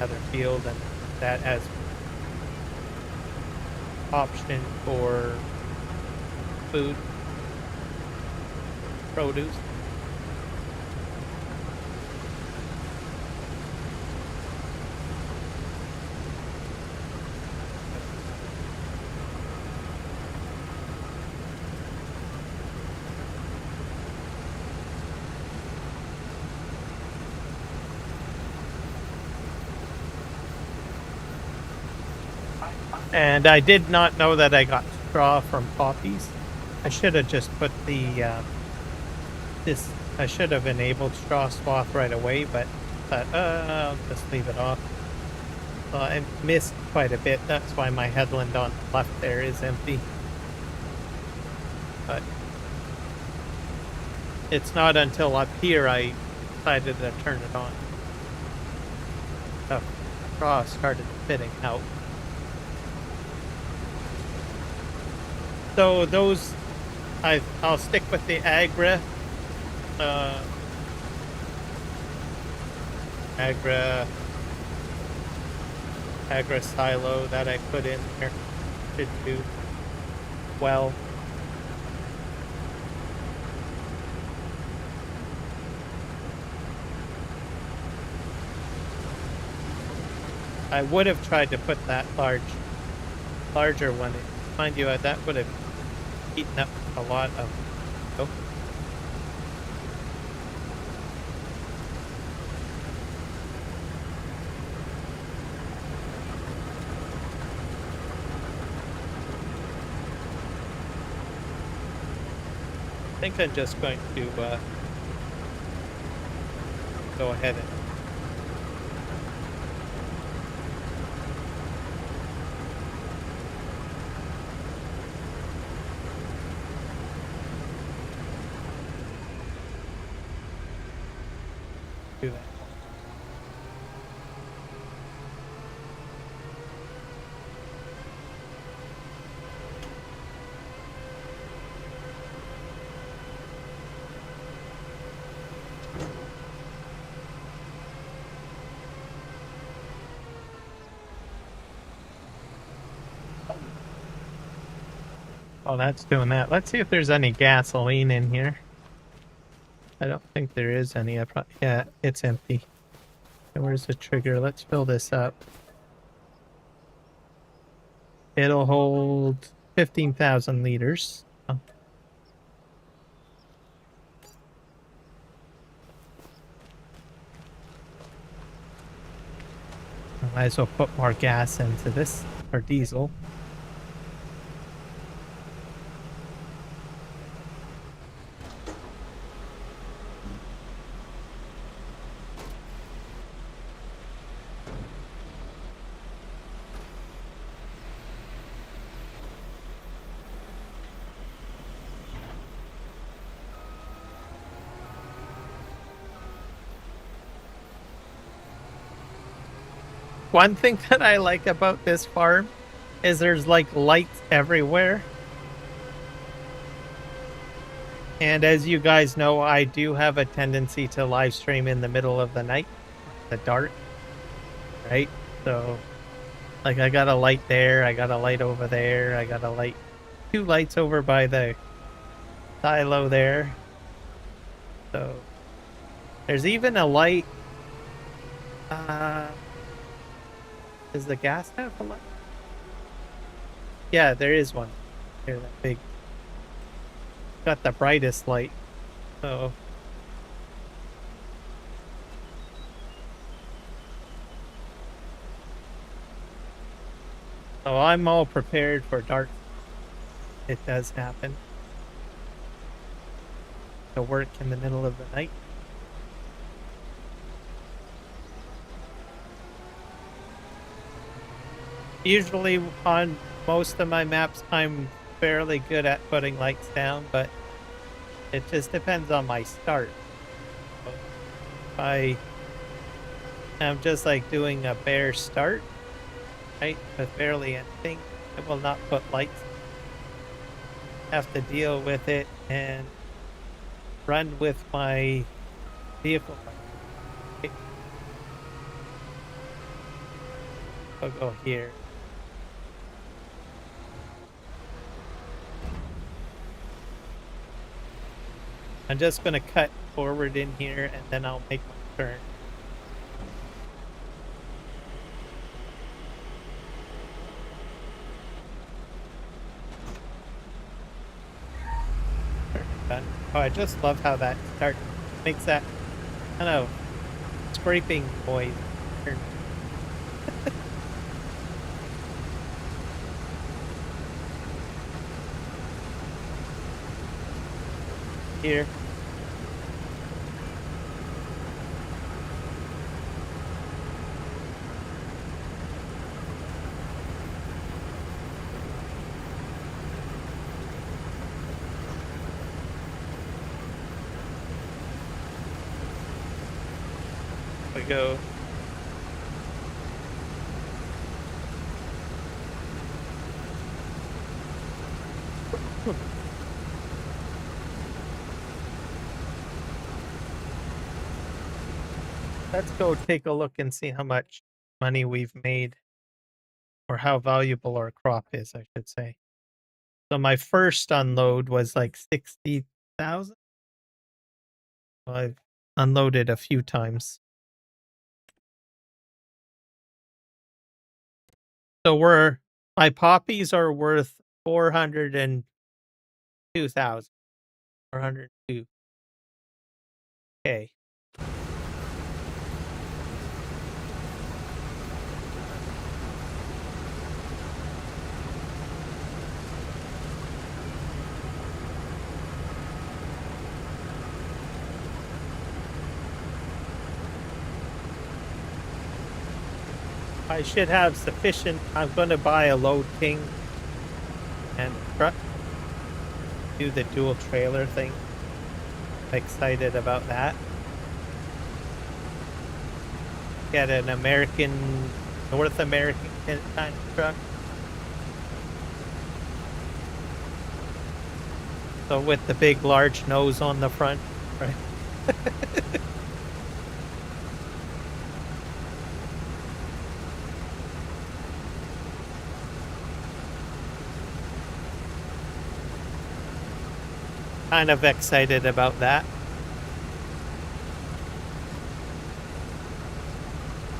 And that as option for food, produce. And I did not know that I got straw from poppies. I should have just put the I should have enabled straw swath right away, but I'll just leave it off. I missed quite a bit. That's why my headland on the left there is empty. But it's not until up here I decided to turn it on. The straw started fitting out. So those, I'll stick with the Agra silo that I put in there. Should do well. I would have tried to put that larger one in. Mind you, that would have eaten up a lot of. Oh. I think I'm just going to go ahead and do that. While that's doing that, let's see if there's any gasoline in here. I don't think there is any. Yeah, it's empty. And where's the trigger? Let's fill this up. It'll hold 15,000 liters. Oh, I might as well put more gas into this, or diesel. One thing that I like about this farm is there's like lights everywhere. And as you guys know, I do have a tendency to live stream in the middle of the night, the dark, right? So, like, I got a light there, I got a light over there, I got a light, 2 lights over by the silo there. So, there's even a light. Does the gas have a light? Yeah, there is one. Here, that big. Got the brightest light. So. So I'm all prepared for dark. It does happen. To work in the middle of the night. Usually on most of my maps, I'm fairly good at putting lights down, but it just depends on my start. So if I'm just like doing a bare start, right, with barely anything, I will not put lights. Have to deal with it and run with my vehicle. Okay. I'll go here. I'm just going to cut forward in here and then I'll make my turn. Done. Oh, I just love how that start makes that kind of scraping noise. Here. We go. Let's go take a look and see how much money we've made, or how valuable our crop is, I should say. So my first unload was like 60,000. I've unloaded a few times. So my poppies are worth 402,000. 402. Okay. I should have sufficient. I'm going to buy a Load King and truck. Do the dual trailer thing. I'm excited about that. Get an North American kind of truck. So with the big, large nose on the front, right? kind of excited about that.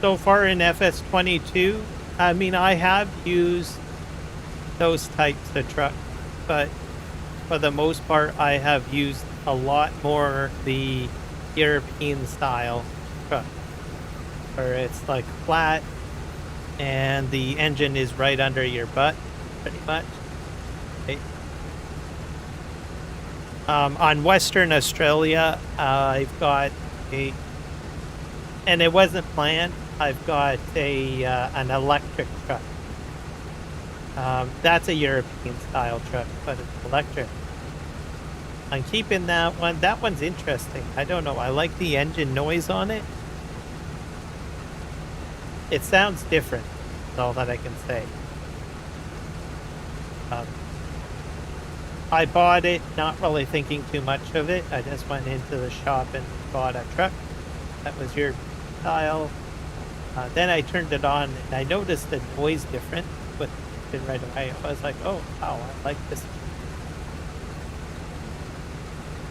So far in FS22, I mean, I have used those types of truck, but for the most part, I have used a lot more the European style truck, where it's like flat and the engine is right under your butt, pretty much. Right? On Western Australia, I've got a, and it wasn't planned. I've got a an electric truck. That's a European style truck, but it's electric. I'm keeping that one. That one's interesting. I don't know. I like the engine noise on it. It sounds different. That's all that I can say. Um, I bought it not really thinking too much of it. I just went into the shop and bought a truck that was your style. Then I turned it on and I noticed the noise different with it right away. I was like, oh, wow, I like this.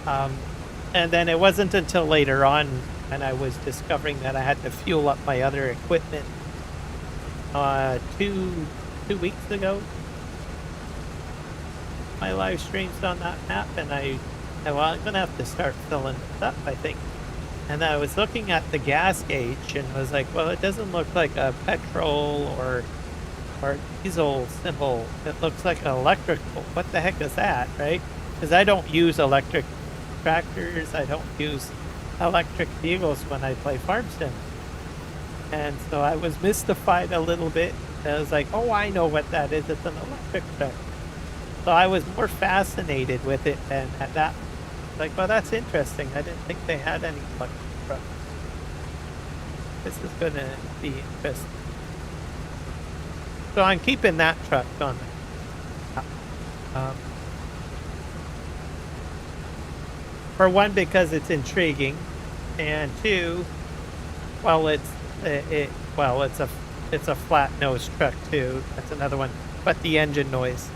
And then it wasn't until later on when I was discovering that I had to fuel up my other equipment. 2 weeks ago, my live streams on that map, and well, I'm gonna have to start filling this up, I think. And I was looking at the gas gauge and was like, well, it doesn't look like a petrol or diesel symbol. It looks like an electrical. What the heck is that, right? Because I don't use electric tractors. I don't use electric vehicles when I play farm sim. And so I was mystified a little bit. I was like, oh, I know what that is. It's an electric truck. So I was more fascinated with it than at that. Like, well, that's interesting. I didn't think they had any electric trucks. This is going to be interesting. So I'm keeping that truck on there. For one, because it's intriguing, and two, well, it's a flat nose truck too. That's another one. But the engine noise.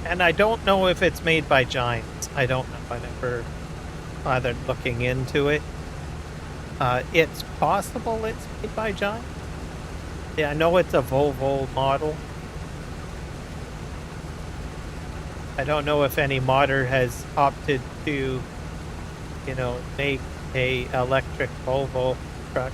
And I don't know if it's made by Giants. I don't know. I never bothered looking into it. It's possible it's made by Giants. Yeah, I know it's a Volvo model. I don't know if any modder has opted to, make a electric Volvo truck.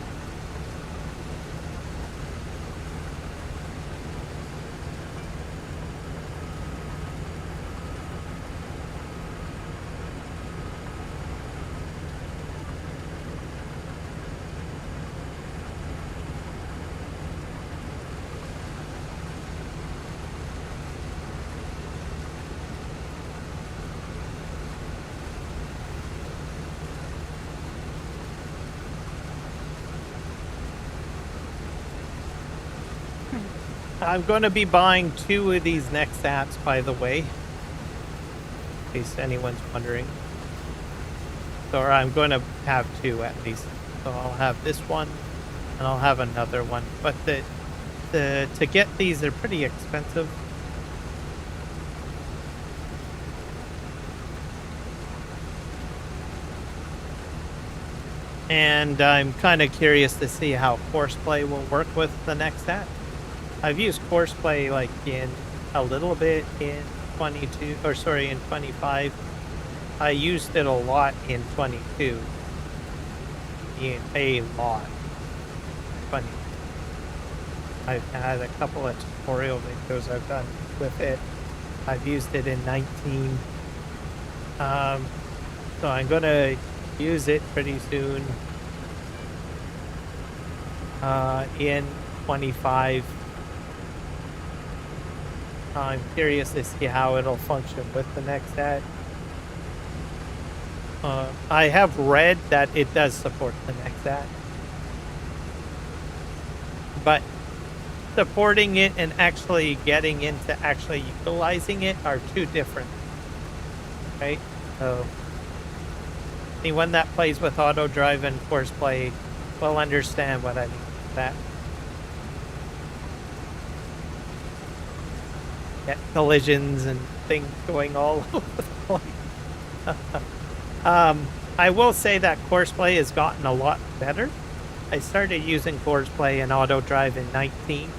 I'm going to be buying 2 of these next apps, by the way, in case anyone's wondering. So I'm going to have 2 at least. So I'll have this one, and I'll have another one. But to get these, they're pretty expensive. And I'm kind of curious to see how Courseplay will work with the next app. I've used Courseplay like in a little bit in 25. I used it a lot in 22. In a lot. 20. I've had a couple of tutorial videos I've done with it. I've used it in 19. So I'm gonna use it pretty soon. In 25. I'm curious to see how it'll function with the next ad. I have read that it does support the next ad. But supporting it and actually getting into actually utilizing it are two different, right? So anyone that plays with auto drive and force play will understand what I mean by that. Get collisions and things going all over the place. I will say that courseplay has gotten a lot better. I started using courseplay and auto drive in 19.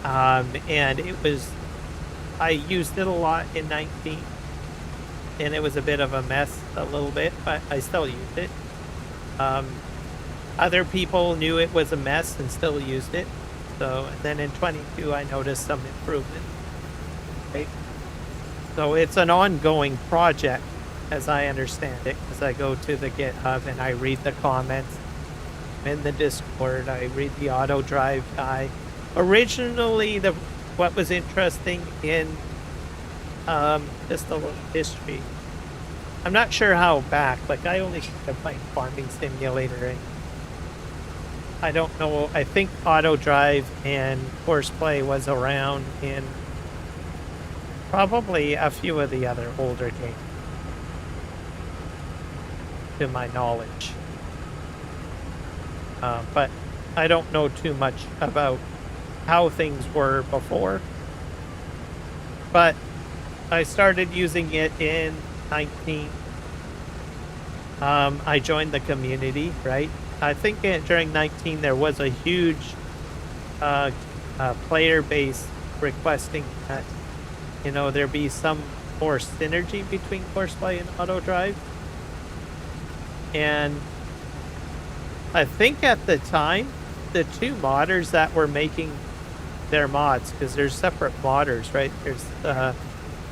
And I used it a lot in 19, and it was a bit of a mess a little bit, but I still used it. Um, Other people knew it was a mess and still used it. So, and then in 22, I noticed some improvement. Right? So it's an ongoing project, as I understand it, because I go to the GitHub and I read the comments. I'm in the Discord. I read the auto drive guy. Originally, what was interesting in just a little history. I'm not sure how back. Like I only started playing Farming Simulator, and I don't know. I think auto drive and horseplay was around in probably a few of the other older games, to my knowledge. But I don't know too much about how things were before. But I started using it in 19. I joined the community, right? I think during 19 there was a huge uh, player base requesting that there be some more synergy between Courseplay and Auto Drive. And I think at the time, the two modders that were making their mods, because there's separate modders, right? There's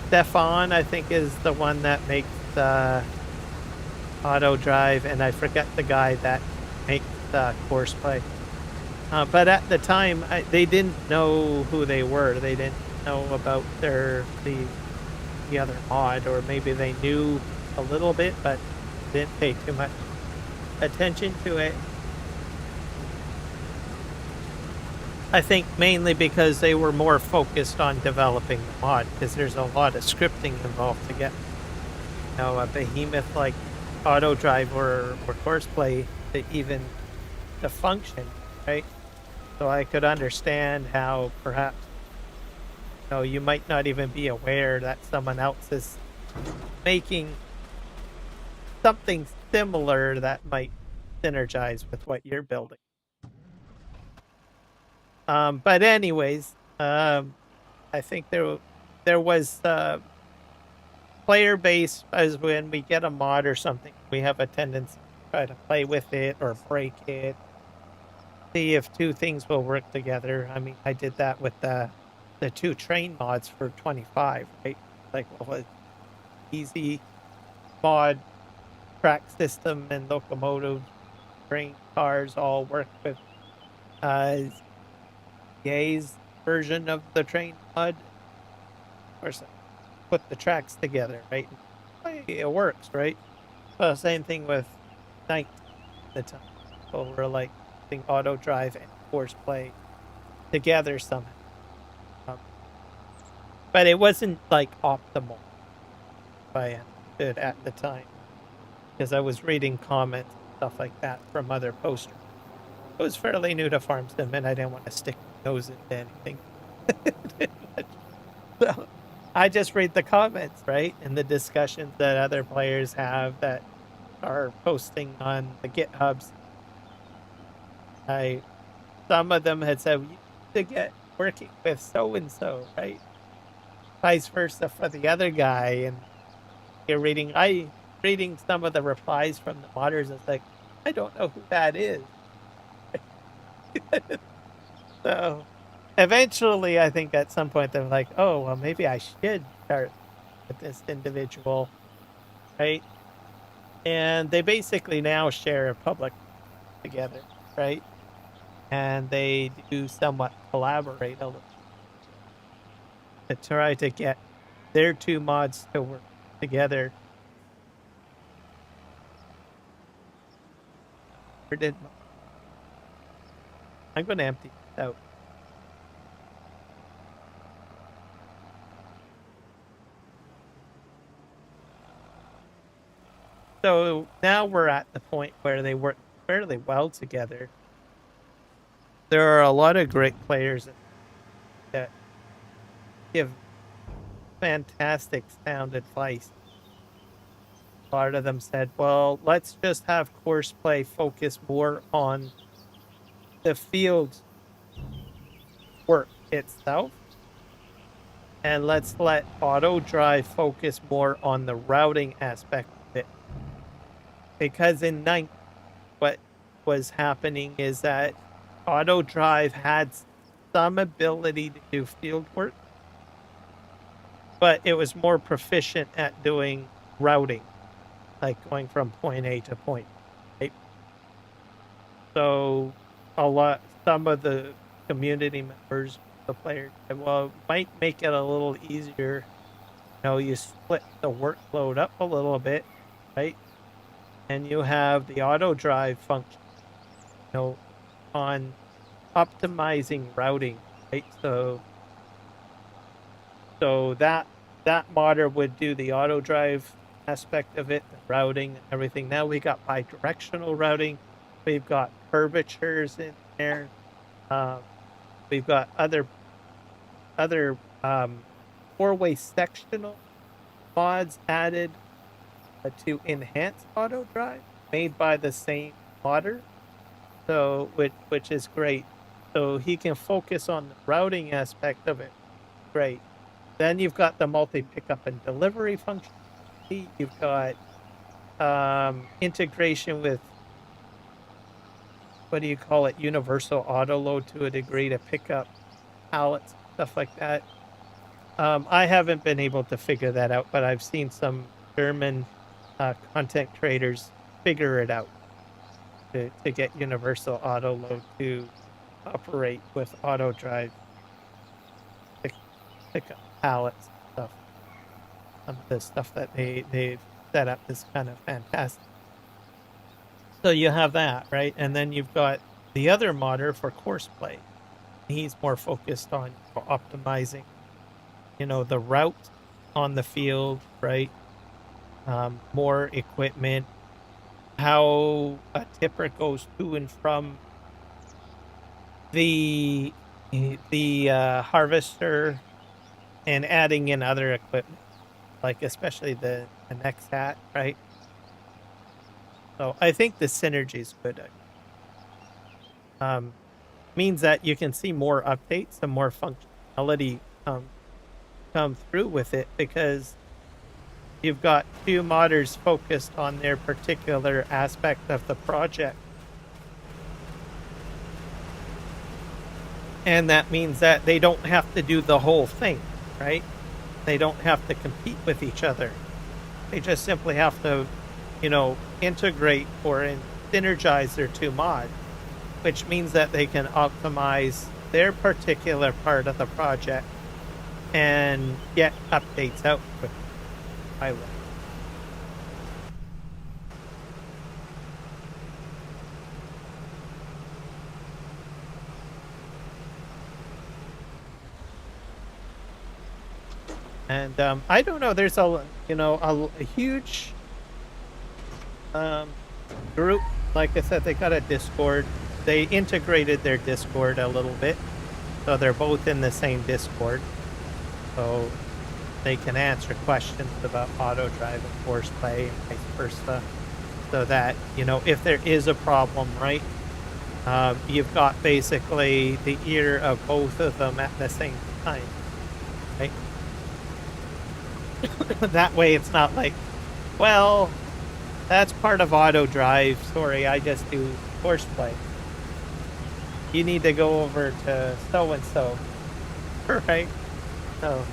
Stefan, I think, is the one that makes Auto Drive, and I forget the guy that makes Courseplay. But at the time, they didn't know who they were. They didn't know about the other mod, or maybe they knew a little bit, but didn't pay too much attention to it. I think mainly because they were more focused on developing the mod, because there's a lot of scripting involved to get a behemoth like auto drive or Courseplay to function, right? So I could understand how perhaps you might not even be aware that someone else is making something similar that might synergize with what you're building. But anyways, I think there was player base, as when we get a mod or something, we have a tendency to try to play with it or break it, see if two things will work together. I mean, I did that with the two train mods for 25, right? Like, well, it's easy mod, track system and locomotives, train cars all work with uh Yay's version of the train mod. Of course, I put the tracks together, right? And, hey, it works, right? Same thing with 19 at the time. So we're like using auto drive and force play together somehow. Um, but it wasn't like optimal, if I understood at the time, because I was reading comments and stuff like that from other posters. I was fairly new to farm sim, and I didn't want to stick my nose into anything. So I just read the comments, right? And the discussions that other players have that are posting on the GitHubs. I Some of them had said, "You need to get working with so and so," right? Vice versa for the other guy. And I reading some of the replies from the modders. It's like, I don't know who that is. So eventually, I think at some point they're like, "Oh, well, maybe I should start with this individual," right? And they basically now share a public together, right? And they do somewhat collaborate a little to try to get their two mods to work together. Or did I'm going to empty this out. So now we're at the point where they work fairly well together. There are a lot of great players that give fantastic sound advice. A lot of them said, well, let's just have course play focus more on the field work itself, and let's let auto drive focus more on the routing aspect of it. Because in ninth, what was happening is that auto drive had some ability to do field work, but it was more proficient at doing routing, like going from point A to point B, right? So some of the community members, the players said, well, it might make it a little easier. You split the workload up a little bit, right? And you have the auto drive function, on optimizing routing, right? So that modder would do the auto drive aspect of it, the routing and everything. Now we got bi-directional routing. We've got curvatures in there. Um, we've got other four-way sectional mods added to enhance auto drive, made by the same modder. So which is great. So he can focus on the routing aspect of it. Great. Then you've got the multi pickup and delivery functionality. You've got integration with, what do you call it, universal auto load to a degree to pick up pallets, stuff like that. I haven't been able to figure that out, but I've seen some German content creators figure it out to get universal auto load to operate with auto drive, pick, pick up pallets stuff. The stuff that they've set up is kind of fantastic. So you have that, right? And then you've got the other modder for course play. He's more focused on optimizing, the route on the field, right? More equipment, how a tipper goes to and from the harvester, and adding in other equipment, like especially the next hat, right? So I think the synergy is good. Um, Means that you can see more updates and more functionality come through with it, because you've got two modders focused on their particular aspect of the project. And that means that they don't have to do the whole thing, right? They don't have to compete with each other. They just simply have to, integrate or synergize their two mods, which means that they can optimize their particular part of the project and get updates out with pilot. And I don't know. There's a huge group. Like I said, they got a Discord. They integrated their Discord a little bit, so they're both in the same Discord. So they can answer questions about auto drive and force play and vice versa. So that if there is a problem, right, you've got basically the ear of both of them at the same time, right? That way it's not like, well, that's part of auto drive. Sorry, I just do force play. You need to go over to so and so, right? So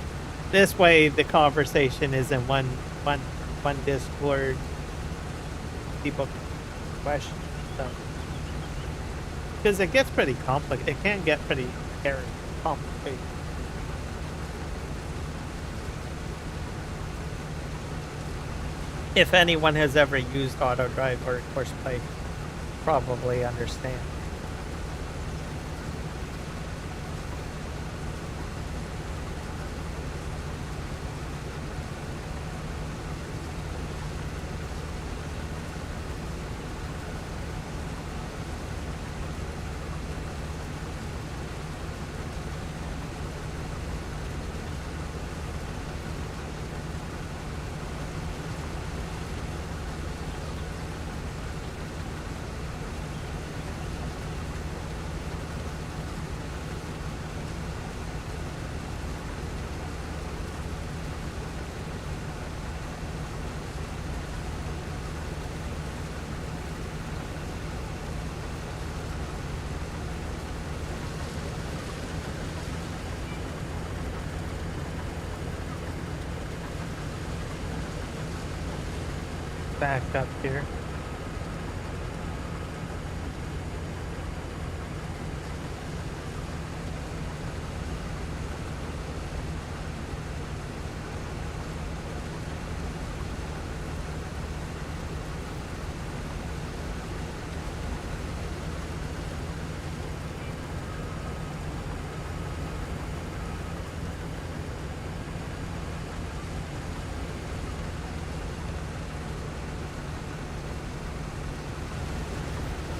this way the conversation is in one Discord. People can question stuff, because it gets pretty complicated. It can get pretty complicated. If anyone has ever used auto drive or course play, probably understand. back up here.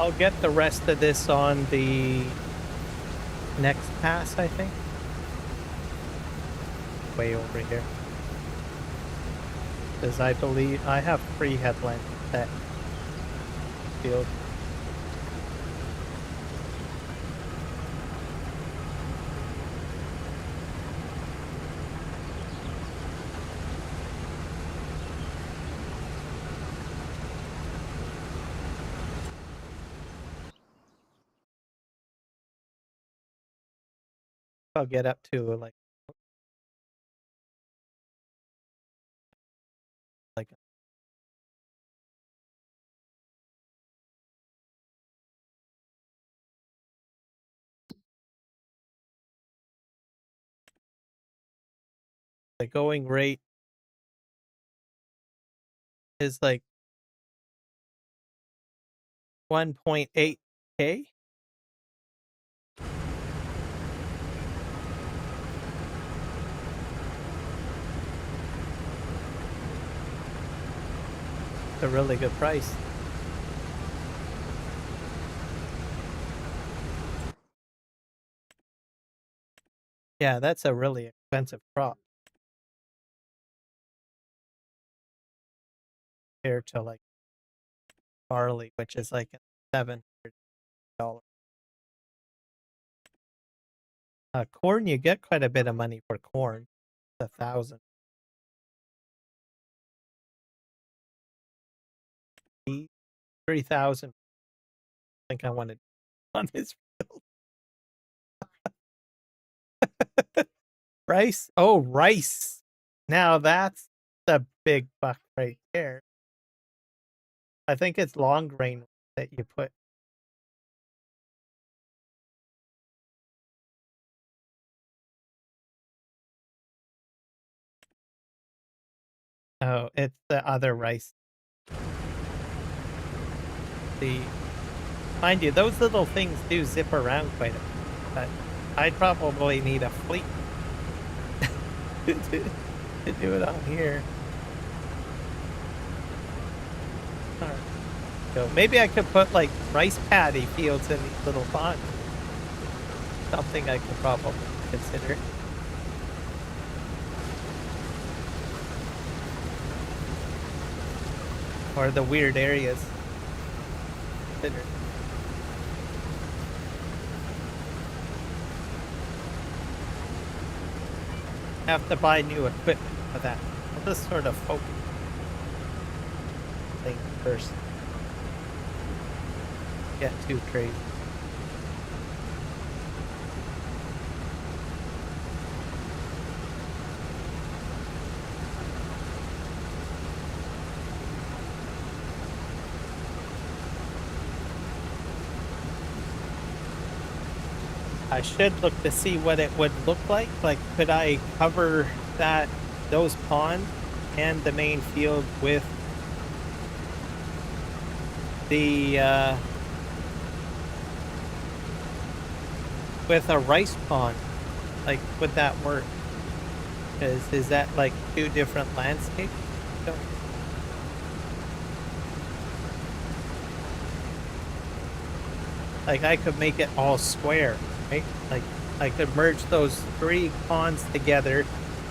I'll get the rest of this on the next pass, I think. Way over here. Because I believe I have 3 headlands set field. I'll get up to like the going rate is like 1.8K. It's a really good price. Yeah, that's a really expensive crop compared to like barley, which is like $700. Corn, you get quite a bit of money for corn. It's 1,000. 3,000. I think I wanted on this field. Rice? Oh, rice. Now that's the big buck right there. I think it's long grain that you put. Oh, it's the other rice. Mind you, those little things do zip around quite a bit, but I'd probably need a fleet to do it on here. Alright. So maybe I could put like rice paddy fields in these little ponds. Something I could probably consider. Or the weird areas. Consider. Have to buy new equipment for that. I'll just sort of focus thing first. Get too crazy. I should look to see what it would look like. Like, could I cover those ponds and the main field with the with a rice pond? Like, would that work? Is that like 2 different landscapes? Like, I could make it all square, right? Like, I could merge those 3 ponds together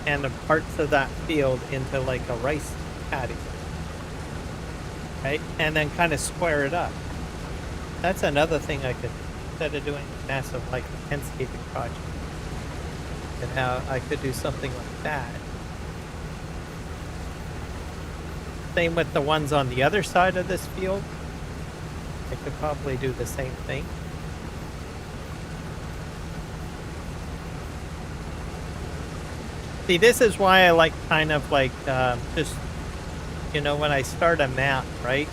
and the parts of that field into like a rice paddy, right? And then kind of square it up. That's another thing I could, instead of doing massive like landscaping project, and how I could do something like that. Same with the ones on the other side of this field. I could probably do the same thing. See, this is why I like kind of like just you know, when I start a map, right?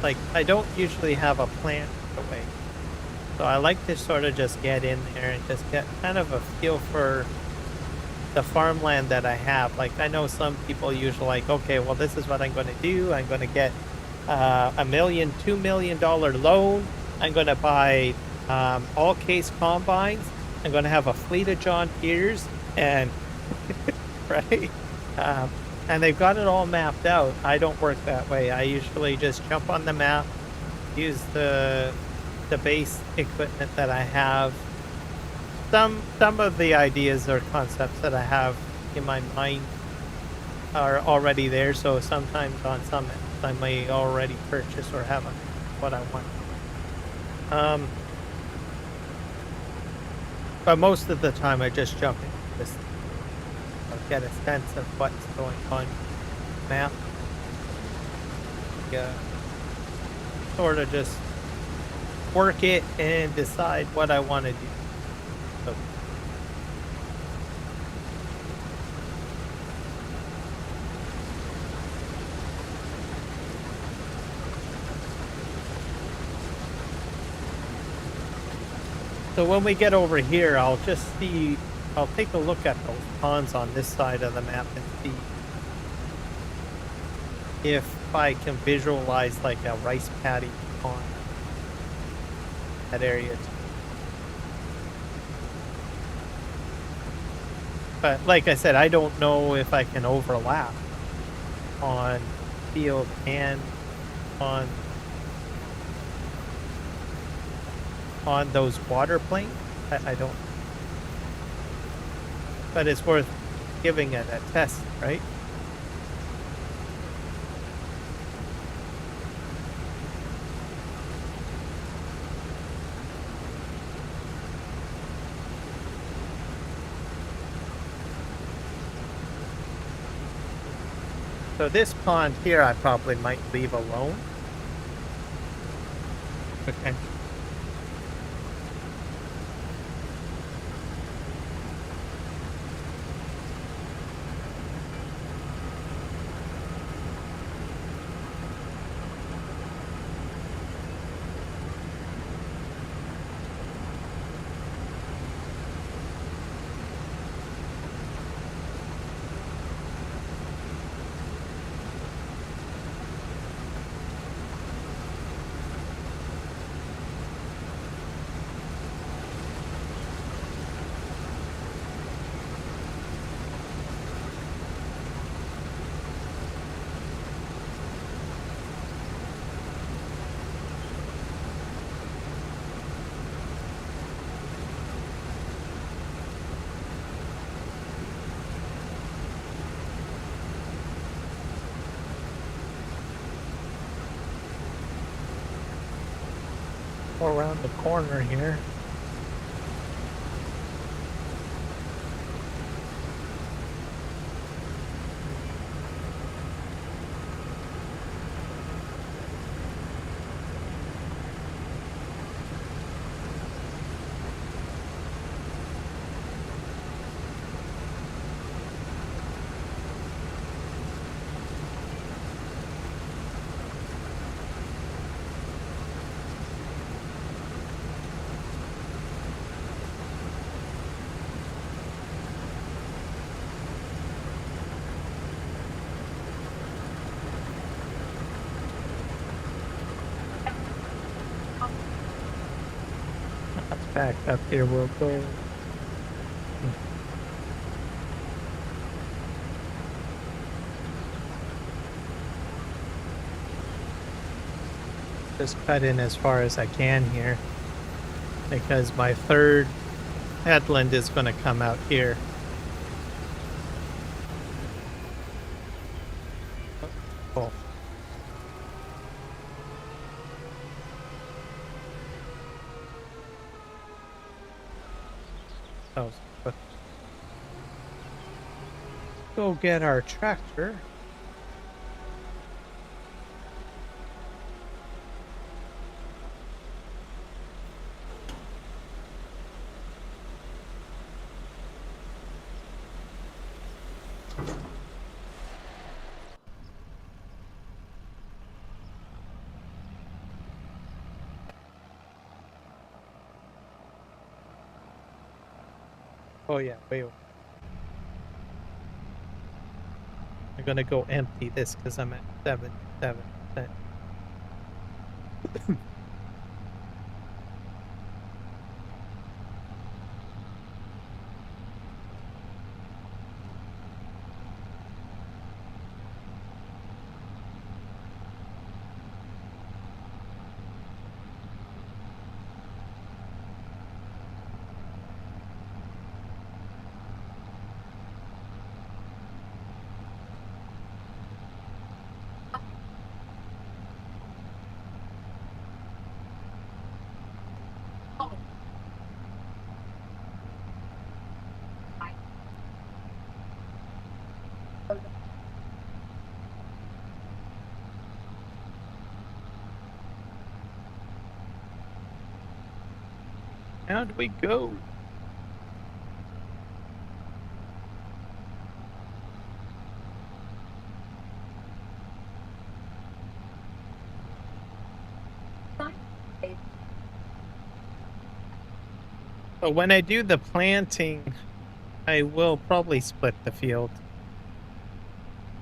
Like, I don't usually have a plan right away. So I like to sort of just get in there and just get kind of a feel for the farmland that I have. Like, I know some people usually like, okay, well, this is what I'm going to do. I'm going to get $2 million loan. I'm going to buy all case combines. I'm going to have a fleet of John Deere's and right. And they've got it all mapped out. I don't work that way. I usually just jump on the map, use the base equipment that I have. Some of the ideas or concepts that I have in my mind are already there, so sometimes on some maps I may already purchase or have a what I want. Um, but most of the time I just jump into this, get a sense of what's going on map. Yeah, sort of just work it and decide what I want to do. So, so when we get over here, I'll take a look at those ponds on this side of the map and see if I can visualize like a rice paddy pond that area. But like I said, I don't know if I can overlap on field and on those water planes. I don't, but it's worth giving it a test, right? So this pond here, I probably might leave alone. Okay. Go around the corner here. That's back up here. We'll go. Just cut in as far as I can here because my third headland is going to come out here. Cool. Oh, go get our tractor. Oh yeah, wait. I'm gonna go empty this because I'm at 77%. How'd we go? But when I do the planting, I will probably split the field.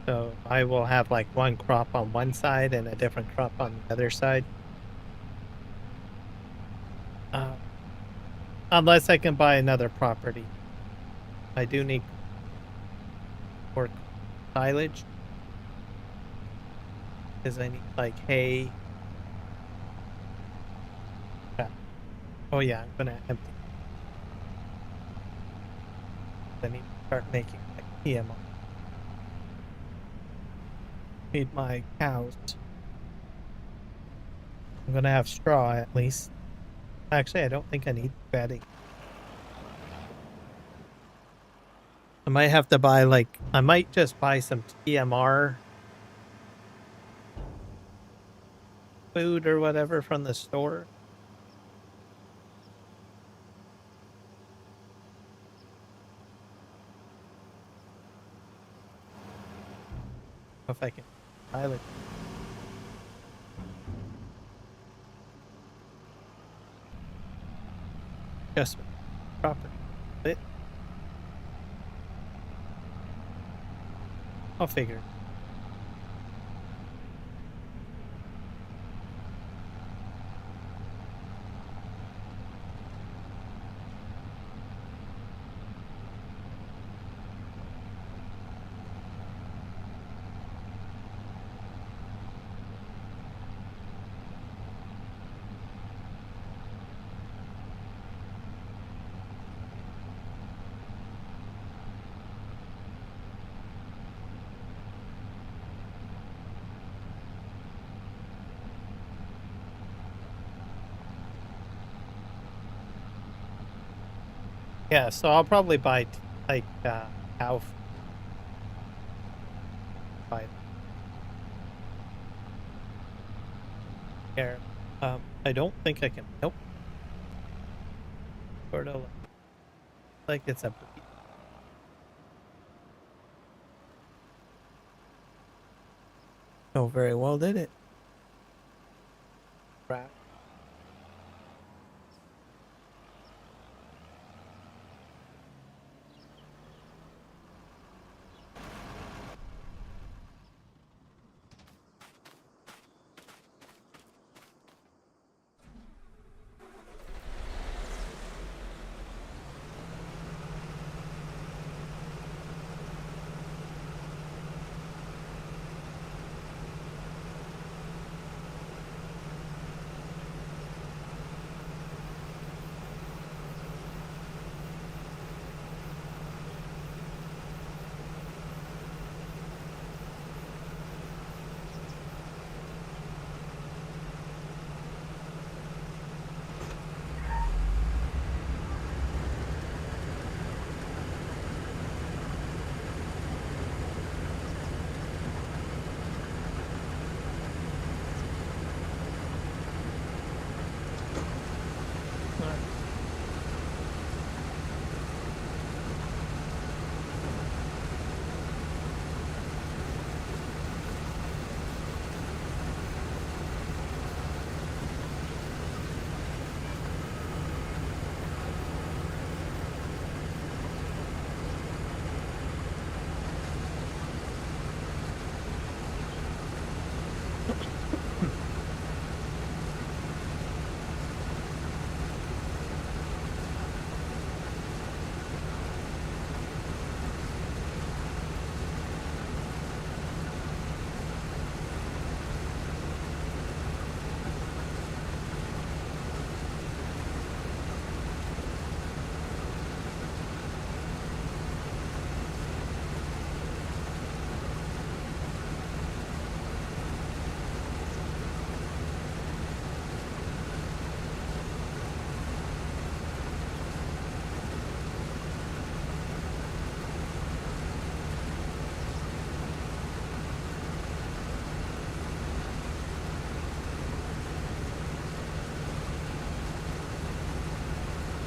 So I will have like one crop on one side and a different crop on the other side. Unless I can buy another property. I do need more silage. Because I need like hay. Yeah. Oh yeah, I'm gonna empty. I need to start making like PMO. Feed my cows. I'm gonna have straw at least. Actually, I don't think I need bedding. I might have to buy like I might just buy some TMR food or whatever from the store. If I can silage. Just property. But I'll figure. Yeah, so I'll probably buy like cow food. Buy there. I don't think I can. Nope. Sort of like it's a. Oh, very well did it. Crap.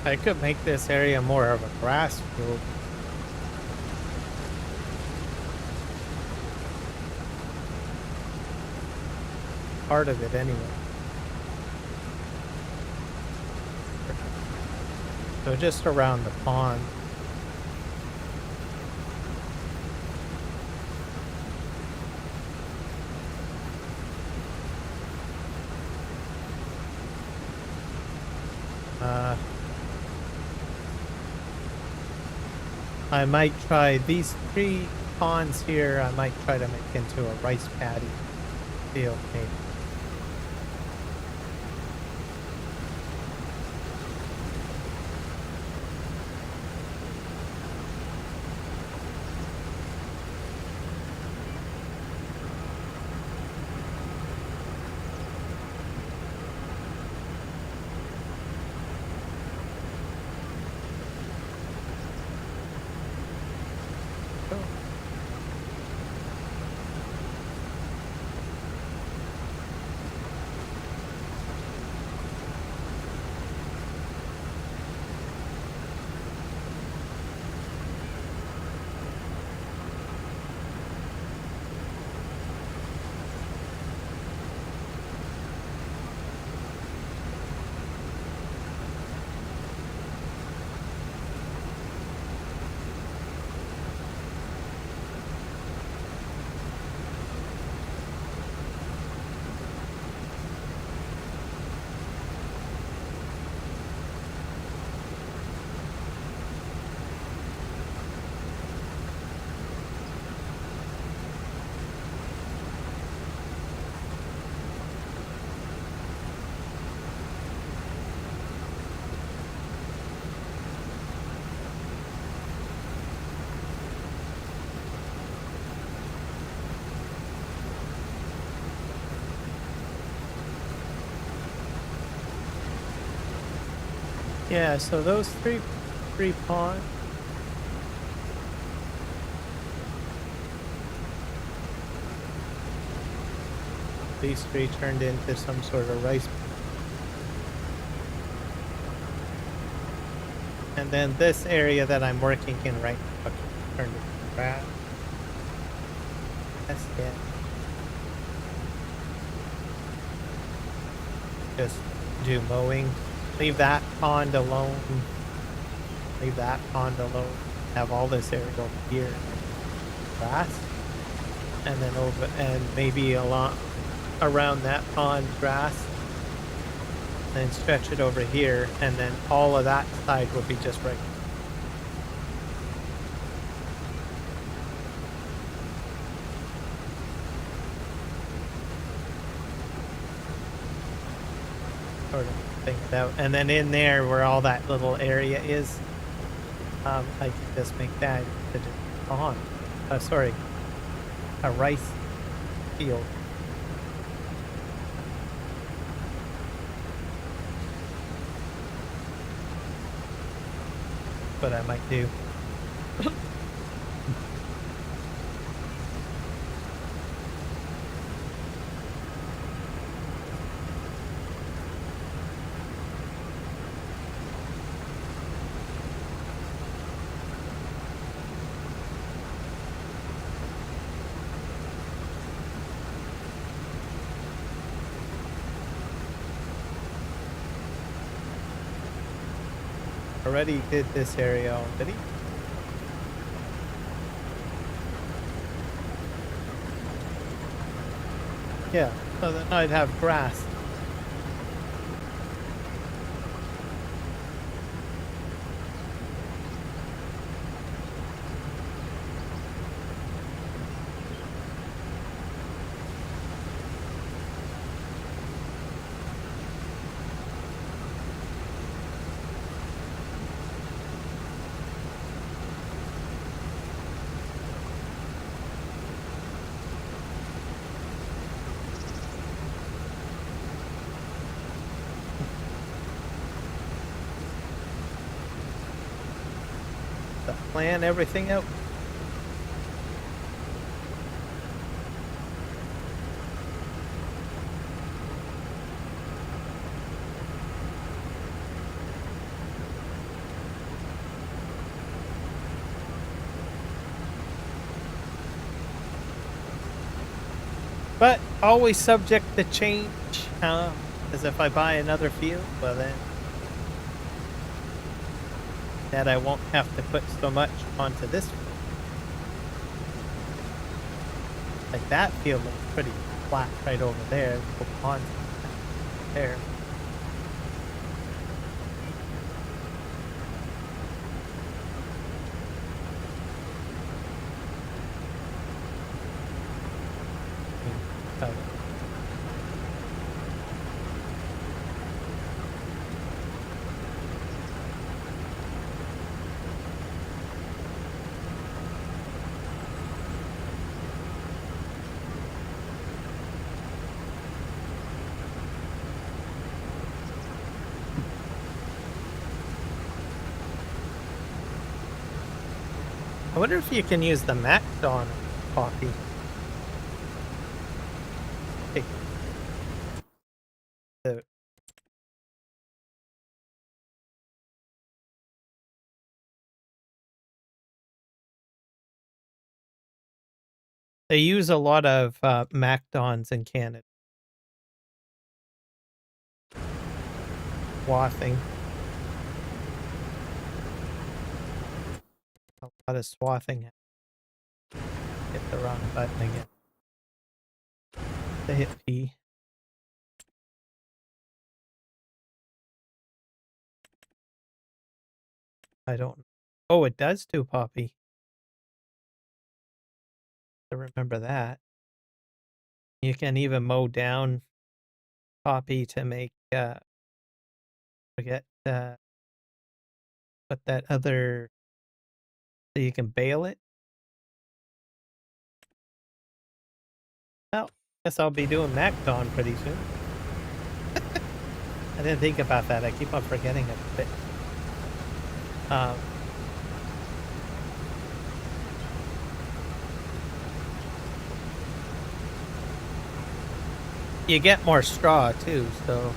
I could make this area more of a grass field. Part of it anyway. So just around the pond. Uh, I might try these 3 ponds here. I might try to make into a rice paddy field maybe. Yeah, so those three ponds. These 3 turned into some sort of rice. And then this area that I'm working in right now turned into grass. That's it. Just do mowing. Leave that pond alone. Leave that pond alone. Have all this area over here grass. And then over and maybe along around that pond grass. Then stretch it over here, and then all of that side will be just regular. Sort of think it out. And then in there where all that little area is, I can just make that into a pond. Sorry, a rice field. What I might do. Already did this area already. Yeah, so then I'd have grass. To plan everything out. But always subject to change, as if I buy another field, well then that I won't have to put so much onto this field. Like that field looks pretty flat right over there. The pond's there. I mean, I wonder if you can use the max on coffee. Hey, the- They use a lot of MacDons in Canada. Swathing. A lot of swathing. Hit the wrong button again. They hit P. I don't. Oh, it does do Poppy. I remember that. You can even mow down Poppy to make forget put that other so you can bale it. Well, guess I'll be doing MacDon pretty soon. I didn't think about that. I keep on forgetting it. Um, you get more straw too, so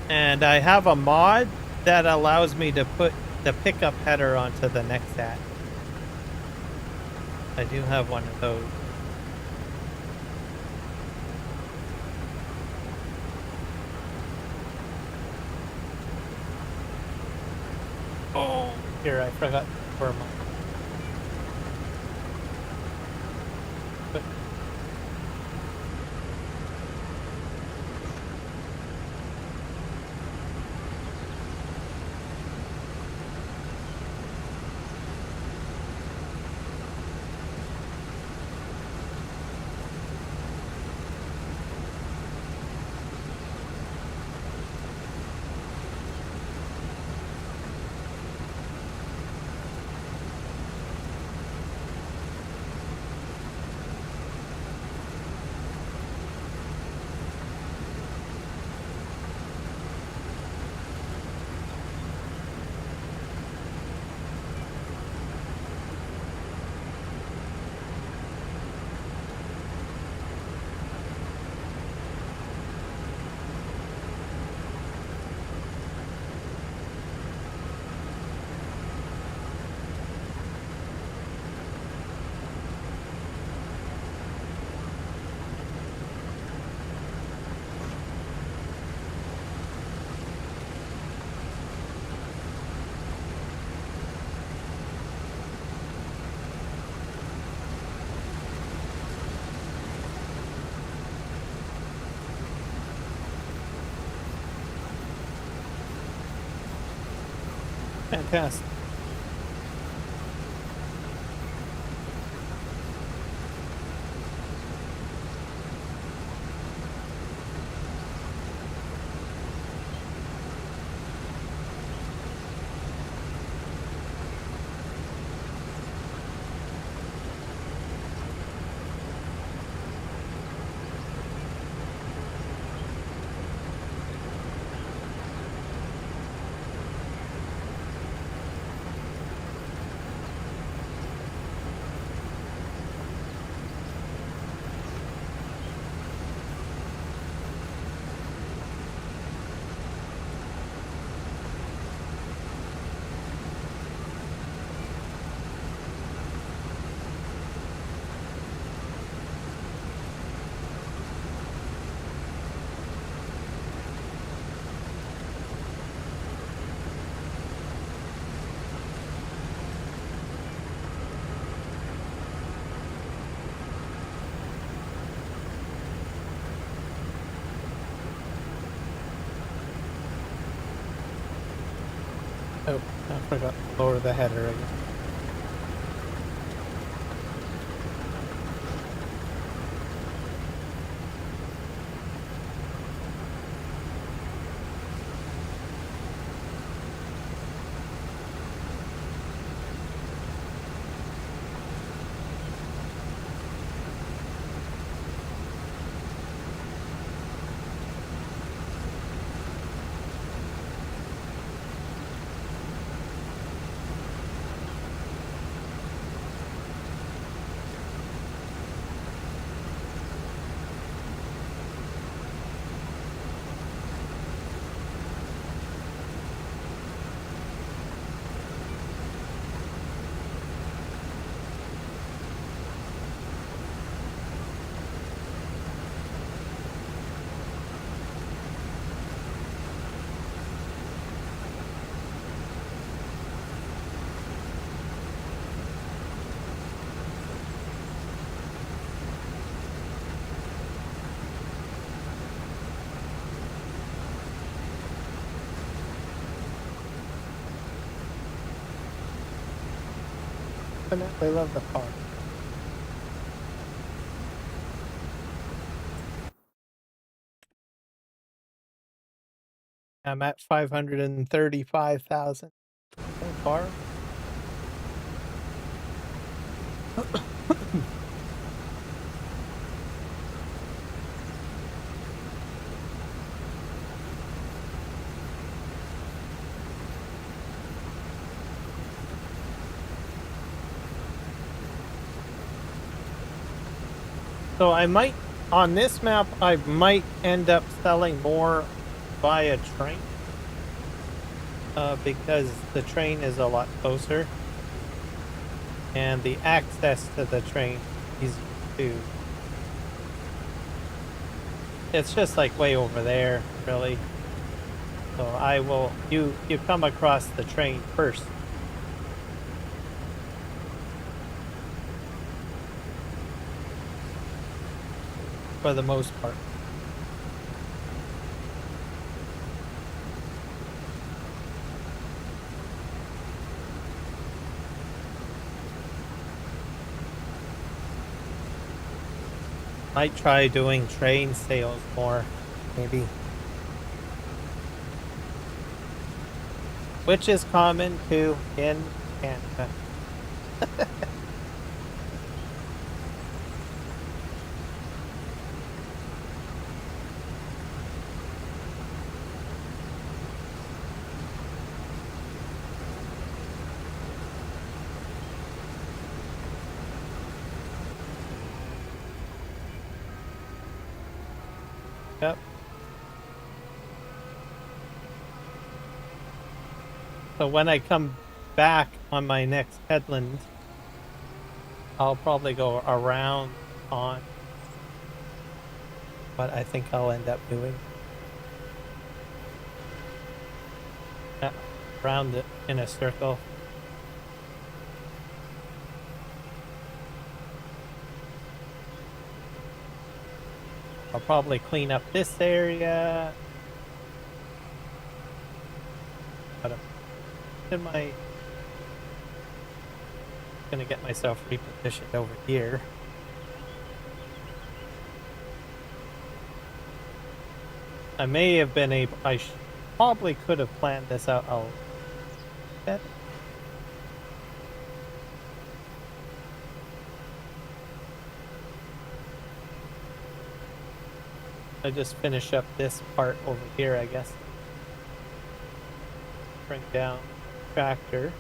and I have a mod that allows me to put the pickup header onto the next hat. I do have one of those. Oh, here I forgot for my. Fantastic. Oh, I forgot to lower the header again. Definitely love the car. I'm at 535,000 so far. So on this map, I might end up selling more via train. Because the train is a lot closer. And the access to the train is easier too. It's just like way over there, really. So you come across the train first. For the most part. Might try doing train sales more, maybe. Which is common too in Canada. Yep. So when I come back on my next headland, I'll probably go around on what I think I'll end up doing. Around it in a circle. I'll probably clean up this area. But am I gonna get myself repositioned over here? I may have been able. Probably could have planned this out a little bit. I just finish up this part over here, I guess. Bring down tractor.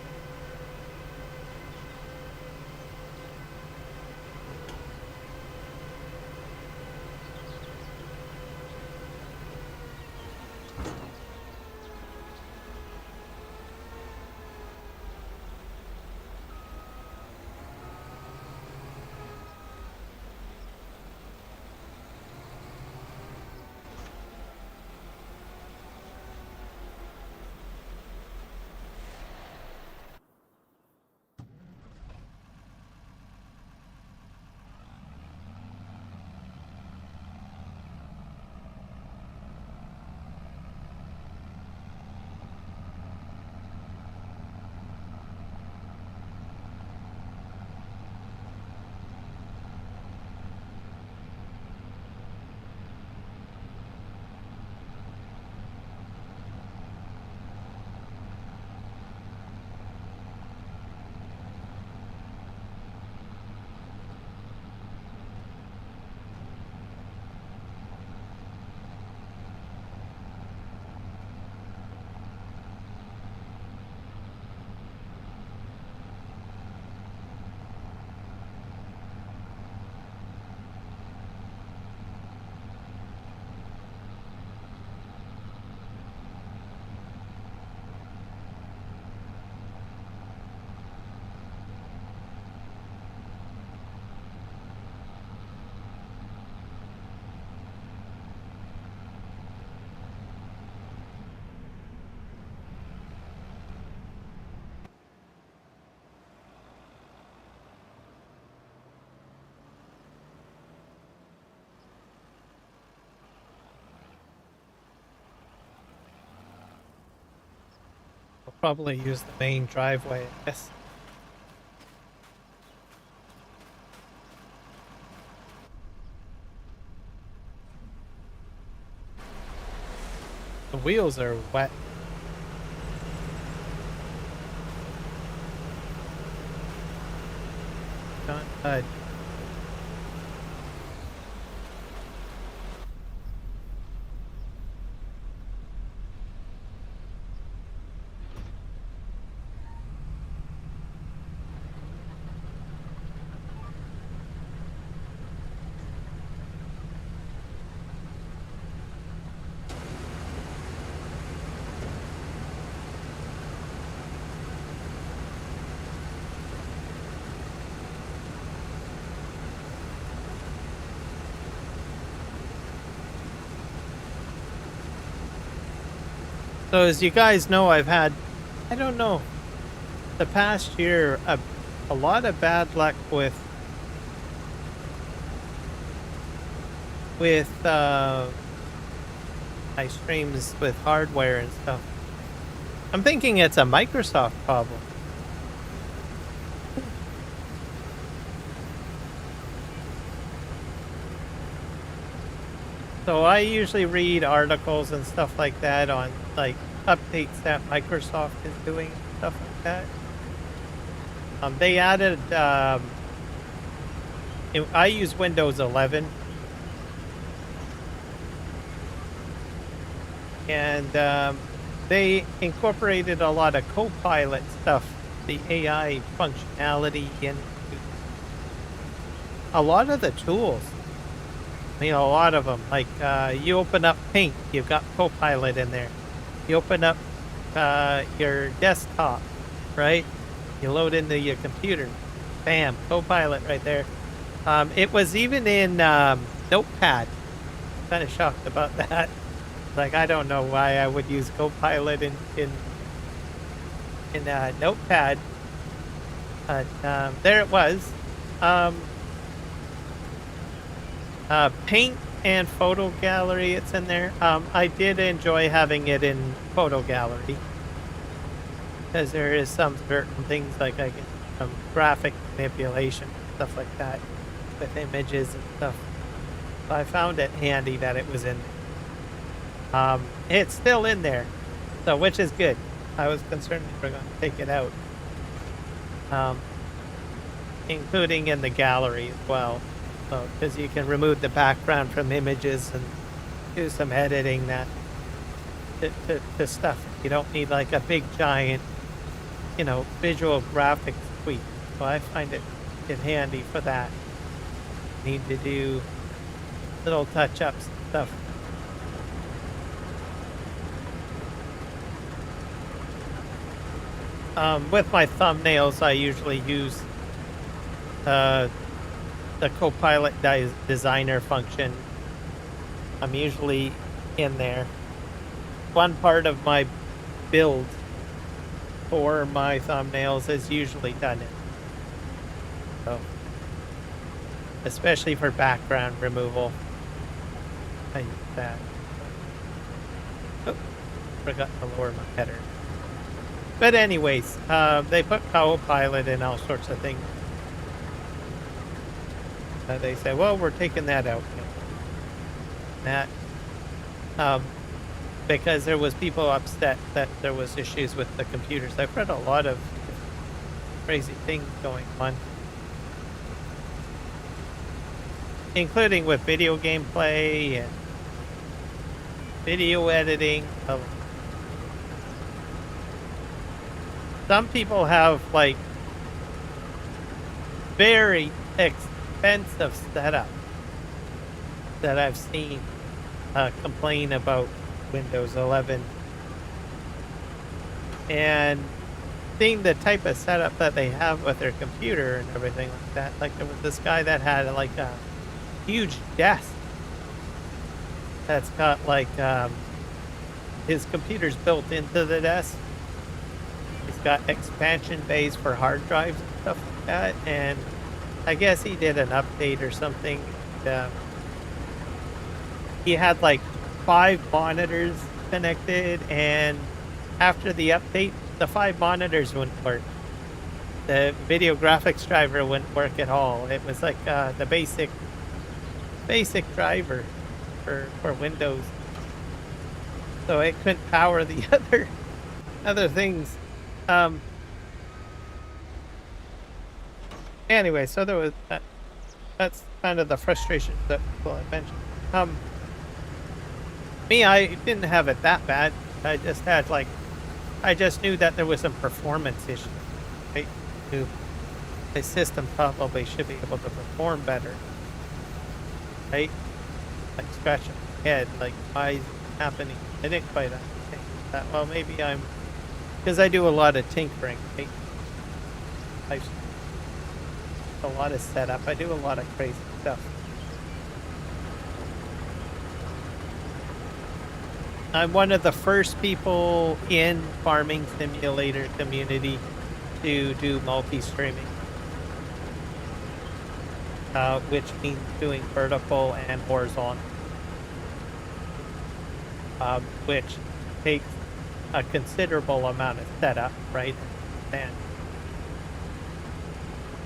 probably use the main driveway, I guess. The wheels are wet. Not bad. So as you guys know, I've had, I don't know, the past year, a lot of bad luck with my streams with hardware and stuff. I'm thinking it's a Microsoft problem. So I usually read articles and stuff like that on like updates that Microsoft is doing, stuff like that. They added. I use Windows 11, and they incorporated a lot of Copilot stuff, the AI functionality, into a lot of the tools. You know, a lot of them. Like you open up Paint, you've got Copilot in there. You open up your desktop, right? You load into your computer, bam, Copilot right there. It was even in Notepad. Kind of shocked about that. Like, I don't know why I would use Copilot in Notepad, but there it was. Paint and Photo Gallery, it's in there. I did enjoy having it in Photo Gallery because there is some certain things like I get some graphic manipulation, stuff like that with images and stuff. So I found it handy that it was in there. It's still in there, so which is good. I was concerned we were going to take it out, including in the gallery as well. So, because you can remove the background from images and do some editing that to stuff. You don't need like a big giant, you know, visual graphics suite. So I find it handy for that. Need to do little touch-ups and stuff. With my thumbnails, I usually use the Copilot designer function. I'm usually in there. One part of my build for my thumbnails is usually done in. So, especially for background removal, I use that. Oh, forgot to lower my header. But anyways, they put Copilot in all sorts of things. They say, well, we're taking that out. That, because there was people upset that there was issues with the computers. I've read a lot of crazy things going on, including with video gameplay and video editing. Some people have like very expensive setup that I've seen complain about Windows 11, and seeing the type of setup that they have with their computer and everything like that. Like there was this guy that had like a huge desk that's got like his computer's built into the desk. He's got expansion bays for hard drives and stuff like that, and I guess he did an update or something. He had like 5 monitors connected, and after the update, the 5 monitors wouldn't work. The video graphics driver wouldn't work at all. It was like, the basic driver for Windows, so it couldn't power the other things. Um, anyway, so there was that's kind of the frustration that people had mentioned. Me, I didn't have it that bad. I just had, like I just knew that there was some performance issue, right? Knew the system probably should be able to perform better, right? Like, scratching my head, like, why is it happening? I didn't quite understand that. Well, maybe I'm because I do a lot of tinkering, right? I a lot of setup. I do a lot of crazy stuff. I'm one of the first people in Farming Simulator community to do multi-streaming, which means doing vertical and horizontal, which takes a considerable amount of setup, right? And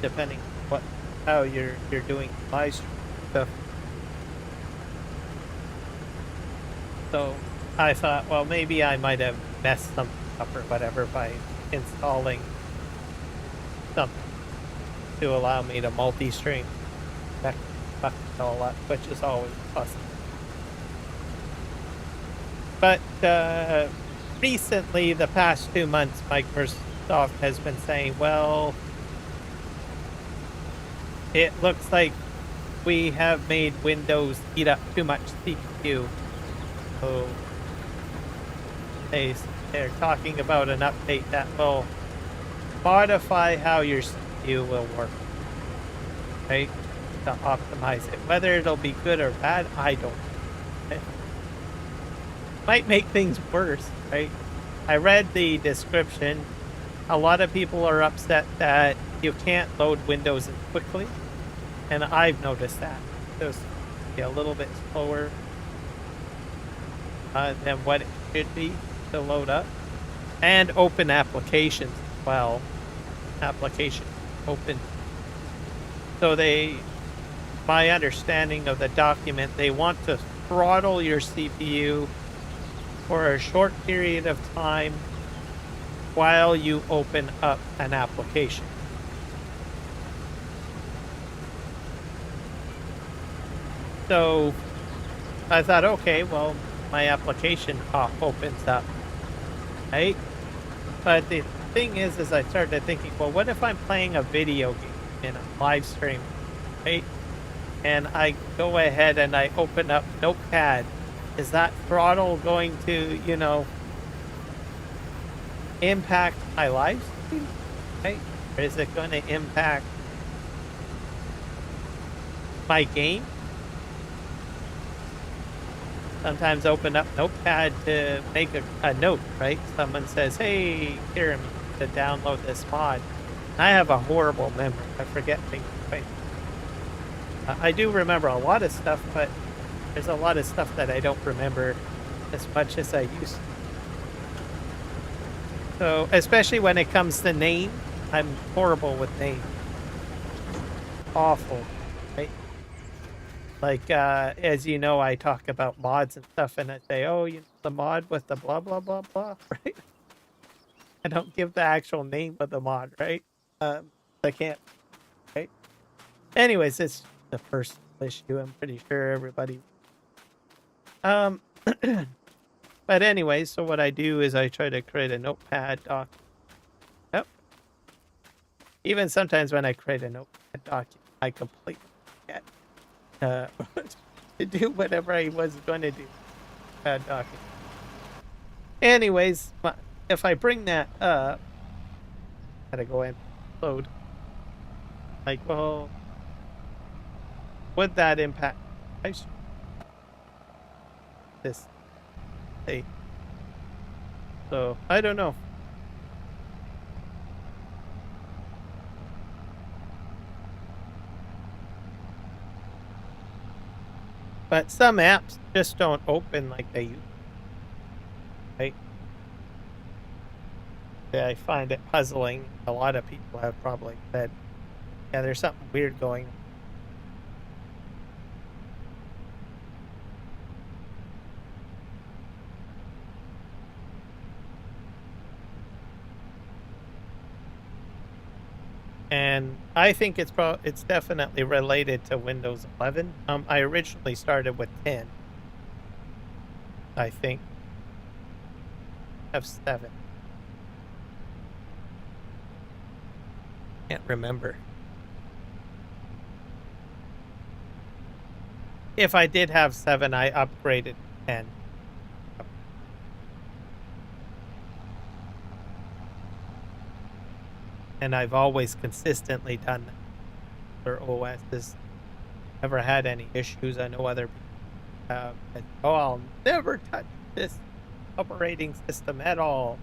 depending on how you're doing live stream stuff. So I thought, well, maybe I might have messed something up or whatever by installing something to allow me to multi-stream. Back all up, which is always possible. But recently, the past 2 months, Microsoft has been saying, well, it looks like we have made Windows eat up too much CPU. So they're talking about an update that will modify how your CPU will work, right? To optimize it. Whether it'll be good or bad, I don't know. Might make things worse, right? I read the description. A lot of people are upset that you can't load Windows in quickly, and I've noticed that. It's a little bit slower than what it should be to load up. And open applications as well. Application open. So my understanding of the document, they want to throttle your CPU for a short period of time while you open up an application. So I thought, okay, well, my application opens up, right? But the thing is I started thinking, well, what if I'm playing a video game in a live stream, right? And I go ahead and I open up Notepad. Is that throttle going to, impact my live stream, right? Or is it going to impact my game? Sometimes open up Notepad to make a note, right? Someone says, hey, here, to download this mod. I have a horrible memory. I forget things quick. I do remember a lot of stuff, but there's a lot of stuff that I don't remember as much as I used to. So, especially when it comes to name, I'm horrible with names. Awful, right? Like, as you know, I talk about mods and stuff, and I say, oh, the mod with the blah, blah, blah, blah, right? I don't give the actual name of the mod, right? I can't, right? Anyways, it's the first issue. I'm pretty sure everybody. But anyway, so what I do is I try to create a notepad doc. Yep. Even sometimes when I create a notepad document, I completely forget to do whatever I was going to do. Document. Anyways, if I bring that up, gotta go and load. Like, well, would that impact this? Hey, so I don't know. But some apps just don't open like they used to, right? Yeah, I find it puzzling. A lot of people have probably said, yeah, there's something weird going on. And I think it's definitely related to Windows 11. I originally started with 10. I think have 7. Can't remember. If I did have 7, I upgraded to 10. And I've always consistently done that for OSs. Never had any issues. I know other people have said, oh, I'll never touch this operating system at all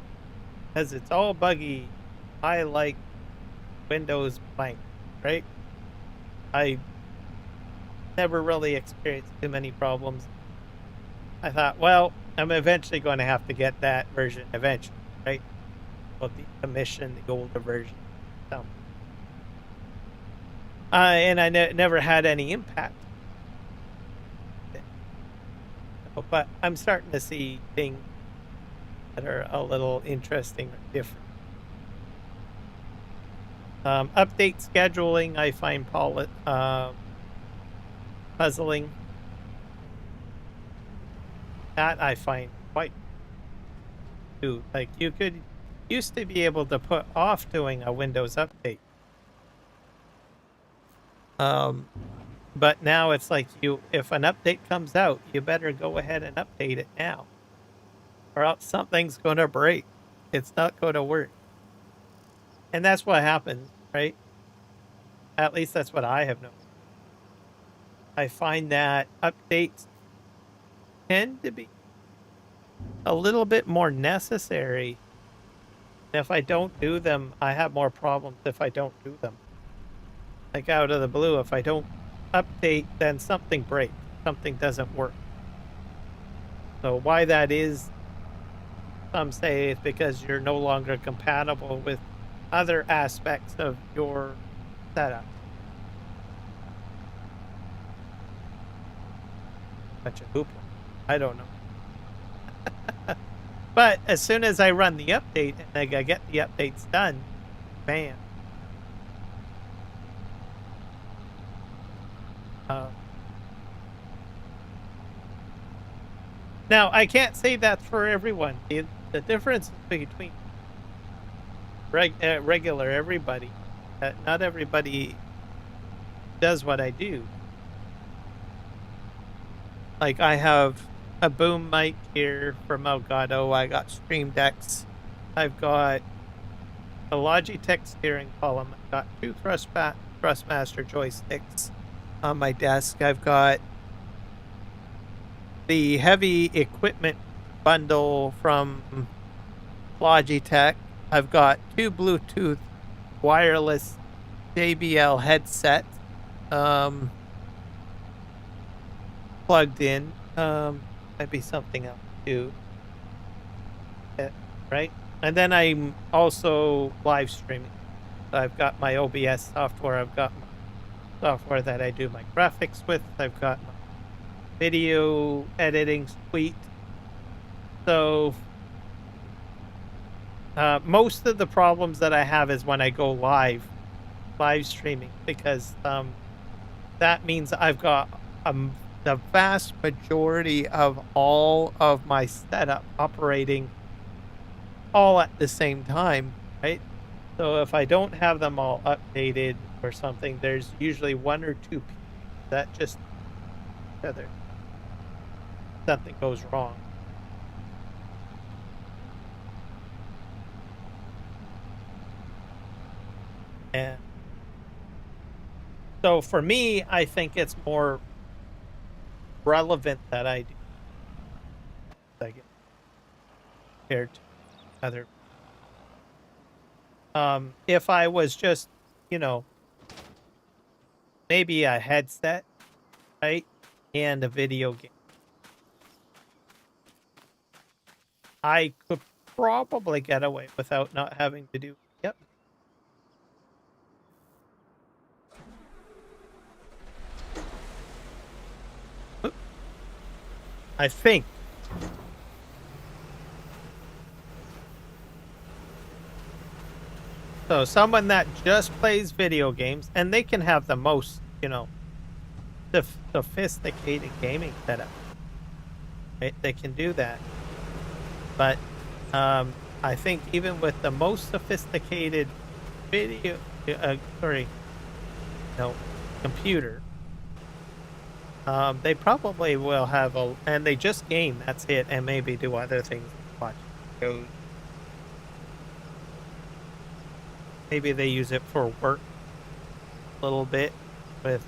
because it's all buggy. I like Windows blank, right? I never really experienced too many problems. I thought, well, I'm eventually going to have to get that version eventually, right? Well, decommission the older version. So, and I never had any impact. But I'm starting to see things that are a little interesting or different. Update scheduling, I find puzzling. That I find quite too. Like you could used to be able to put off doing a Windows update. Um, but now it's like if an update comes out, you better go ahead and update it now, or else something's going to break. It's not going to work, and that's what happens, right? At least that's what I have noticed. I find that updates tend to be a little bit more necessary. If I don't do them, I have more problems if I don't do them. Like out of the blue, if I don't update, then something breaks. Something doesn't work. So why that is, some say it's because you're no longer compatible with other aspects of your setup. Bunch of hoopla. I don't know. But as soon as I run the update and I get the updates done, bam. Uh, Now I can't say that's for everyone. The difference between regular everybody, not everybody does what I do. Like I have a boom mic here from Elgato. I got Stream Decks. I've got a Logitech steering column. I've got 2 Thrustmaster joysticks on my desk. I've got the heavy equipment bundle from Logitech. I've got 2 Bluetooth wireless JBL headsets plugged in. Might be something else too. Right? And then I'm also live streaming. I've got my OBS software. I've got my software that I do my graphics with. I've got my video editing suite. So most of the problems that I have is when I go live streaming, because that means I've got the vast majority of all of my setup operating all at the same time, right? So if I don't have them all updated or something, there's usually 1 or 2 pieces that just other something goes wrong. And so for me, I think it's more relevant that I do I get compared to other. If I was just, you know, maybe a headset, right, and a video game, I could probably get away without not having to do. Yep. Oop, I think. So someone that just plays video games, and they can have the most, sophisticated gaming setup. Right? They can do that. But I think even with the most sophisticated video, no, computer, they probably will have and they just game, that's it, and maybe do other things, watch shows. Maybe they use it for work a little bit with,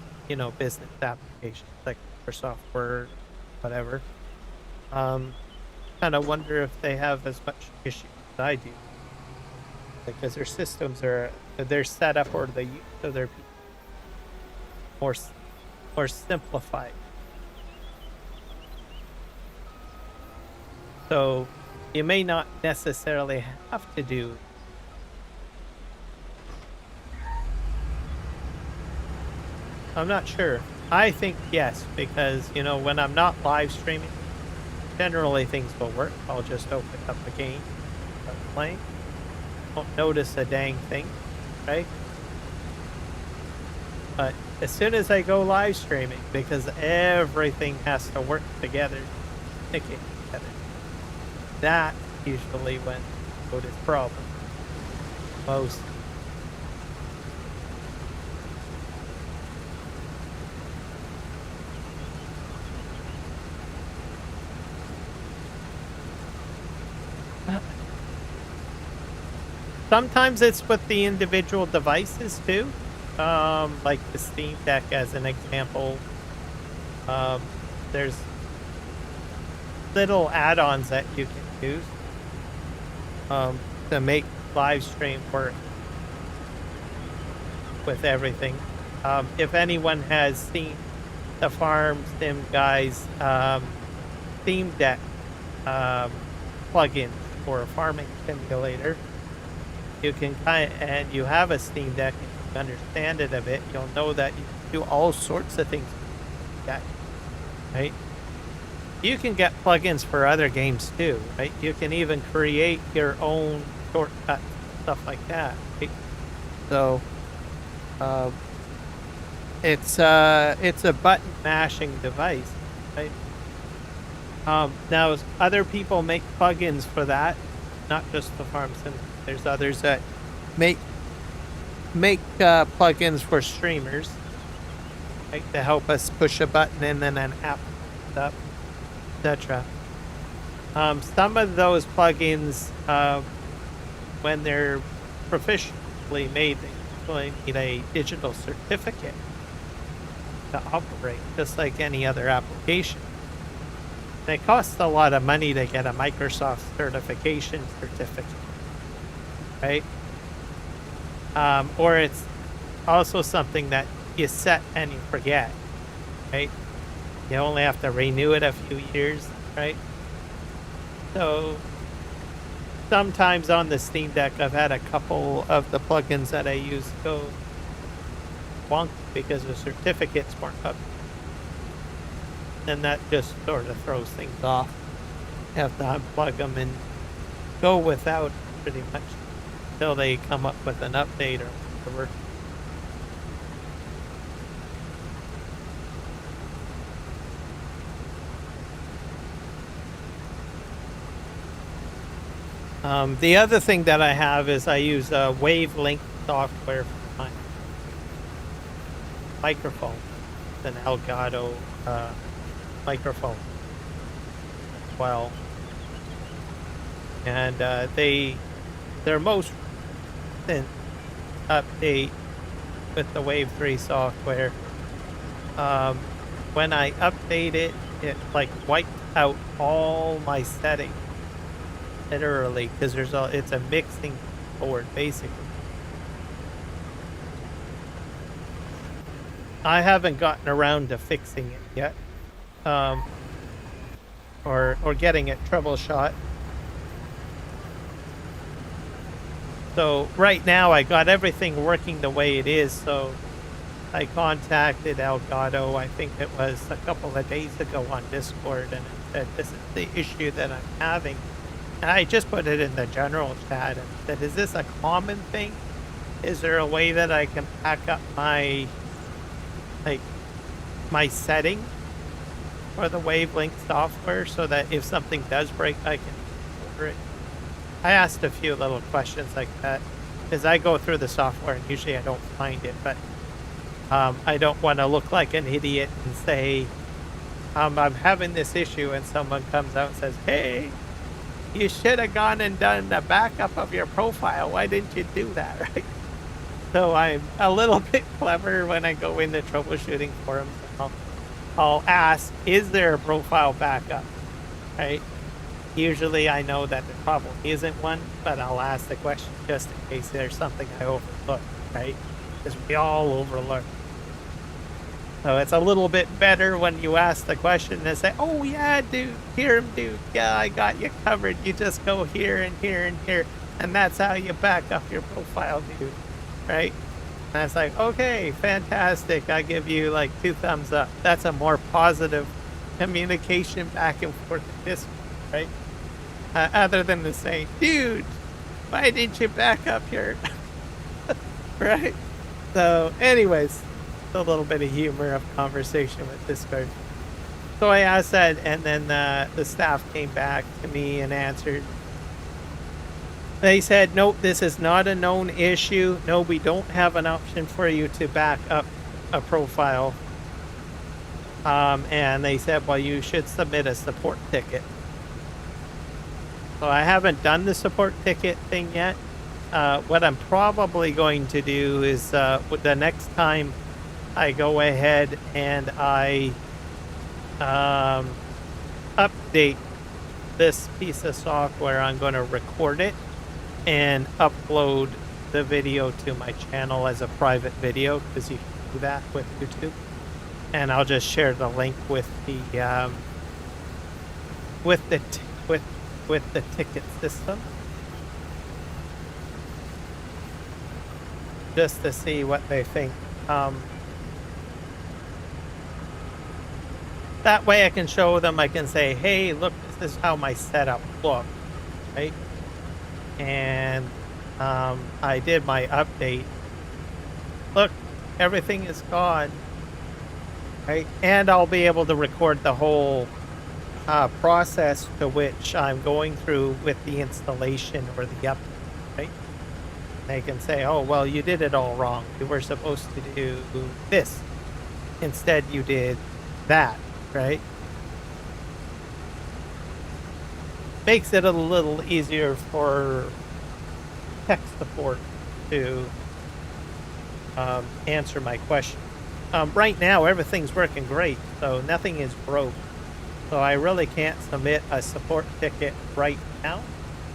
business applications like Microsoft Word, whatever. Kind of wonder if they have as much issue as I do, because their systems they're set up, or the use of their people more more simplified. So you may not necessarily have to do. I'm not sure. I think yes, because when I'm not live streaming, generally things will work. I'll just open up a game, start playing. Won't notice a dang thing, right? But as soon as I go live streaming, because everything has to work together, stick it together, that usually when I notice problems most. Sometimes it's with the individual devices too, like the Steam Deck as an example. There's little add-ons that you can use to make live stream work with everything. If anyone has seen the Farm Sim guys Steam Deck plugin for a farming simulator, you can and you have a Steam Deck and you understand it a bit, you'll know that you can do all sorts of things with that, right? You can get plugins for other games too, right? You can even create your own shortcuts, stuff like that, right? So it's a button mashing device, right? Now other people make plugins for that, not just the Farm Sim. There's others that make plugins for streamers, right, to help us push a button and then an app comes up, etc. Some of those plugins, when they're proficiently made, they usually need a digital certificate to operate, just like any other application. And it costs a lot of money to get a Microsoft certification certificate, right? Or it's also something that you set and you forget, right? You only have to renew it a few years, right? So sometimes on the Steam Deck, I've had a couple of the plugins that I use go wonky because the certificates weren't up. And that just sort of throws things off. You have to unplug them and go without pretty much until they come up with an update or whatever. The other thing that I have is I use Wavelength software for my microphone. It's an Elgato microphone as well. And their most recent update with the Wave 3 software, when I update it, it like wiped out all my settings. Literally, because it's a mixing board basically. I haven't gotten around to fixing it yet, or getting it troubleshot. So right now I got everything working the way it is. So I contacted Elgato, I think it was a couple of days ago on Discord, and I said, this is the issue that I'm having. And I just put it in the general chat and said, is this a common thing? Is there a way that I can back up my, like, my setting for the wavelength software so that if something does break, I can order it? I asked a few little questions like that as I go through the software, and usually I don't find it, but I don't want to look like an idiot and say, I'm having this issue, and someone comes out and says, hey, you should have gone and done a backup of your profile. Why didn't you do that, right? So I'm a little bit clever when I go into troubleshooting forums. I'll ask, is there a profile backup, right? Usually I know that there probably isn't one, but I'll ask the question just in case there's something I overlooked, right? Because we all overlook. So it's a little bit better when you ask the question and say, oh yeah, dude, dude, yeah, I got you covered. You just go here and here and here, and that's how you back up your profile, dude, right? And it's like, okay, fantastic. I give you like 2 thumbs up. That's a more positive communication back and forth in this, right? Other than the saying, dude, why didn't you back up your, right? So anyways, a little bit of humor of conversation with Discord. So I asked that, and then the staff came back to me and answered. They said, nope, this is not a known issue. No, we don't have an option for you to back up a profile. And they said, well, you should submit a support ticket. So I haven't done the support ticket thing yet. What I'm probably going to do is the next time I go ahead and I update this piece of software, I'm going to record it and upload the video to my channel as a private video, because you can do that with YouTube. And I'll just share the link with the with the ticket system, just to see what they think. That way I can show them, I can say, hey, look, this is how my setup looks, right? And I did my update. Look, everything is gone, right? And I'll be able to record the whole process to which I'm going through with the installation or the update, right? They can say, oh, well, you did it all wrong. You were supposed to do this. Instead, you did that, right? Makes it a little easier for tech support to answer my question. Right now, everything's working great, so nothing is broke. So I really can't submit a support ticket right now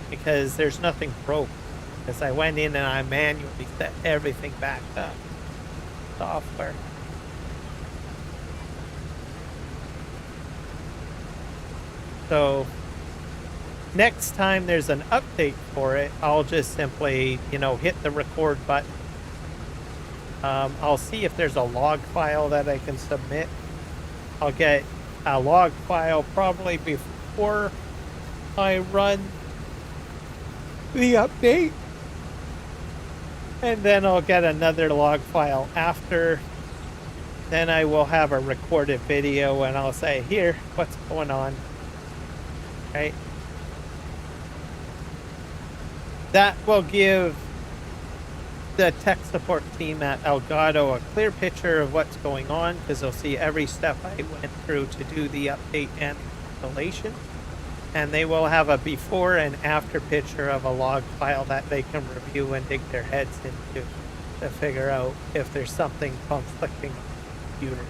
because there's nothing broke. Because I went in and I manually set everything back up. Software. So next time there's an update for it, I'll just simply, hit the record button. I'll see if there's a log file that I can submit. I'll get a log file probably before I run the update. And then I'll get another log file after. Then I will have a recorded video and I'll say, here, what's going on? Right? That will give the tech support team at Elgato a clear picture of what's going on, because they'll see every step I went through to do the update and installation. And they will have a before and after picture of a log file that they can review and dig their heads into to figure out if there's something conflicting on the computer.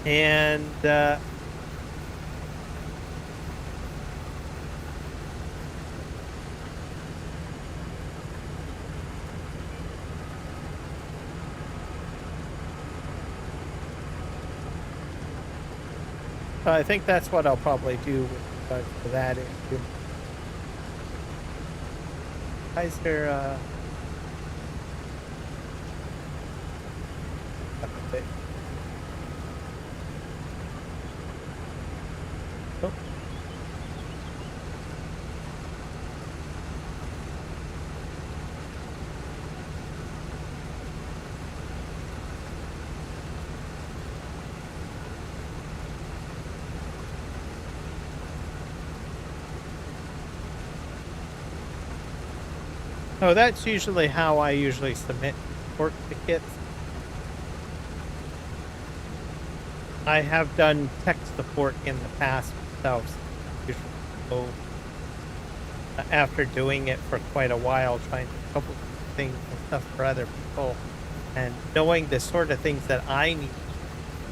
And So I think that's what I'll probably do with regards to that issue. Guys, there, up a bit. Oh, oh, that's usually how I usually submit work tickets. I have done tech support in the past myself. Usually go, after doing it for quite a while, trying to troubleshoot things and stuff for other people, and knowing the sort of things that I need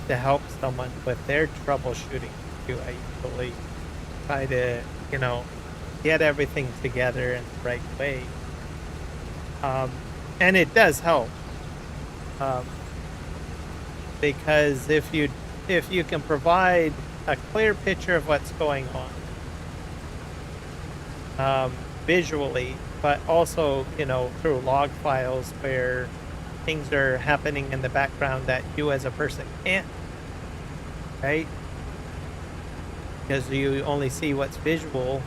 to help someone with their troubleshooting issue, I usually try to, you know, get everything together in the right way. Um, and it does help. Um, because if you can provide a clear picture of what's going on, visually, but also, you know, through log files where things are happening in the background that you as a person can't, right? Because you only see what's visual.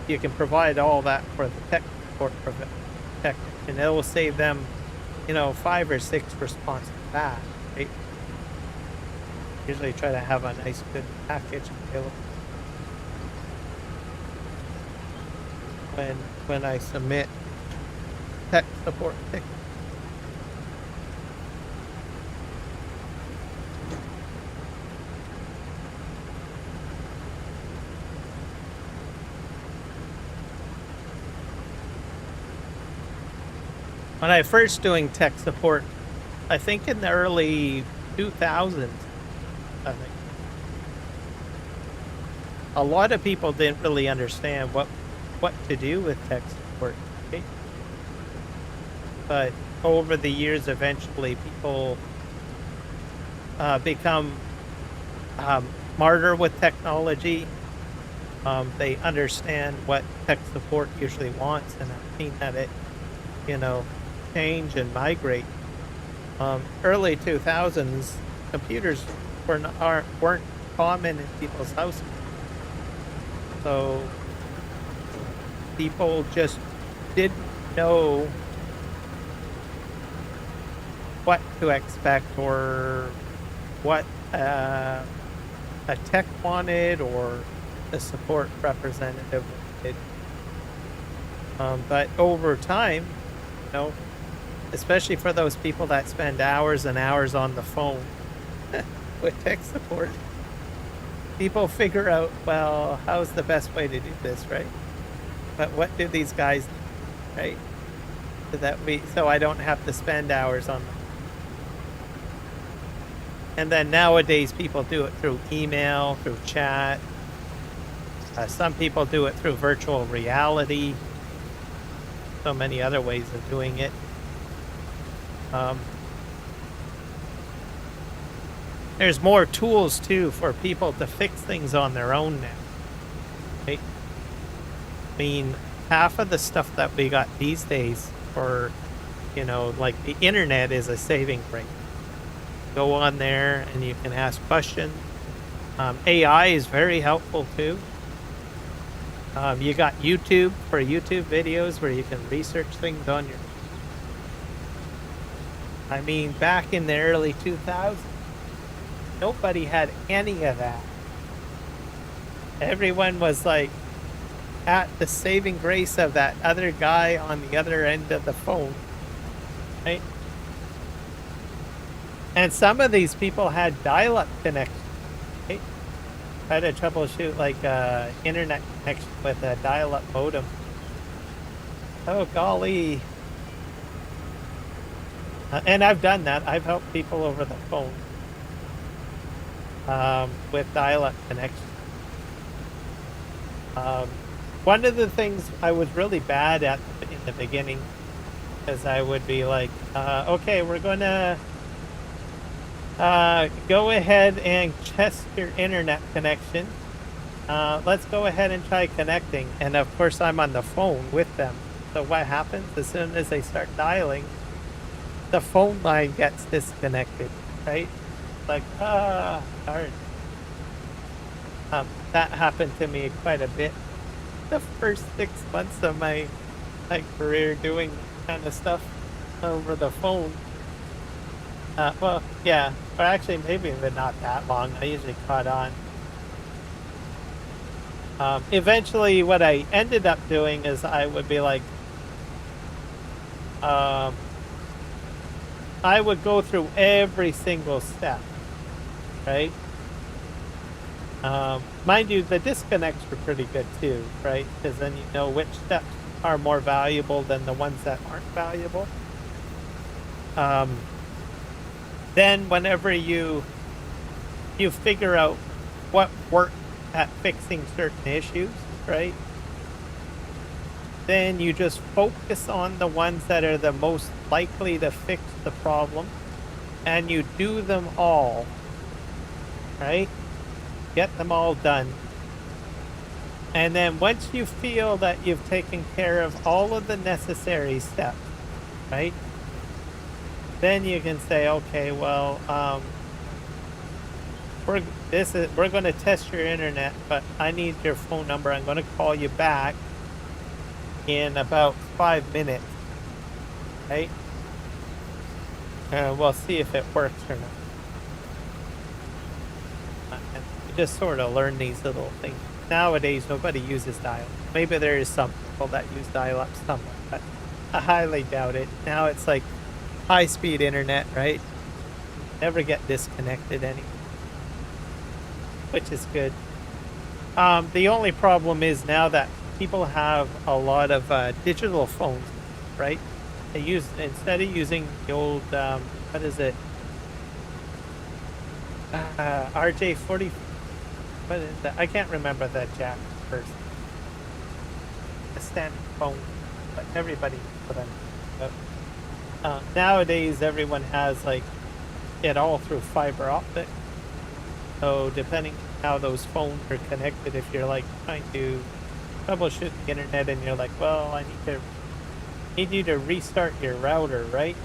You can provide all that for the tech support and it will save them, you know, 5 or 6 responses back, right? Usually try to have a nice, good package available when I submit tech support tickets. When I first doing tech support, I think in the early 2000s, I think a lot of people didn't really understand what to do with tech support. Okay? But over the years, eventually, people become smarter with technology. They understand what tech support usually wants, and I've seen that it, you know, change and migrate. Early 2000s, computers weren't common in people's houses, so people just didn't know what to expect or what a tech wanted or the support representative wanted. But over time, you know, especially for those people that spend hours and hours on the phone with tech support, people figure out, well, how's the best way to do this, right? But what do these guys need, right? So I don't have to spend hours on them. And then nowadays, people do it through email, through chat. Some people do it through virtual reality. So many other ways of doing it. There's more tools too for people to fix things on their own now. Right? I mean, half of the stuff that we got these days for, you know, like the internet is a saving grace. Go on there and you can ask questions. AI is very helpful too. You got YouTube for YouTube videos where you can research things on your. I mean, back in the early 2000s, nobody had any of that. Everyone was like at the saving grace of that other guy on the other end of the phone, right? And some of these people had dial-up connections, right? Had to troubleshoot like internet connection with a dial-up modem. Oh golly! And I've done that. I've helped people over the phone with dial-up connection. One of the things I was really bad at in the beginning is I would be like, okay, we're gonna Go ahead and test your internet connection. Let's go ahead and try connecting. And of course, I'm on the phone with them. So what happens as soon as they start dialing, the phone line gets disconnected, right? Like, darn. That happened to me quite a bit the first 6 months of my career doing kind of stuff over the phone. Well, yeah, or actually, maybe even not that long. I usually caught on. Eventually, what I ended up doing is I would be like, um, I would go through every single step, right? Mind you, the disconnects were pretty good too, right? Because then you know which steps are more valuable than the ones that aren't valuable. Um, then whenever you figure out what worked at fixing certain issues, right? Then you just focus on the ones that are the most likely to fix the problem and you do them all, right? Get them all done. And then once you feel that you've taken care of all of the necessary steps, right? Then you can say, okay, well, we're going to test your internet, but I need your phone number. I'm going to call you back in about 5 minutes, right? We'll see if it works or not. And you just sort of learn these little things. Nowadays, nobody uses dial. Maybe there is some people that use dial-up somewhat, but I highly doubt it. Now it's like high-speed internet, right? Never get disconnected anymore, which is good. The only problem is now that people have a lot of digital phones, right? They use instead of using the old what is it? RJ40. What is that? I can't remember that jack first. A standard phone, but everybody put on. But nowadays, everyone has like it all through fiber optic. So depending how those phones are connected, if you're like trying to troubleshoot the internet and you're like, well, I need you to restart your router, right?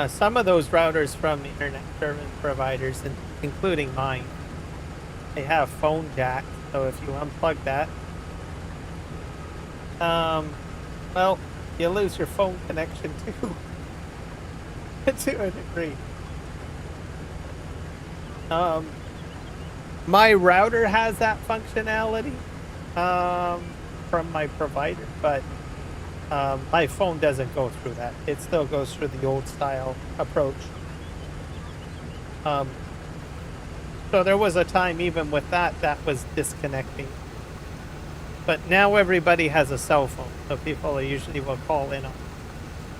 Some of those routers from the internet service providers, including mine, they have phone jack. So if you unplug that, well, you lose your phone connection too, to a degree. Um, my router has that functionality, from my provider, but my phone doesn't go through that. It still goes through the old style approach. Um, so there was a time even with that that was disconnecting. But now everybody has a cell phone, so people usually will call in on,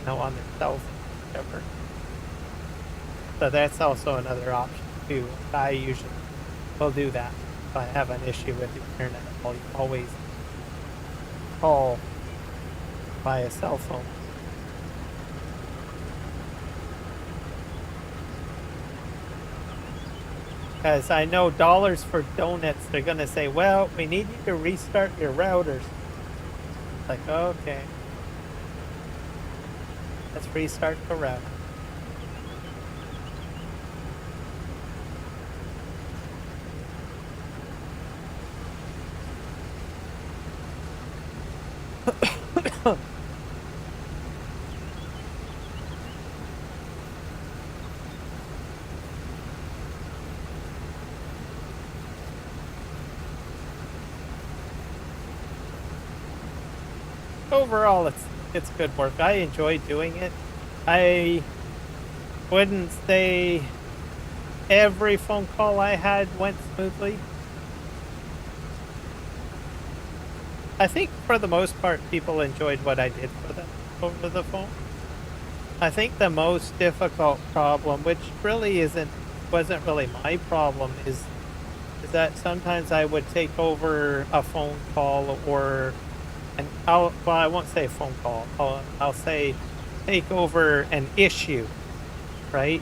on their cell phone, whatever. So that's also another option too. I usually will do that if I have an issue with the internet. I'll always call via cell phone. Because I know dollars for donuts, they're going to say, well, we need you to restart your routers. Like, okay. Let's restart the router. Overall, it's good work. I enjoy doing it. I wouldn't say every phone call I had went smoothly. I think for the most part, people enjoyed what I did for them over the phone. I think the most difficult problem, which really wasn't really my problem, is that sometimes I would take over a phone call or well, I won't say phone call. I'll say take over an issue, right?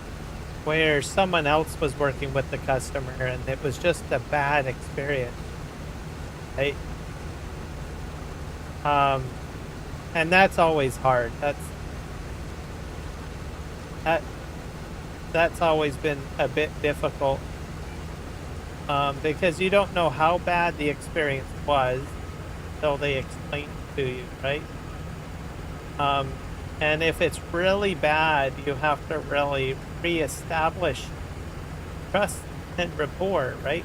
Where someone else was working with the customer and it was just a bad experience, right? Um, and that's always hard. That that's always been a bit difficult, because you don't know how bad the experience was until they explain it to you, right? And if it's really bad, you have to really reestablish trust and rapport, right?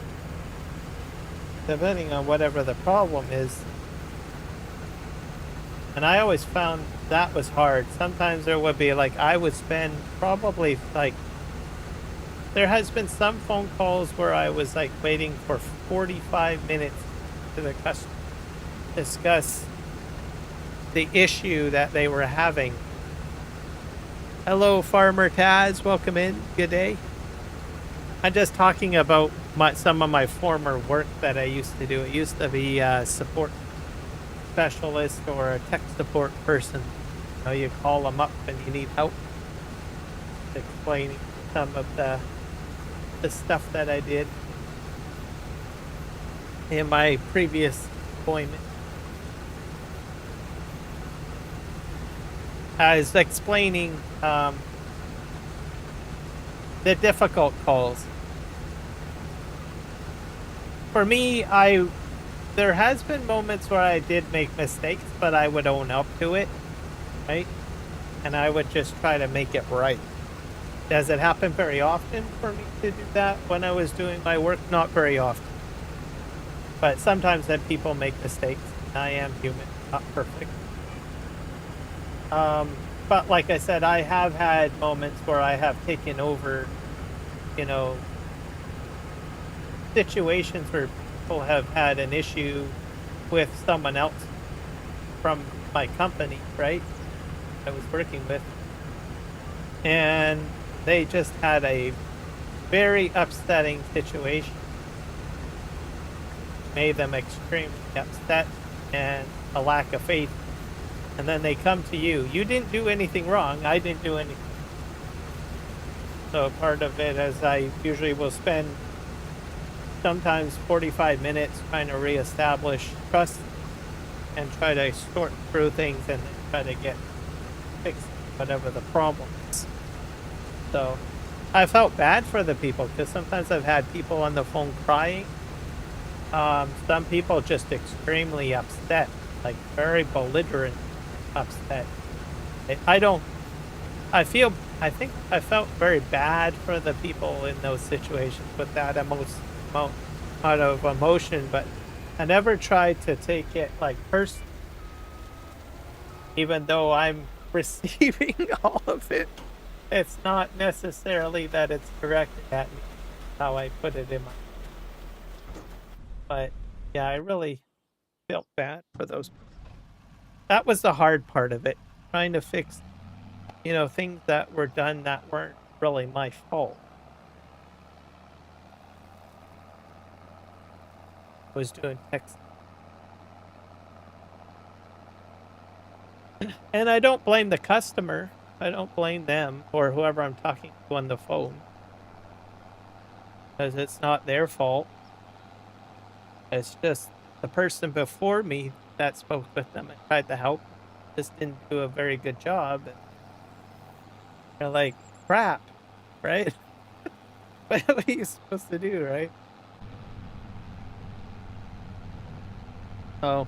Depending on whatever the problem is. And I always found that was hard. Sometimes there would be like, I would spend probably like, there has been some phone calls where I was like waiting for 45 minutes to the customer discuss the issue that they were having. Hello, Farmer Taz. Welcome in. Good day. I'm just talking about some of my former work that I used to do. It used to be a support specialist or a tech support person. You know, you call them up and you need help explaining some of the stuff that I did in my previous employment. I was explaining the difficult calls. For me, there has been moments where I did make mistakes, but I would own up to it, right? And I would just try to make it right. Does it happen very often for me to do that when I was doing my work? Not very often. But sometimes that people make mistakes. I am human, not perfect. But like I said, I have had moments where I have taken over, you know, situations where people have had an issue with someone else from my company, right? I was working with. And they just had a very upsetting situation. Made them extremely upset and a lack of faith. And then they come to you. You didn't do anything wrong. I didn't do anything. So part of it is I usually will spend sometimes 45 minutes trying to reestablish trust and try to sort through things and then try to get fixed whatever the problem is. So I felt bad for the people because sometimes I've had people on the phone crying. Some people just extremely upset, like very belligerent upset. I don't, I think I felt very bad for the people in those situations with that amount of emotion, but I never tried to take it like personally, even though I'm receiving all of it. It's not necessarily that it's directed at me, how I put it in my, but yeah, I really felt bad for those people. That was the hard part of it, trying to fix, things that were done that weren't really my fault. I was doing text, and I don't blame the customer. I don't blame them or whoever I'm talking to on the phone because it's not their fault. It's just the person before me that spoke with them and tried to help just didn't do a very good job. And they're like, crap, right? What are you supposed to do, right? Oh,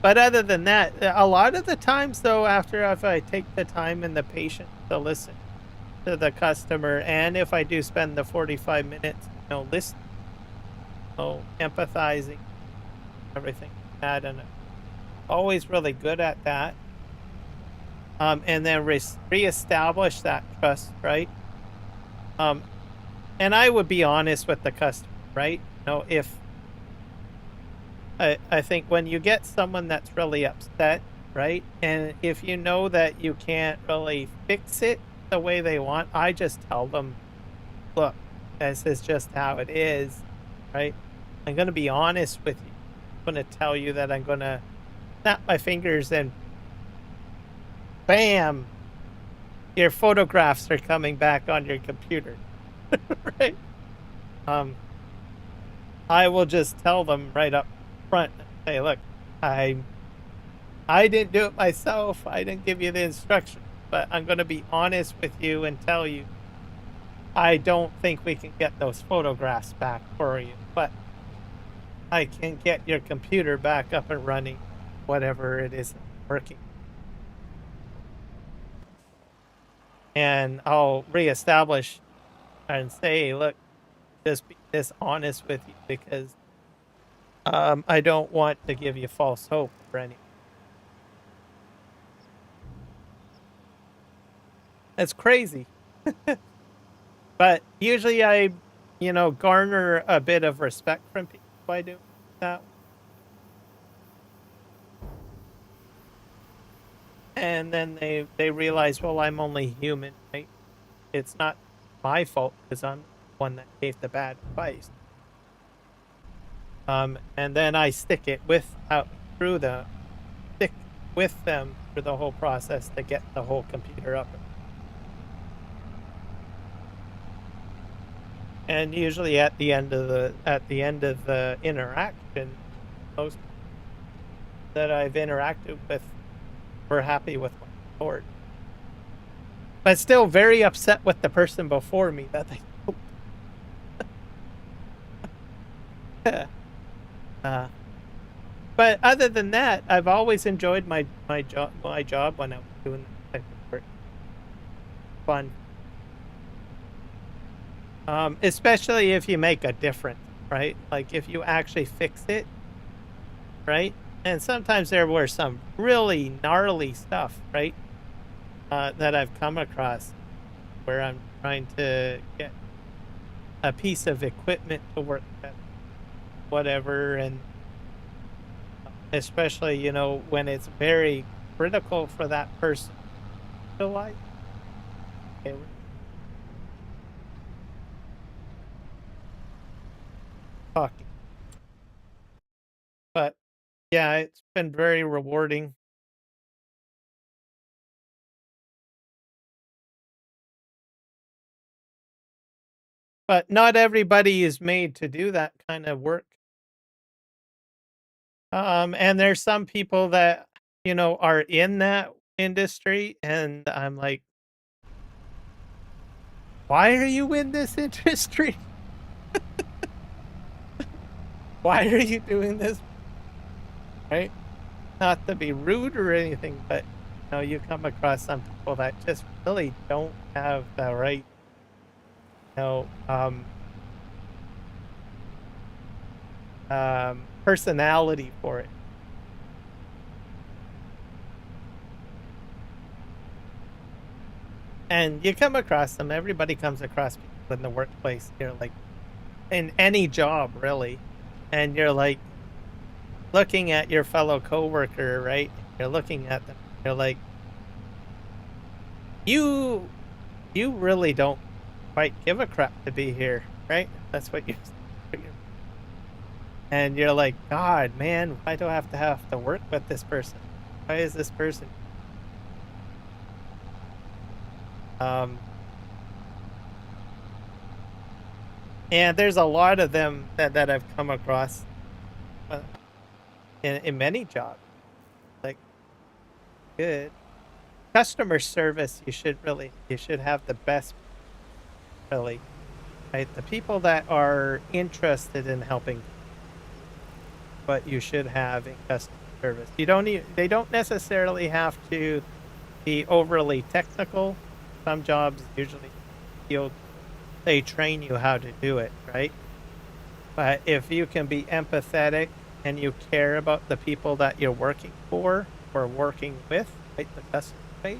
but other than that, a lot of the times though, after if I take the time and the patience to listen to the customer, and if I do spend the 45 minutes, listening, empathizing, everything like that, and I'm always really good at that. And then reestablish that trust, right? Um, and I would be honest with the customer, right? If I think when you get someone that's really upset, right? And if you know that you can't really fix it the way they want, I just tell them, look, this is just how it is, right? I'm going to be honest with you. I'm going to tell you that I'm going to snap my fingers and bam, your photographs are coming back on your computer, right? Um, I will just tell them right up front, say, look, I I didn't do it myself. I didn't give you the instructions, but I'm going to be honest with you and tell you I don't think we can get those photographs back for you, but I can get your computer back up and running, whatever it is working. And I'll reestablish and say, look, just be this honest with you because I don't want to give you false hope or anything. That's crazy. But usually I, garner a bit of respect from people by doing that. And then they realize, well, I'm only human, right? It's not my fault because I'm the one that gave the bad advice. And then I stick with them through the whole process to get the whole computer up. And usually at the end of the interaction, most that I've interacted with were happy with my support. But still very upset with the person before me that they uh, but other than that, I've always enjoyed my job when I was doing that type of work. Fun. Especially if you make a difference, right? Like if you actually fix it, right? And sometimes there were some really gnarly stuff, right? That I've come across where I'm trying to get a piece of equipment to work at whatever. And especially, when it's very critical for that person to like. Okay, talking. But yeah, it's been very rewarding. But not everybody is made to do that kind of work. And there's some people that, are in that industry, and I'm like, why are you in this industry? Why are you doing this? Right? Not to be rude or anything, but you come across some people that just really don't have the right, you know, um, personality for it. And you come across them. Everybody comes across people in the workplace. You're like, in any job, really, and you're like looking at your fellow coworker, right? You're looking at them. You're like, you, you really don't quite give a crap to be here, right? That's what and you're like, God, man, why do I have to work with this person? Why is this person? Um, and there's a lot of them that I've come across uh, in many jobs. Like, good customer service, you should have the best, really, right? The people that are interested in helping, but you should have in customer service. They don't necessarily have to be overly technical. Some jobs usually feel they train you how to do it, right? But if you can be empathetic and you care about the people that you're working for or working with, right, the customer base,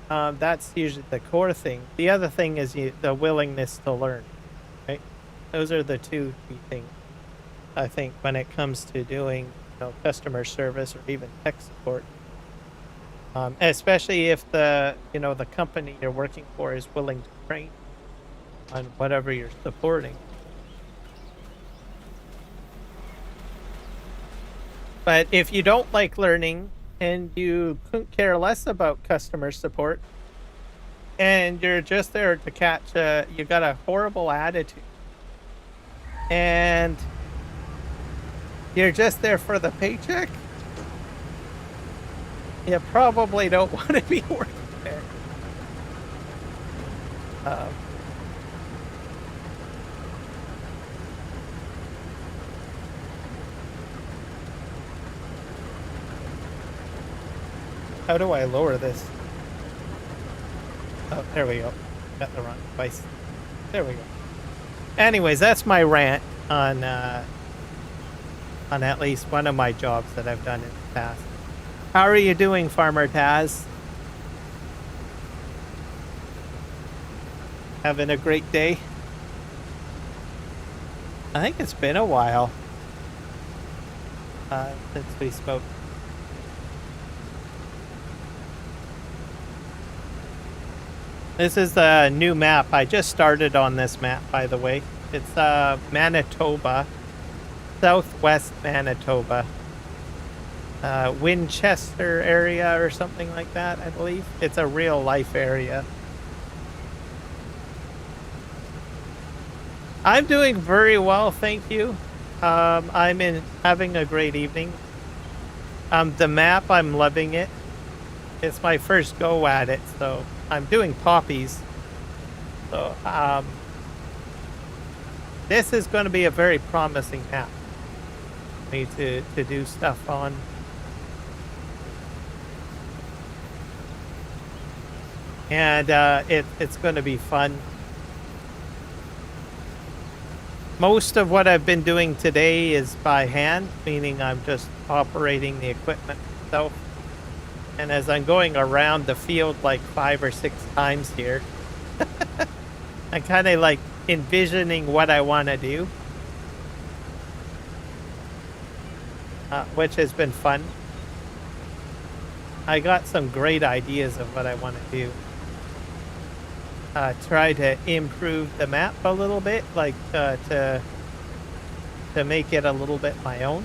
that's usually the core thing. The other thing is the willingness to learn, right? Those are the two key things, I think, when it comes to doing, customer service or even tech support. Especially if the company you're working for is willing to train on whatever you're supporting. But if you don't like learning and you couldn't care less about customer support, and you're just there to catch you got a horrible attitude, and you're just there for the paycheck, you probably don't wanna be working there. Um, how do I lower this? Oh, there we go. Got the wrong device. There we go. Anyways, that's my rant on at least one of my jobs that I've done in the past. How are you doing, Farmer Taz? Having a great day? I think it's been a while since we spoke. This is the new map. I just started on this map, by the way. It's Manitoba, southwest Manitoba. Winchester area or something like that, I believe. It's a real life area. I'm doing very well, thank you. I'm having a great evening. The map, I'm loving it. It's my first go at it, so I'm doing poppies. So, this is going to be a very promising map for me to do stuff on. And it's going to be fun. Most of what I've been doing today is by hand, meaning I'm just operating the equipment myself. And as I'm going around the field like 5 or 6 times here, I'm kind of like envisioning what I want to do, which has been fun. I got some great ideas of what I want to do. Try to improve the map a little bit, like to make it a little bit my own.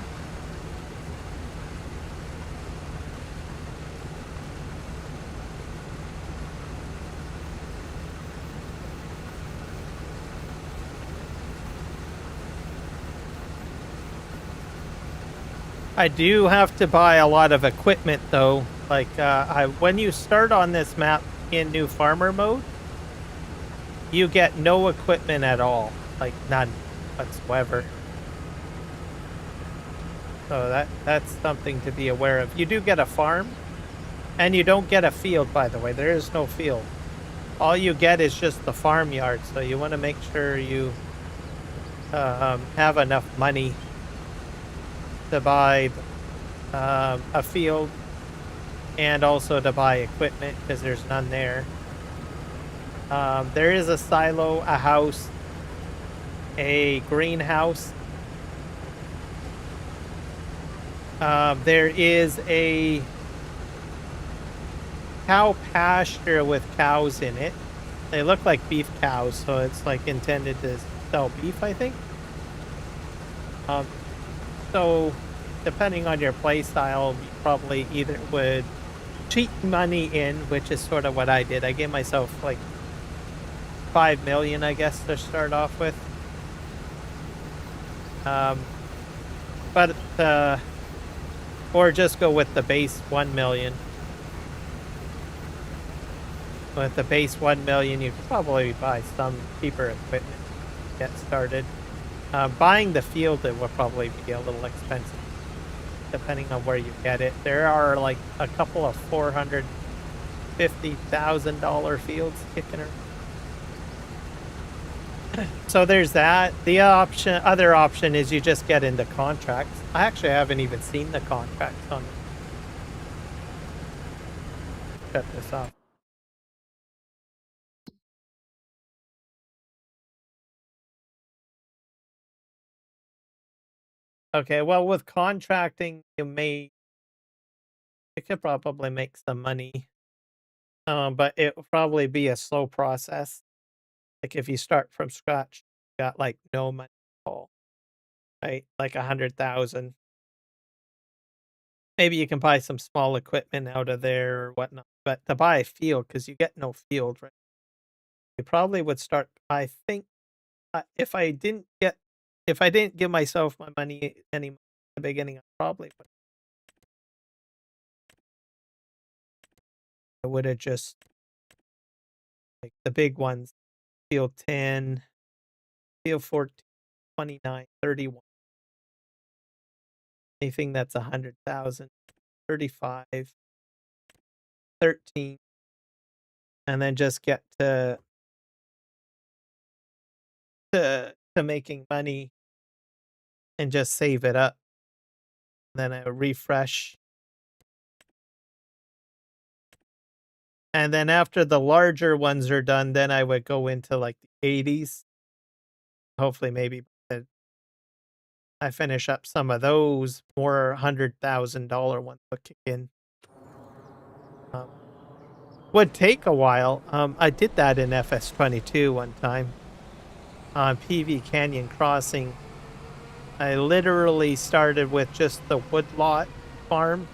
I do have to buy a lot of equipment though. Like when you start on this map in new farmer mode, you get no equipment at all, like none whatsoever. So that's something to be aware of. You do get a farm, and you don't get a field, by the way. There is no field. All you get is just the farmyard, so you want to make sure you have enough money to buy a field and also to buy equipment, because there's none there. There is a silo, a house, a greenhouse. There is a cow pasture with cows in it. They look like beef cows, so it's like intended to sell beef, I think. So depending on your play style, you probably either would cheat money in, which is sort of what I did. I gave myself like 5 million, I guess, to start off with. But or just go with the base 1 million. With the base 1 million, you could probably buy some cheaper equipment to get started. Buying the field, it will probably be a little expensive, depending on where you get it. There are like a couple of $450,000 fields kicking around. So there's that. The other option is you just get into contracts. I actually haven't even seen the contracts on it. Shut this off. Okay, well, with contracting, you could probably make some money. But it will probably be a slow process. Like if you start from scratch, you got like no money at all, right? Like 100,000. Maybe you can buy some small equipment out of there or whatnot. But to buy a field, because you get no field, right? You probably would start. I think if I didn't give myself my money any at the beginning, I would have just like the big ones, field 10, field 14, 29, 31, anything that's 100,000, 35, 13, and then just get to making money and just save it up. Then I refresh. And then after the larger ones are done, then I would go into like the 80s. Hopefully, maybe I finish up some of those more $100,000 ones will kick in. Um, would take a while. I did that in FS22 one time on PV Canyon Crossing. I literally started with just the woodlot farm,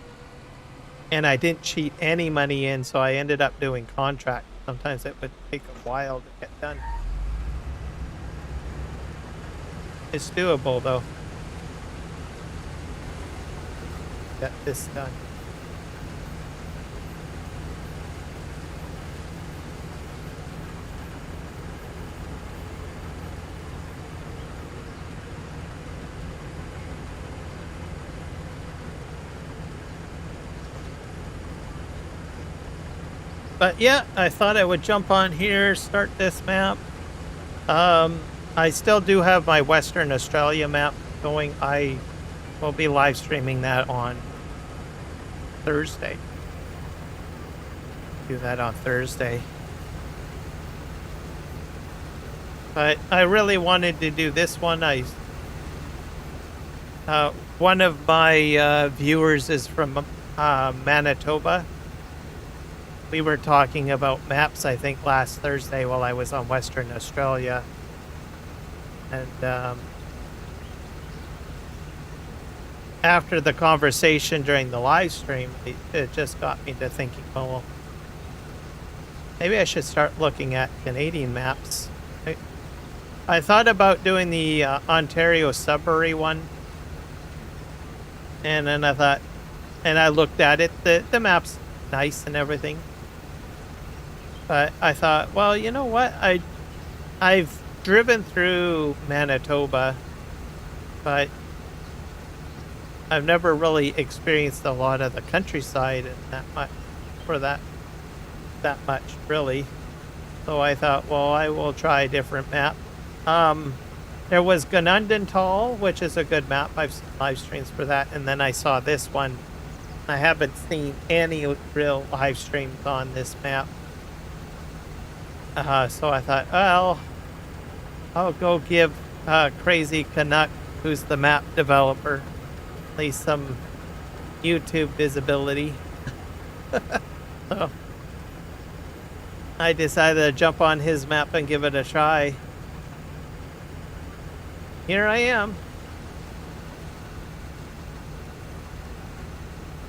and I didn't cheat any money in, so I ended up doing contract. Sometimes it would take a while to get done. It's doable though. Get this done. But yeah, I thought I would jump on here, start this map. I still do have my Western Australia map going. I will be live streaming that on Thursday. Do that on Thursday. But I really wanted to do this one. One of my viewers is from Manitoba. We were talking about maps, I think, last Thursday while I was on Western Australia. And after the conversation during the live stream, it just got me to thinking, well, maybe I should start looking at Canadian maps. I thought about doing the Ontario Sudbury one. And then I thought, and I looked at it, the map's nice and everything. But I thought, well, you know what? I've driven through Manitoba, but I've never really experienced a lot of the countryside and that much that much really. So I thought, well, I will try a different map. There was Gunundantal, which is a good map. I've seen live streams for that, and then I saw this one. I haven't seen any real live streams on this map. So I thought, well, I'll go give Crazy Canuck, who's the map developer, at least some YouTube visibility. So I decided to jump on his map and give it a try. Here I am.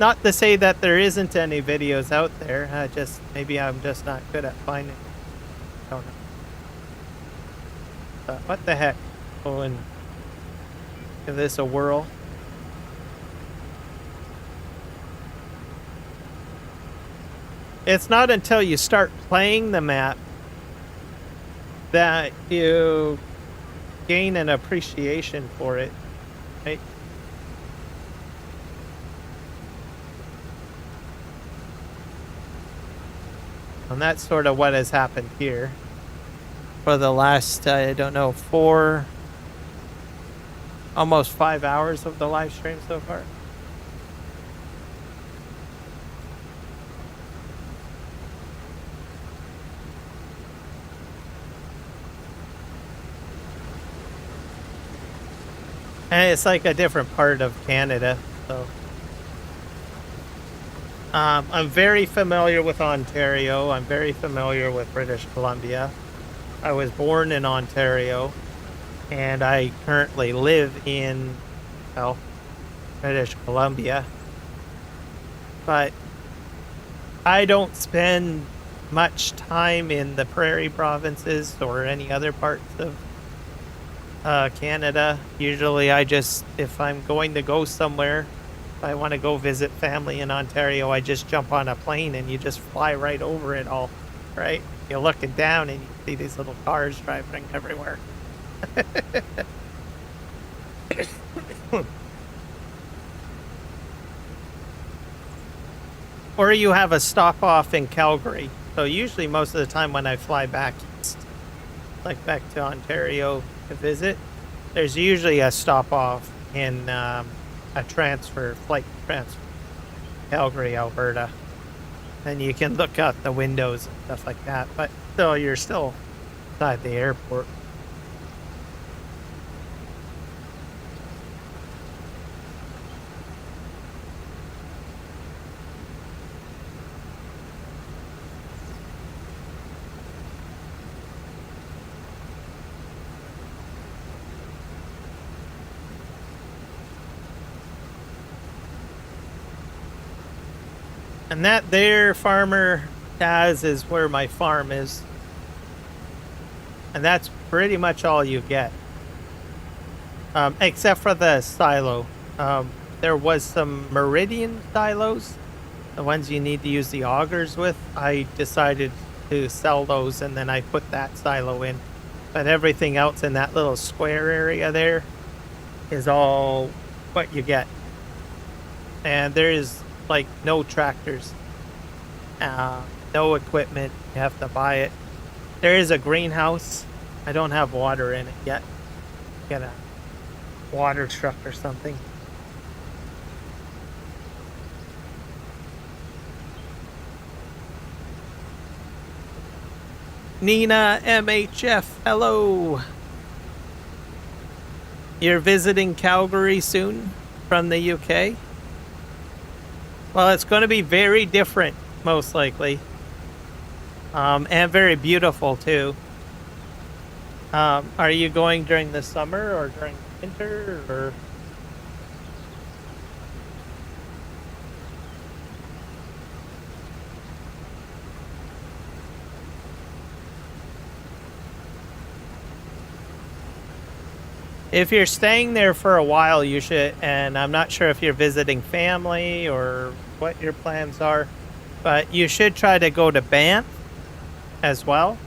Not to say that there isn't any videos out there. Maybe I'm just not good at finding. I don't know. But what the heck? Go and give this a whirl. It's not until you start playing the map that you gain an appreciation for it, right? And that's sort of what has happened here for the last, I don't know, almost 5 hours of the live stream so far. And it's like a different part of Canada, so. I'm very familiar with Ontario. I'm very familiar with British Columbia. I was born in Ontario, and I currently live in, well, British Columbia. But I don't spend much time in the prairie provinces or any other parts of Canada. Usually if I'm going to go somewhere, if I want to go visit family in Ontario, I just jump on a plane and you just fly right over it all, right? You're looking down and you see these little cars driving everywhere. Or you have a stop off in Calgary. So usually most of the time when I fly back east, like back to Ontario to visit, there's usually a stop off in a flight transfer, Calgary, Alberta. And you can look out the windows and stuff like that. But still, you're still inside the airport. And that there, Farmer Taz, is where my farm is. And that's pretty much all you get. Except for the silo. There was some Meridian silos, the ones you need to use the augers with. I decided to sell those and then I put that silo in. But everything else in that little square area there is all what you get. And there is like no tractors, no equipment. You have to buy it. There is a greenhouse. I don't have water in it yet. Get a water truck or something. Nina MHF, hello. You're visiting Calgary soon from the UK? Well, it's going to be very different, most likely. And very beautiful, too. Are you going during the summer or during winter, or? If you're staying there for a while, you should, and I'm not sure if you're visiting family or what your plans are, but you should try to go to Banff as well.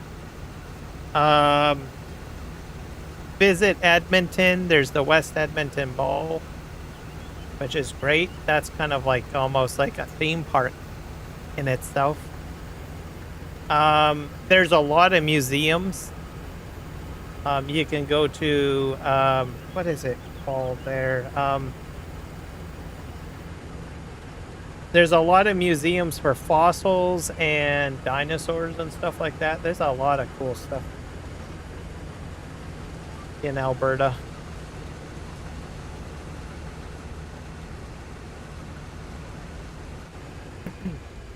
Visit Edmonton. There's the West Edmonton Ball, which is great. That's kind of like almost like a theme park in itself. There's a lot of museums. You can go to, what is it called there? There's a lot of museums for fossils and dinosaurs and stuff like that. There's a lot of cool stuff in Alberta.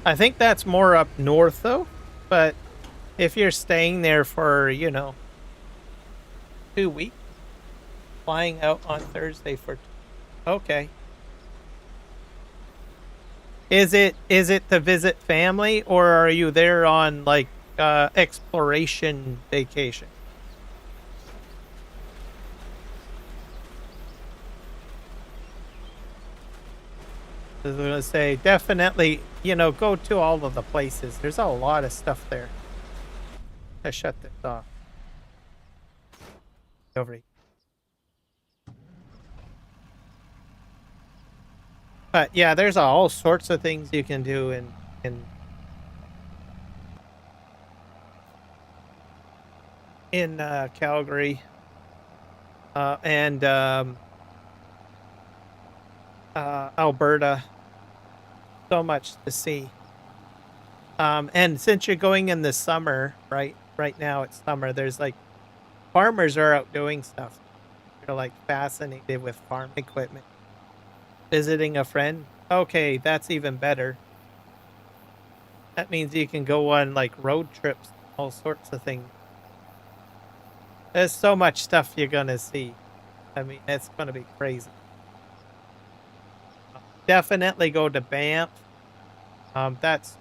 I think that's more up north though, but if you're staying there for, 2 weeks, flying out on Thursday for, okay. Is it to visit family, or are you there on like exploration vacation? I was gonna say definitely, go to all of the places. There's a lot of stuff there. I shut this off. Over here. But yeah, there's all sorts of things you can do in Calgary, and Alberta. So much to see. And since you're going in the summer, right? Right now it's summer. There's like farmers are out doing stuff. They're like fascinated with farm equipment. Visiting a friend. Okay, that's even better. That means you can go on like road trips, all sorts of things. There's so much stuff you're gonna see. I mean, it's gonna be crazy. Definitely go to Banff. That's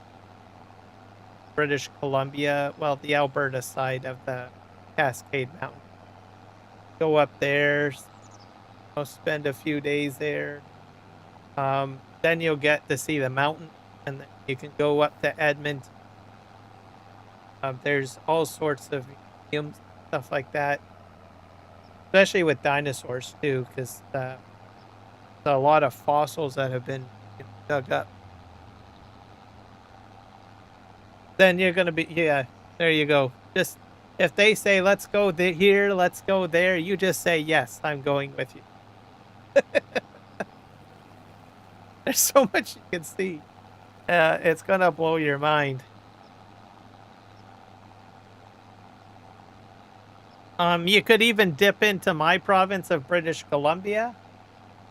British Columbia, well, the Alberta side of the Cascade Mountain. Go up there, spend a few days there. Then you'll get to see the mountain, and then you can go up to Edmonton. There's all sorts of museums, stuff like that, especially with dinosaurs too, because a lot of fossils that have been dug up. Then you're gonna be there you go. Just if they say let's go here, let's go there, you just say yes, I'm going with you. There's so much you can see. It's gonna blow your mind. You could even dip into my province of British Columbia.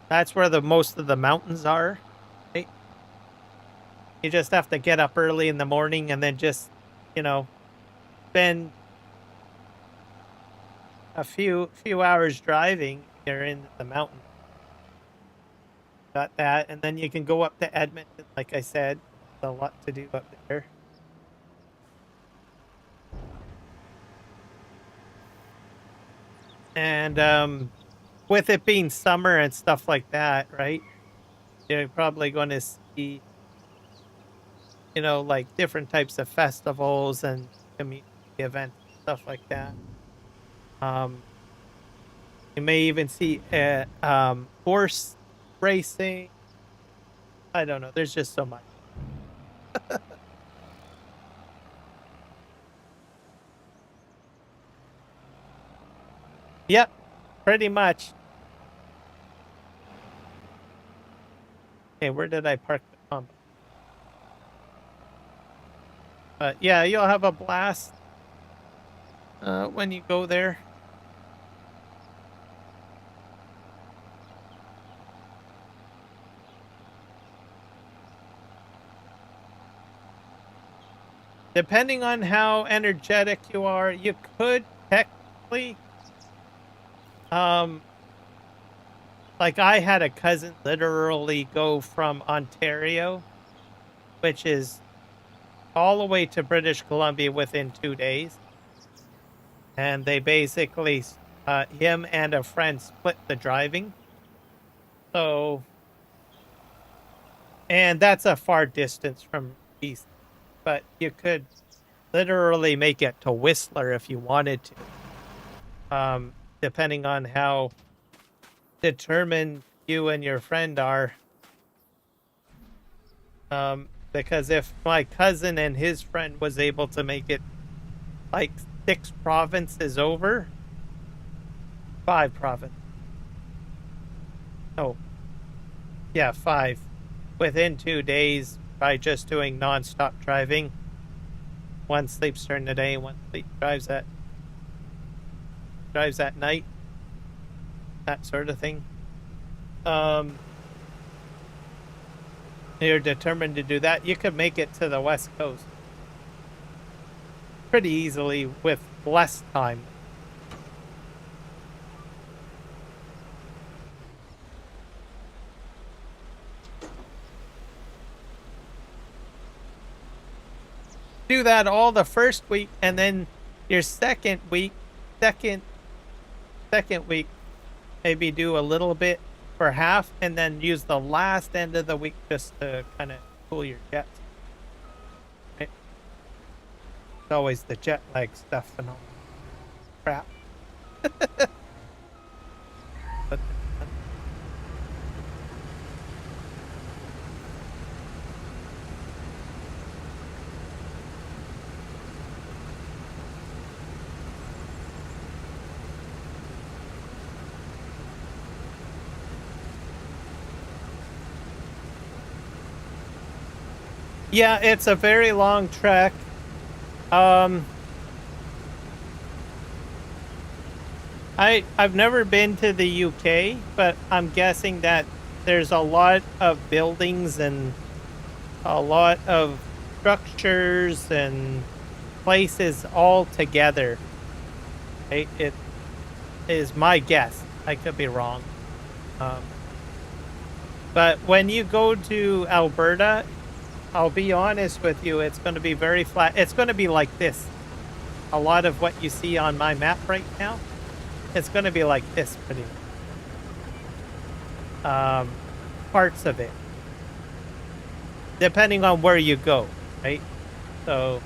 That's where the most of the mountains are. Right? You just have to get up early in the morning and then just, spend a few hours driving. You're in the mountains. Got that, and then you can go up to Edmonton. Like I said, there's a lot to do up there. And with it being summer and stuff like that, right? You're probably going to see, like different types of festivals and community events, stuff like that. You may even see horse racing. I don't know. There's just so much. Yep, pretty much. Okay, where did I park the combo? But yeah, you'll have a blast when you go there. Depending on how energetic you are, you could technically, like I had a cousin literally go from Ontario, which is all the way to British Columbia within 2 days. And they basically, him and a friend split the driving. So, and that's a far distance from BC. But you could literally make it to Whistler if you wanted to, depending on how determined you and your friend are. Because if my cousin and his friend was able to make it like 6 provinces over, 5 provinces. Oh, yeah, 5 within 2 days. By just doing non-stop driving. One sleeps during the day, one drives at night. That sort of thing. You're determined to do that. You could make it to the West Coast pretty easily with less time. Do that all the first week, and then your second week, maybe do a little bit for half, and then use the last end of the week just to kind of cool your jets. Right? It's always the jet lag stuff and all crap. But yeah, it's a very long trek. I've never been to the UK, but I'm guessing that there's a lot of buildings and a lot of structures and places all together. Right? It is my guess. I could be wrong. But when you go to Alberta, I'll be honest with you, it's gonna be very flat. It's gonna be like this. A lot of what you see on my map right now, it's gonna be like this pretty much. Parts of it, depending on where you go, right? So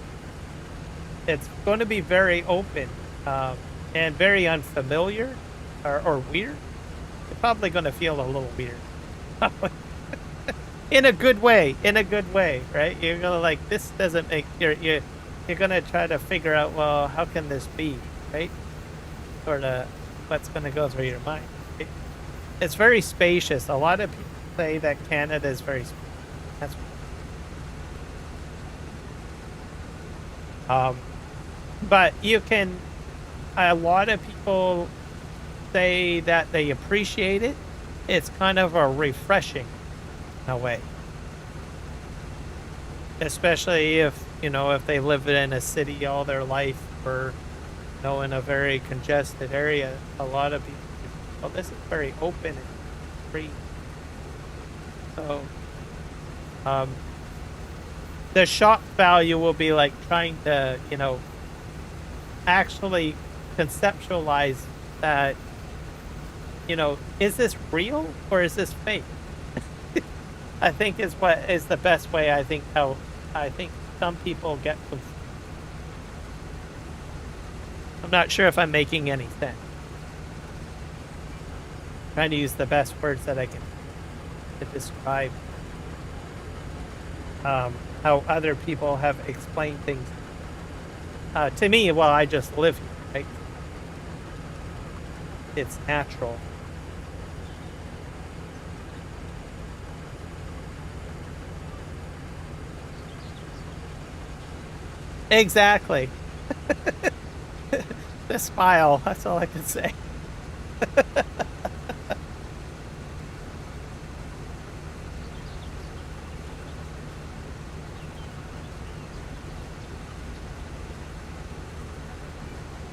it's going to be very open, and very unfamiliar or weird. You're probably going to feel a little weird. In a good way, right? You're gonna like, this doesn't make you're gonna try to figure out, well, how can this be, right? Sort of what's gonna go through your mind. It's very spacious. A lot of people say that Canada is very spacious. That's but you can. A lot of people say that they appreciate it. It's kind of a refreshing in a way. Especially if, if they live in a city all their life, or, in a very congested area. A lot of people, well, this is very open and free. So, the shock value will be like trying to, actually conceptualize that, is this real or is this fake? I think is what is the best way. I think some people get confused. I'm not sure if I'm making any sense. I'm trying to use the best words that I can to describe how other people have explained things to me. Well, I just live here, right? It's natural. Exactly. The smile, that's all I can say.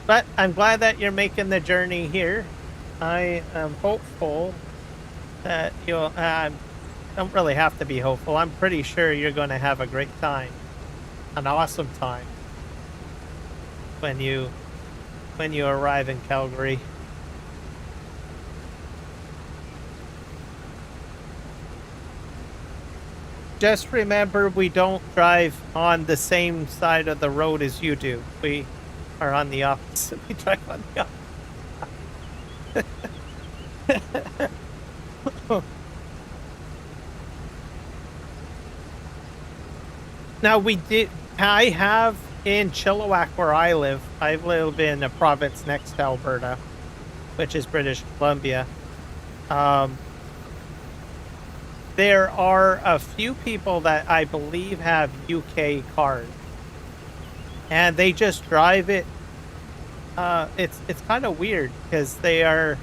But I'm glad that you're making the journey here. I am hopeful that you'll. Don't really have to be hopeful. I'm pretty sure you're going to have a great time, an awesome time when you arrive in Calgary. Just remember, we don't drive on the same side of the road as you do. We are on the opposite. We drive on the opposite. Now I have in Chilliwack, where I live in a province next to Alberta, which is British Columbia. There are a few people that I believe have UK cars, and they just drive it. It's kind of weird because they are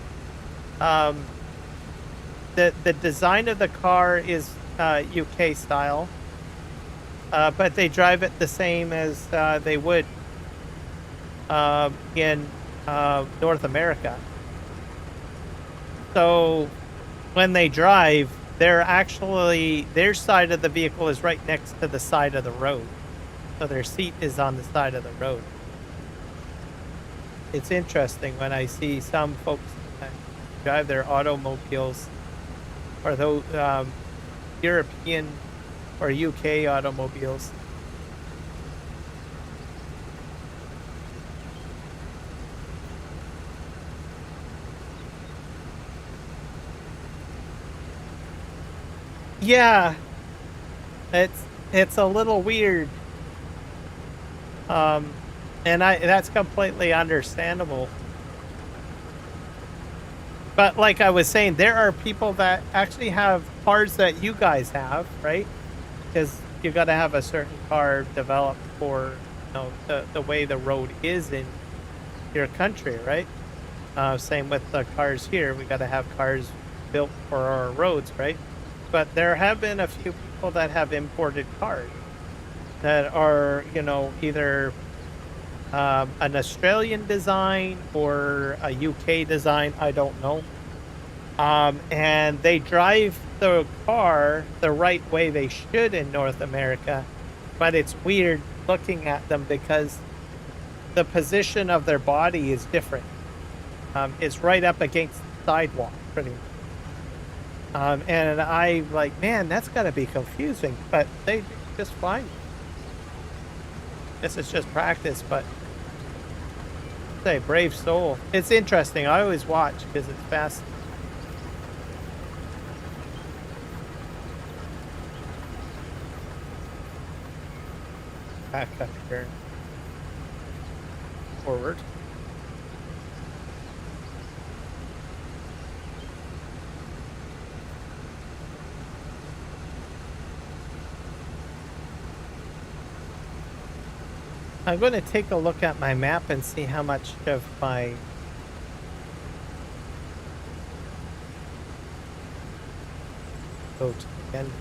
the design of the car is UK style, but they drive it the same as they would in North America. So when they drive, their side of the vehicle is right next to the side of the road. So their seat is on the side of the road. It's interesting when I see some folks drive their automobiles, or those European or UK automobiles. Yeah, it's a little weird. And that's completely understandable. But like I was saying, there are people that actually have cars that you guys have, right? Because you got to have a certain car developed for, the way the road is in your country, right? Same with the cars here. We got to have cars built for our roads, right? But there have been a few people that have imported cars that are, either an Australian design or a UK design. I don't know. And they drive the car the right way they should in North America, but it's weird looking at them because the position of their body is different. It's right up against the sidewalk, pretty much. And I like, man, that's got to be confusing, but they do just fine. This is just practice, but say brave soul. It's interesting. I always watch because it's fast. Back up here. Forward. I'm going to take a look at my map and see how much of my go to the end.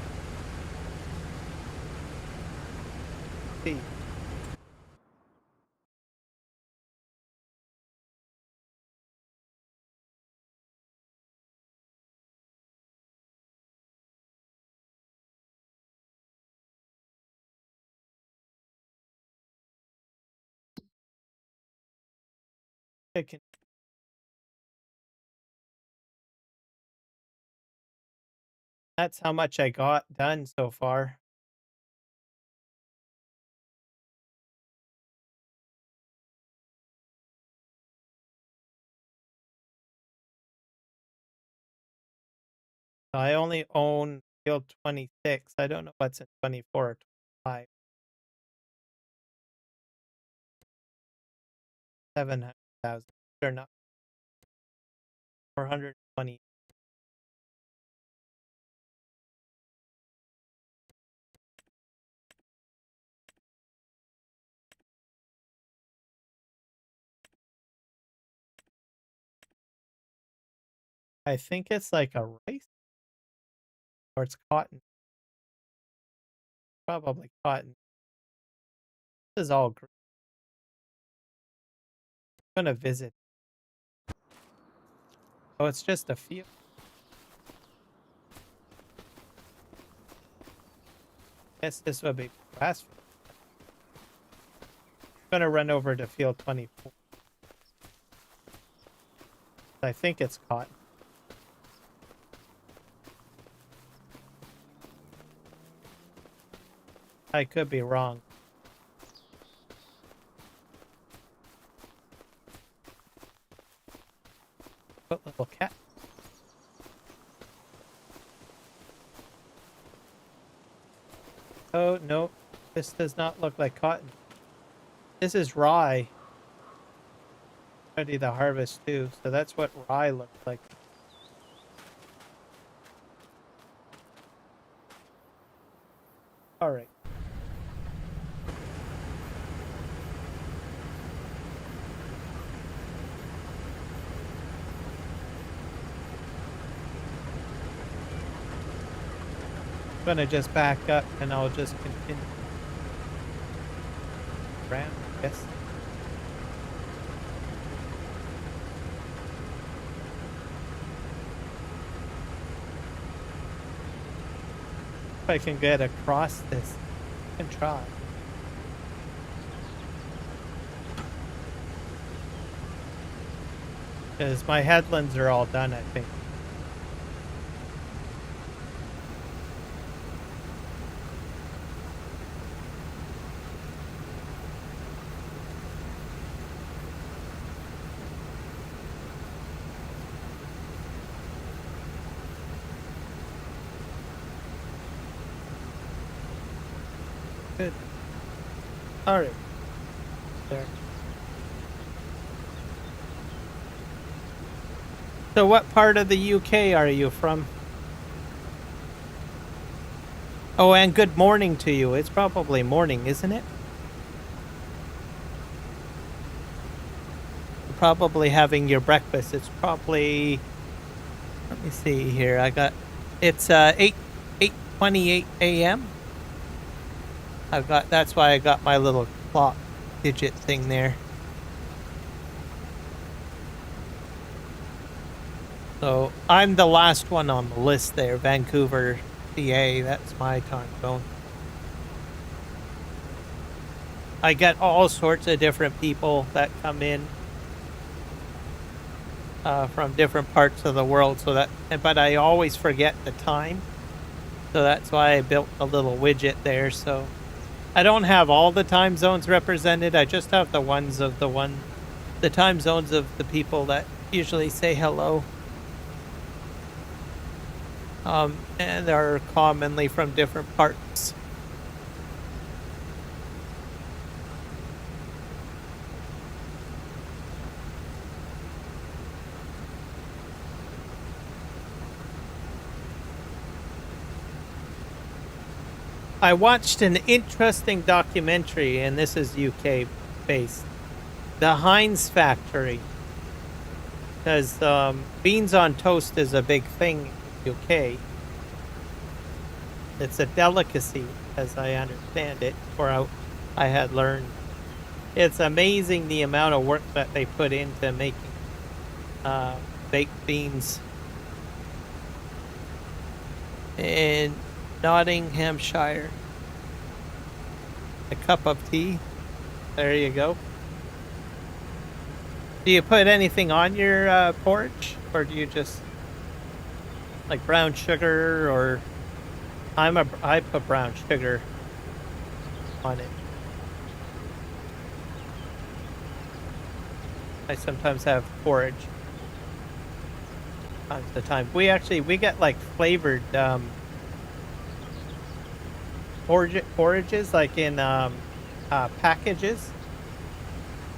See. That's how much I got done so far. I only own field 26. I don't know what's in 24 or 25. 700,000. They're not 420. I think it's like a rice or it's cotton. Probably cotton. This is all great. I'm gonna visit. Oh, it's just a field. Guess this would be grass field. I'm gonna run over to field 24. I think it's cotton. I could be wrong. What little cat? Oh, no. This does not look like cotton. This is rye. Ready to harvest too, so that's what rye looks like. All right. I'm gonna just back up and I'll just continue around, I guess. If I can get across this, I can try. Because my headlands are all done, I think. Good. All right. There. So what part of the UK are you from? Oh, and good morning to you. It's probably morning, isn't it? You're probably having your breakfast. It's probably, let me see here. It's 8:28 a.m. That's why I got my little clock digit thing there. So I'm the last one on the list there, Vancouver, CA. That's my time zone. I get all sorts of different people that come in from different parts of the world. But I always forget the time. So that's why I built a little widget there. So I don't have all the time zones represented. I just have the time zones of the people that usually say hello. And they're commonly from different parts. I watched an interesting documentary, and this is UK based. The Heinz factory. Because beans on toast is a big thing in the UK. It's a delicacy, as I understand it, or I had learned. It's amazing the amount of work that they put into making baked beans. In Nottinghamshire. A cup of tea. There you go. Do you put anything on your porridge, or do you just like brown sugar? Or I put brown sugar on it. I sometimes have porridge. Times the time we get like flavored porridges, like in packages.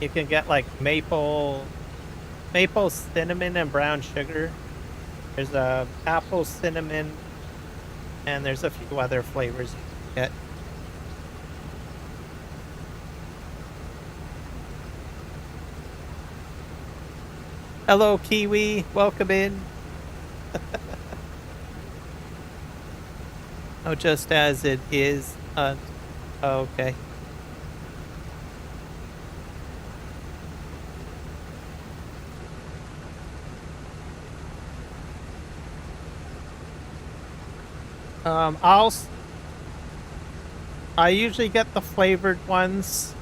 You can get like maple, cinnamon, and brown sugar. There's a apple, cinnamon, and there's a few other flavors you can get. Hello, Kiwi. Welcome in. Oh, just as it is. Okay. I usually get the flavored ones.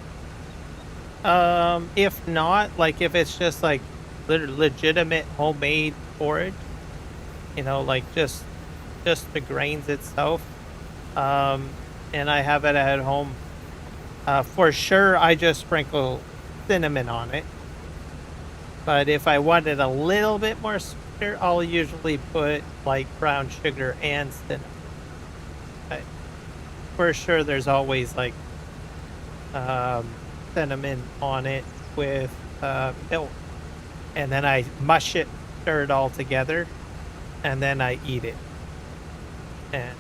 If not, like if it's just like legitimate homemade porridge, like just the grains itself. And I have it at home. For sure, I just sprinkle cinnamon on it. But if I wanted a little bit more sweeter, I'll usually put like brown sugar and cinnamon. But for sure, there's always like cinnamon on it with milk, and then I mush it, stir it all together, and then I eat it. And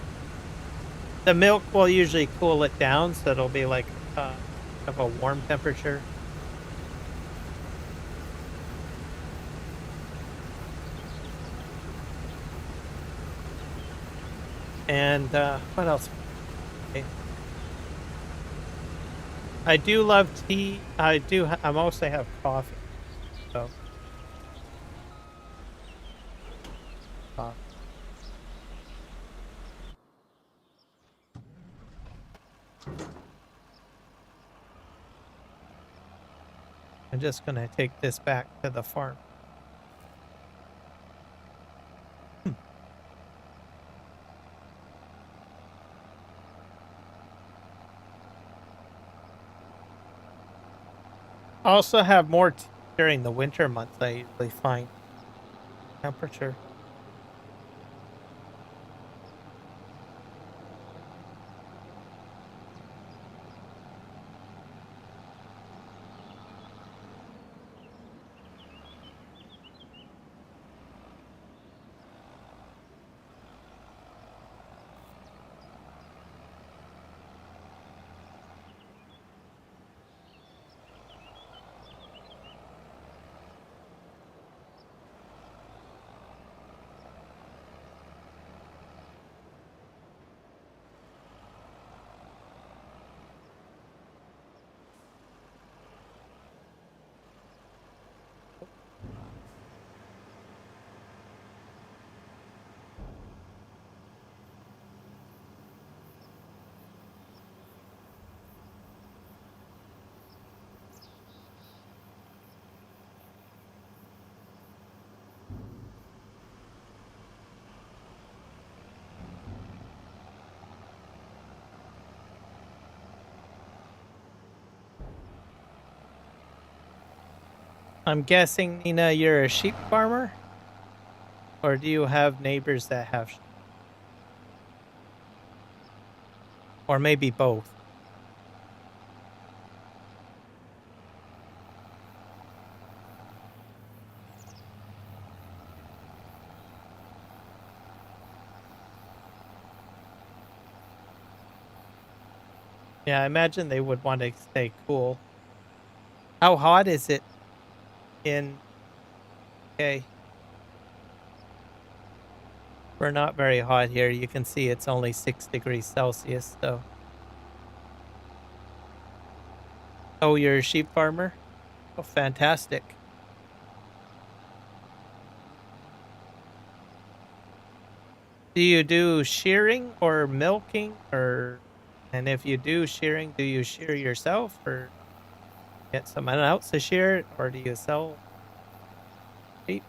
the milk will usually cool it down, so it'll be like of a warm temperature. And what else? Okay. I do love tea. I mostly have coffee. So, coffee. I'm just gonna take this back to the farm. I also have more tea during the winter months. I usually find temperature. I'm guessing, Nina, you're a sheep farmer? Or do you have neighbors that have sheep? Or maybe both? Yeah, I imagine they would want to stay cool. How hot is it in UK? We're not very hot here. You can see it's only 6 degrees Celsius, so. Oh, you're a sheep farmer? Oh, fantastic. Do you do shearing or milking, or and if you do shearing, do you shear yourself or get someone else to shear it, or do you sell sheep?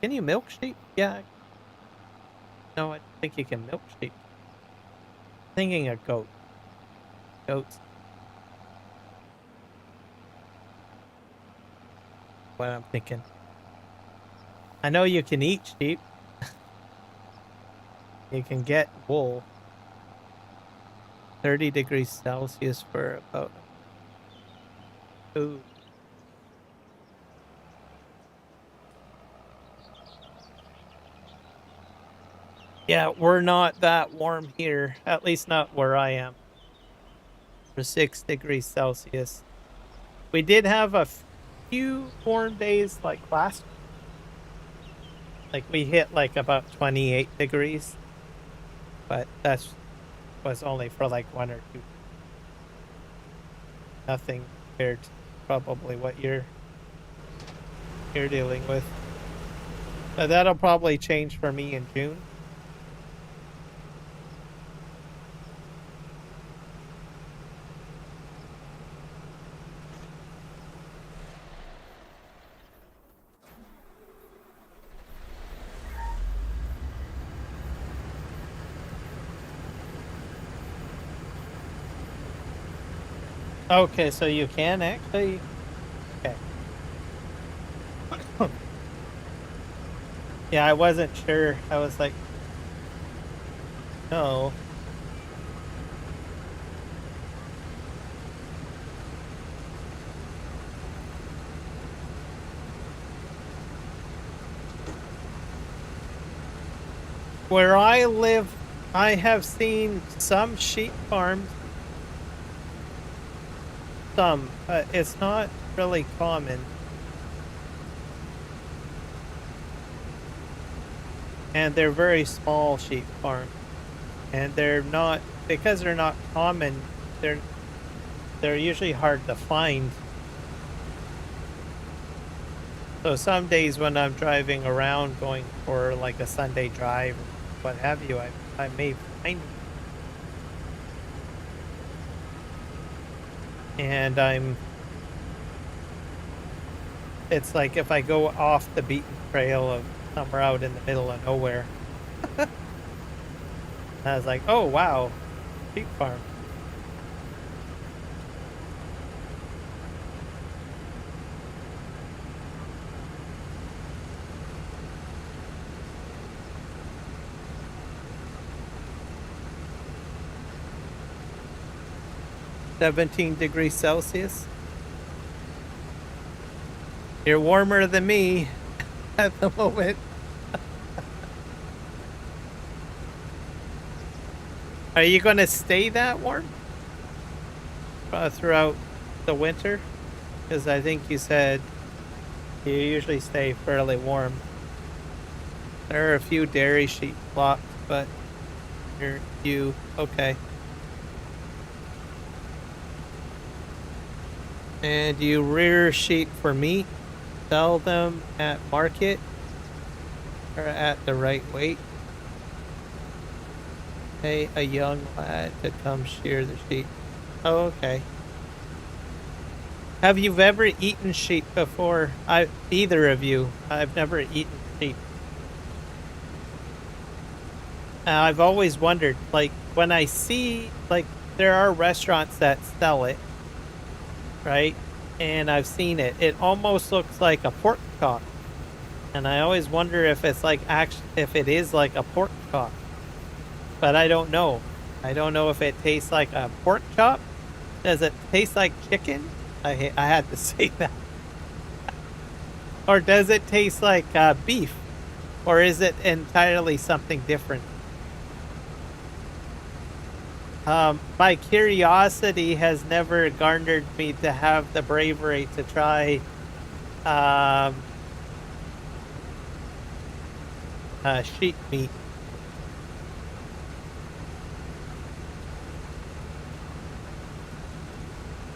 Can you milk sheep? Yeah. No, I don't think you can milk sheep. Thinking of goats. What I'm thinking. I know you can eat sheep. You can get wool. 30 degrees Celsius for about. Ooh. Yeah, we're not that warm here. At least not where I am. For 6 degrees Celsius. We did have a few warm days like last. Like we hit like about 28 degrees. But that was only for like 1 or 2. Nothing compared to probably what you're dealing with. But that'll probably change for me in June. Okay, so you can actually. Okay. Yeah, I wasn't sure. I was like, no. Where I live, I have seen some sheep farms. Some, but it's not really common. And they're very small sheep farms. And they're not, because they're not common, they're usually hard to find. So some days when I'm driving around going for like a Sunday drive or what have you, I may find them. And it's like if I go off the beaten trail of somewhere out in the middle of nowhere. I was like, oh wow, sheep farm. "17 degrees Celsius. You're warmer than me at the moment. Are you going to stay that warm throughout the winter? Because I think you said you usually stay fairly warm. There are a few dairy sheep flocks, but you okay. And you rear sheep for meat, sell them at market or at the right weight. Pay a young lad to come shear the sheep. Oh, okay. Have you ever eaten sheep before? Either of you. I've never eaten sheep. I've always wondered, like when I see like there are restaurants that sell it, right? And I've seen it. It almost looks like a pork chop, and I always wonder if it's like if it is like a pork chop, but I don't know. I don't know if it tastes like a pork chop. Does it taste like chicken? I had to say that. Or does it taste like beef? Or is it entirely something different? My curiosity has never garnered me to have the bravery to try um, sheep meat.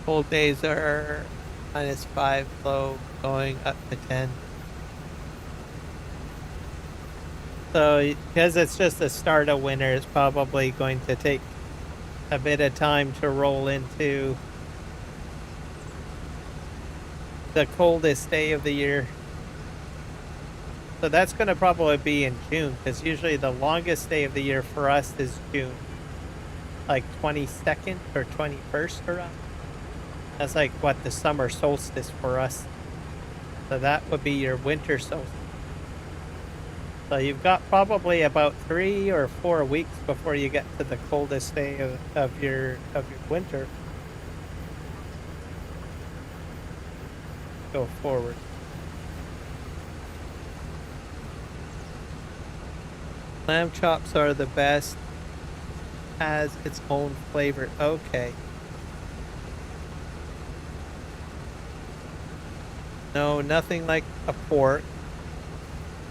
Cold days are -5, low, going up to 10. So, because it's just the start of winter, it's probably going to take a bit of time to roll into the coldest day of the year. So that's going to probably be in June, because usually the longest day of the year for us is June, like 22nd or 21st around. That's like what the summer solstice for us. So that would be your winter solstice. So you've got probably about 3 or 4 weeks before you get to the coldest day of your winter. Go forward. Lamb chops are the best. Has its own flavor. Okay. No, nothing like a pork.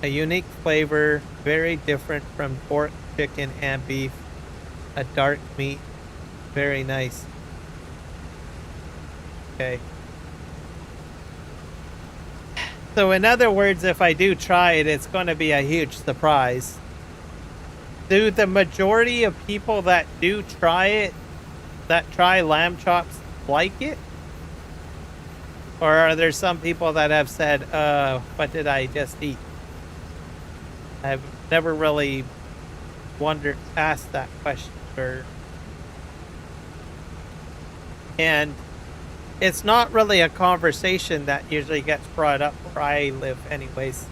A unique flavor, very different from pork, chicken, and beef. A dark meat, very nice. Okay. So in other words, if I do try it, it's going to be a huge surprise. Do the majority of people that do try it, that try lamb chops, like it? Or are there some people that have said, what did I just eat? I've never really asked that question. And it's not really a conversation that usually gets brought up where I live anyways.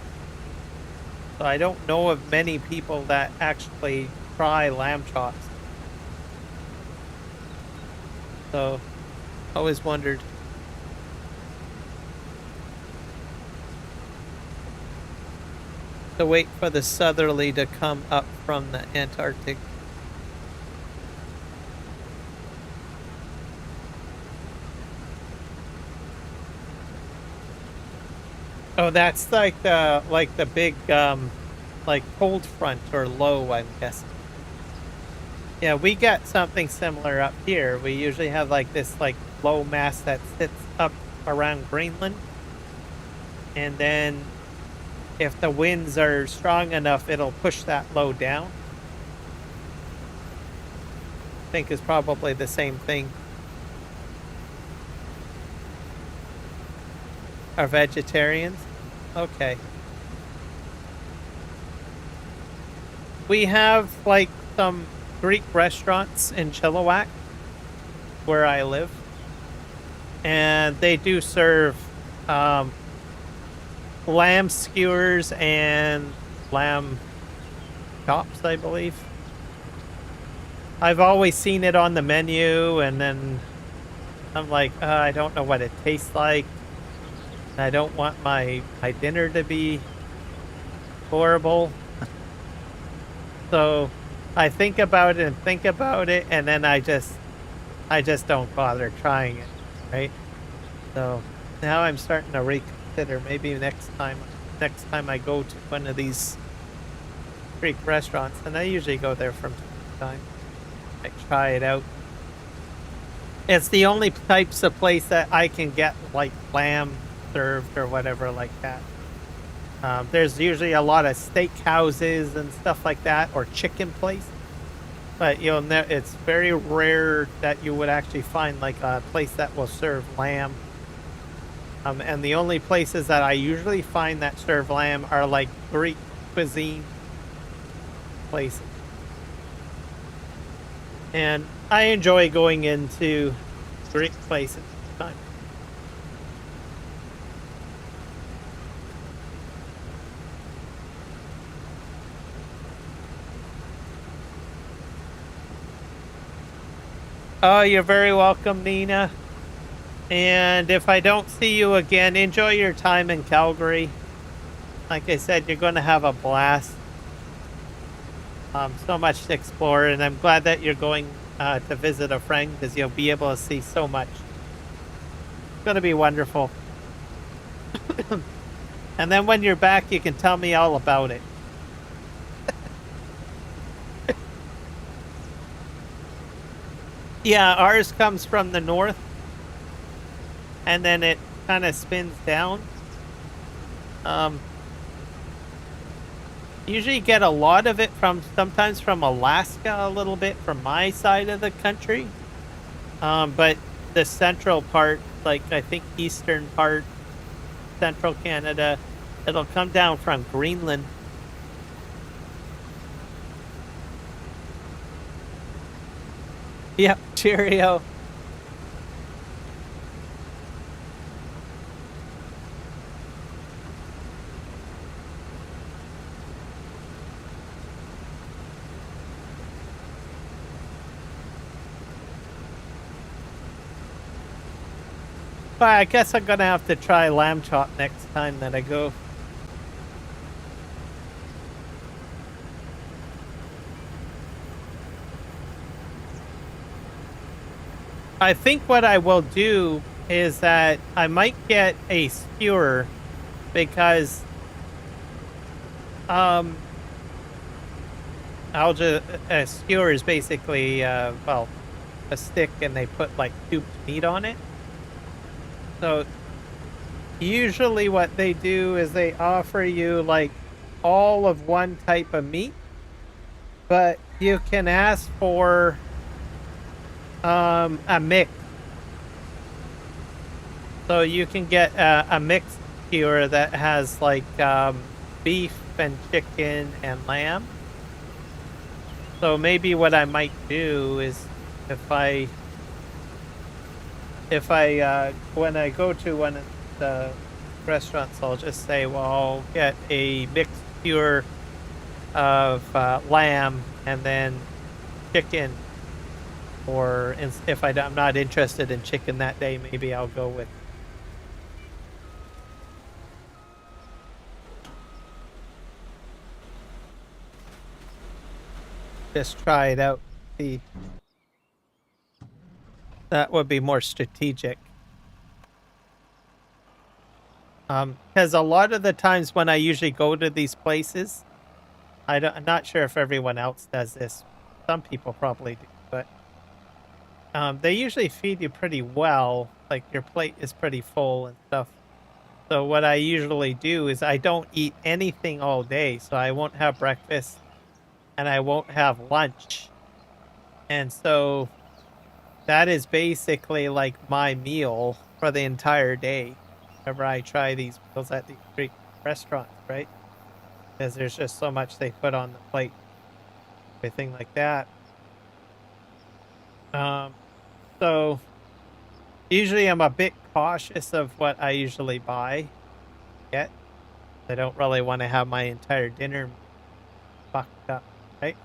So I don't know of many people that actually try lamb chops. So I always wondered. To wait for the southerly to come up from the Antarctic. Oh, that's like the big like cold front or low, I'm guessing. Yeah, we got something similar up here. We usually have like this like low mass that sits up around Greenland. And then if the winds are strong enough, it'll push that low down. I think is probably the same thing. Are vegetarians? Okay. We have like some Greek restaurants in Chilliwack where I live. And they do serve lamb skewers and lamb chops, I believe. I've always seen it on the menu, and then I'm like, I don't know what it tastes like. I don't want my dinner to be horrible. So I think about it and think about it, and then I just don't bother trying it, right? So now I'm starting to reconsider. Maybe next time I go to one of these Greek restaurants, and I usually go there from time to time, I try it out. It's the only types of place that I can get like lamb served or whatever like that. There's usually a lot of steak houses and stuff like that, or chicken place. But it's very rare that you would actually find like a place that will serve lamb. And the only places that I usually find that serve lamb are like Greek cuisine places. And I enjoy going into Greek places time. Oh, you're very welcome, Nina. And if I don't see you again, enjoy your time in Calgary. Like I said, you're going to have a blast. So much to explore, and I'm glad that you're going to visit a friend because you'll be able to see so much. It's going to be wonderful. And then when you're back, you can tell me all about it. Yeah, ours comes from the north, and then it kind of spins down. Um, Usually get a lot of it from sometimes from Alaska, a little bit from my side of the country. But the central part, like I think eastern part, central Canada, it'll come down from Greenland. Yep, cheerio. Well, I guess I'm gonna have to try lamb chop next time that I go. I think what I will do is that I might get a skewer because um I'll just a skewer is basically well, a stick and they put like cubed meat on it. So usually what they do is they offer you like all of one type of meat, but you can ask for a mix. So you can get a mixed skewer that has like beef and chicken and lamb. So maybe what I might do is if I when I go to one of the restaurants, I'll just say, well, I'll get a mixed skewer of lamb and then chicken. Or if I'm not interested in chicken that day, maybe I'll go with just try it out. See, that would be more strategic. Because a lot of the times when I usually go to these places, I'm not sure if everyone else does this. Some people probably do, but they usually feed you pretty well. Like your plate is pretty full and stuff. So what I usually do is I don't eat anything all day. So I won't have breakfast and I won't have lunch. And so that is basically like my meal for the entire day. Whenever I try these meals at these Greek restaurants, right? Because there's just so much they put on the plate, everything like that. Um, so usually I'm a bit cautious of what I usually buy. Yet I don't really want to have my entire dinner fucked up, right?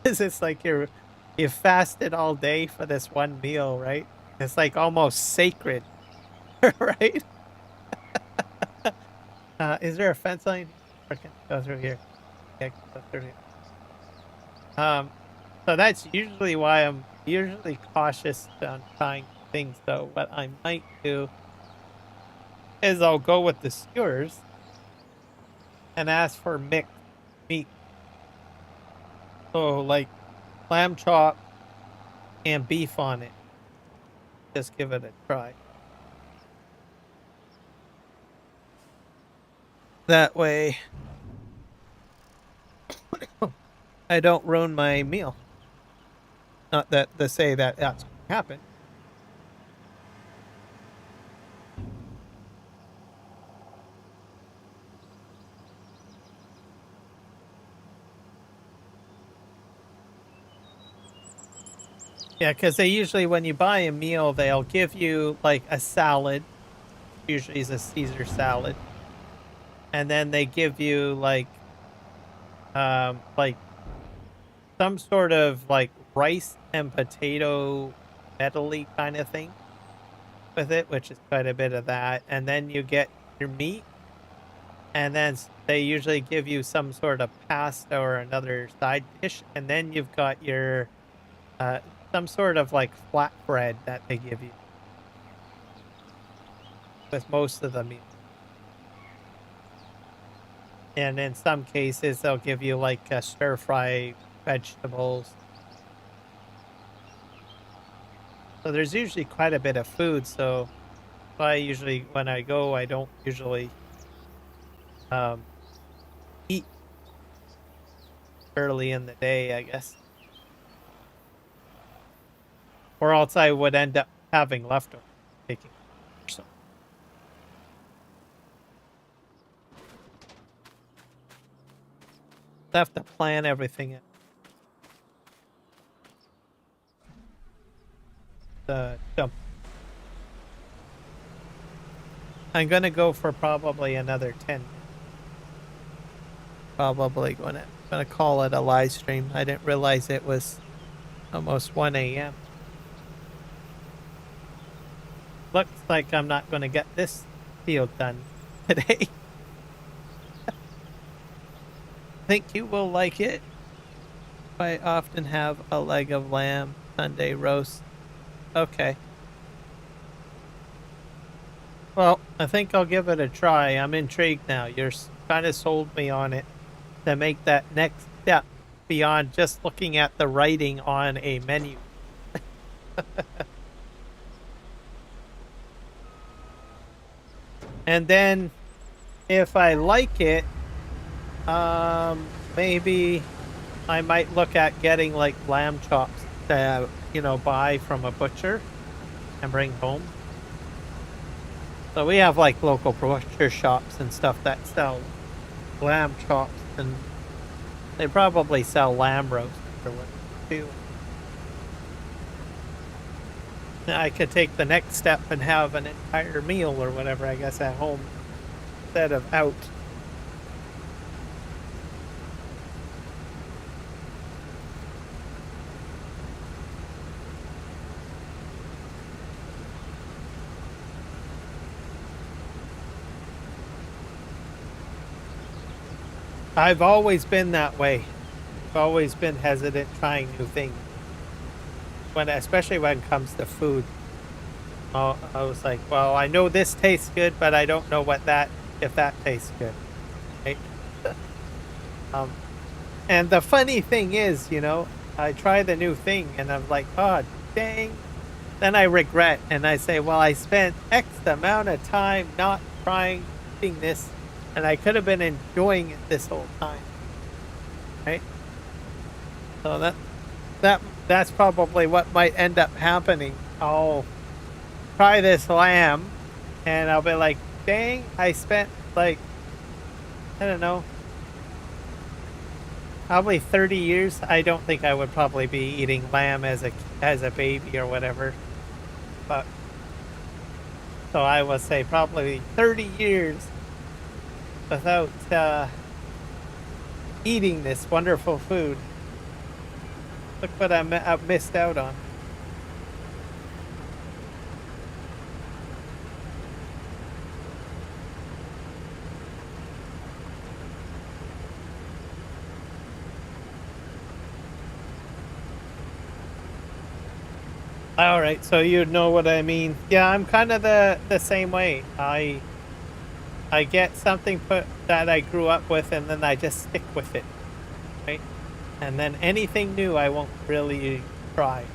Because it's like you fasted all day for this one meal, right? It's like almost sacred, right? Is there a fence line here? Or can I go through here? Yeah, I can go through here. Um, so that's usually why I'm usually cautious on trying things. So what I might do is I'll go with the skewers and ask for mixed meat. So like lamb chop and beef on it. Just give it a try. That way I don't ruin my meal. Not that to say that that's going to happen. Yeah, because they usually, when you buy a meal, they'll give you like a salad. Usually is a Caesar salad, and then they give you like some sort of like rice and potato medley kind of thing with it, which is quite a bit of that. And then you get your meat, and then they usually give you some sort of pasta or another side dish, and then you've got your uh some sort of like flatbread that they give you with most of the meal. And in some cases, they'll give you like a stir fry vegetables. So there's usually quite a bit of food. So I usually, when I go, I don't usually um, eat early in the day, I guess, or else I would end up having leftovers. Taking so I have to plan everything in the jump. I'm gonna go for probably another 10 minutes. Probably gonna call it a live stream. I didn't realize it was almost 1 a.m. Looks like I'm not gonna get this field done today. Think you will like it. I often have a leg of lamb Sunday roast. Okay. Well, I think I'll give it a try. I'm intrigued now. You're kind of sold me on it to make that next step beyond just looking at the writing on a menu. And then if I like it, maybe I might look at getting like lamb chops to, buy from a butcher and bring home. So we have like local butcher shops and stuff that sell lamb chops, and they probably sell lamb roast or what too. I could take the next step and have an entire meal or whatever, I guess, at home instead of out. I've always been that way. I've always been hesitant trying new things. Especially when it comes to food. I was like, well, I know this tastes good, but I don't know if that tastes good. Right? Um, and the funny thing is, I try the new thing and I'm like, oh, dang. Then I regret and I say, well, I spent X amount of time not trying this, and I could have been enjoying it this whole time. Right? So that's probably what might end up happening. I'll try this lamb and I'll be like, dang, I spent like, I don't know, probably 30 years. I don't think I would probably be eating lamb as a baby or whatever. But so I would say probably 30 years without eating this wonderful food. Look what I've missed out on. All right, so you know what I mean. Yeah, I'm kind of the same way. I get something that I grew up with, and then I just stick with it, right? And then anything new, I won't really try.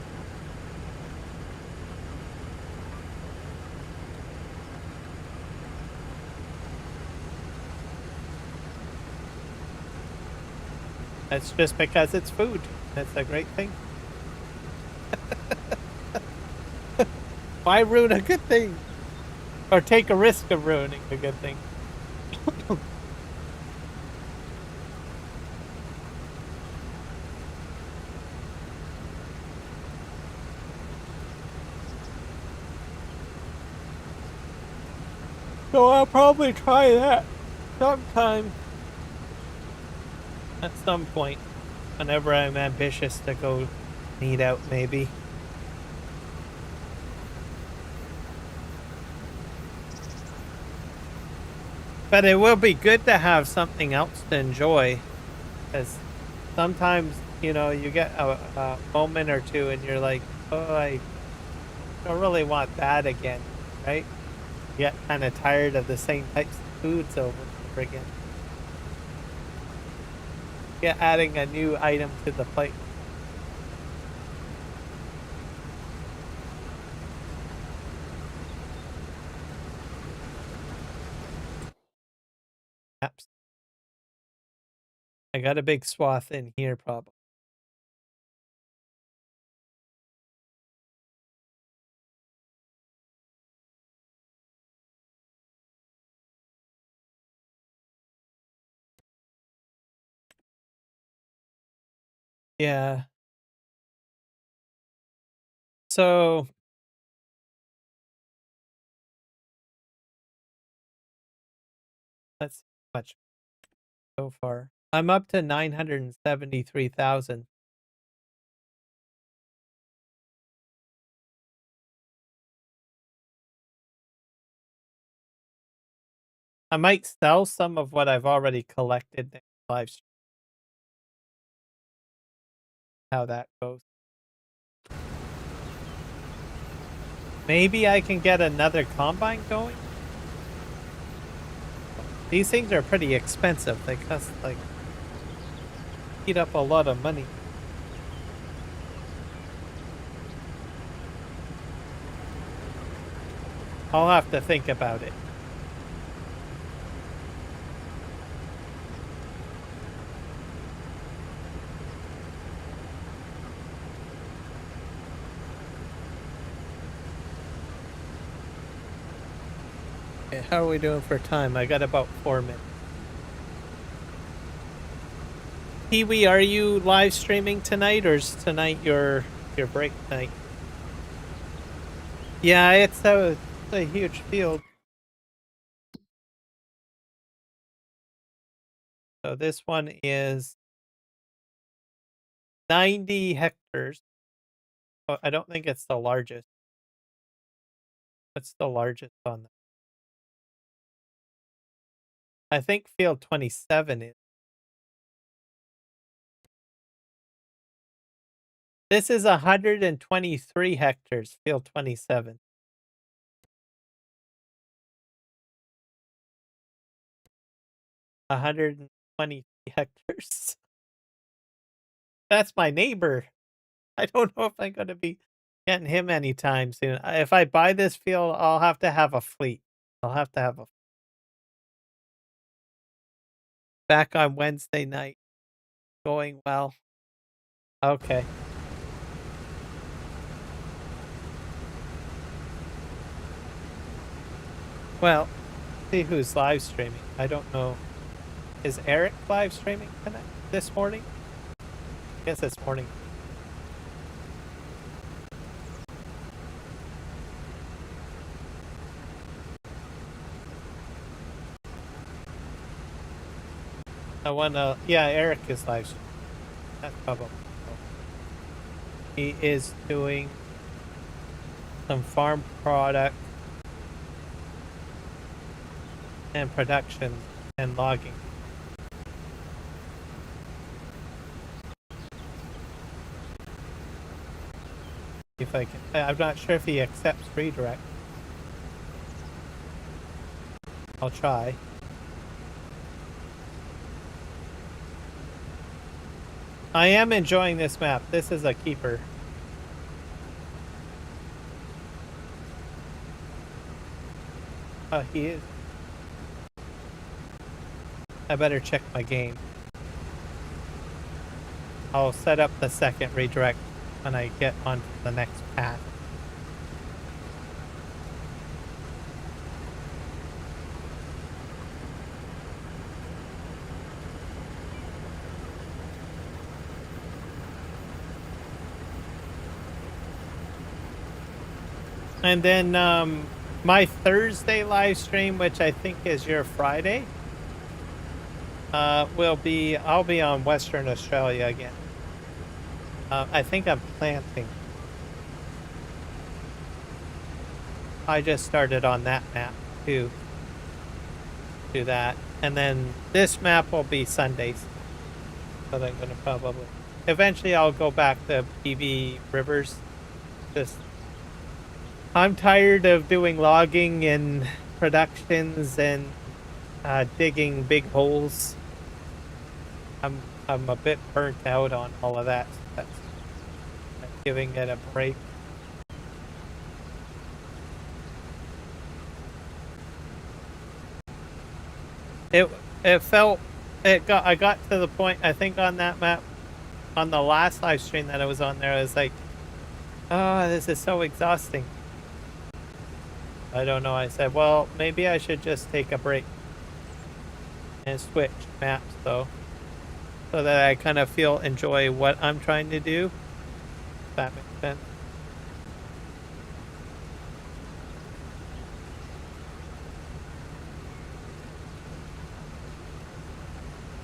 That's just because it's food. That's a great thing. Why ruin a good thing? Or take a risk of ruining a good thing? So I'll probably try that sometime at some point, whenever I'm ambitious to go eat out, maybe. But it will be good to have something else to enjoy, because sometimes, you get a moment or two and you're like, oh, I don't really want that again, right? You get kind of tired of the same types of foods over and over again. Get adding a new item to the plate. Apps. I got a big swath in here, probably. Yeah. So that's much so far. I'm up to 973,000. I might sell some of what I've already collected next live stream, how that goes. Maybe I can get another combine going? These things are pretty expensive. They cost, like, eat up a lot of money. I'll have to think about it. Okay, how are we doing for time? I got about 4 minutes. Kiwi, are you live streaming tonight, or is tonight your break night? Yeah, it's a huge field. So this one is 90 hectares. Oh, I don't think it's the largest. What's the largest on that? I think field 27 is. This is 123 hectares, field 27. 120 hectares. That's my neighbor. I don't know if I'm going to be getting him anytime soon. If I buy this field, I'll have to have a fleet. I'll have to have a back on Wednesday night. Going well. Okay. Well, see who's live streaming. I don't know. Is Eric live streaming tonight? This morning? I guess it's morning. Yeah, Eric is live streaming. That's probably. He is doing some farm product and production and logging. If I can, I'm not sure if he accepts redirect. I'll try. I am enjoying this map. This is a keeper. Oh, he is. I better check my game. I'll set up the second redirect when I get on the next path. And then my Thursday live stream, which I think is your Friday, I'll be on Western Australia again. I think I'm planting. I just started on that map too. Do that, and then this map will be Sundays. But I'm gonna probably eventually I'll go back to PV Rivers. Just I'm tired of doing logging and productions and digging big holes. I'm a bit burnt out on all of that. So I'm giving it a break. It it felt I got to the point I think on that map on the last live stream that I was on there. I was like, oh, this is so exhausting. I don't know. I said, well, maybe I should just take a break and switch maps though, so that I kind of enjoy what I'm trying to do. If that makes sense.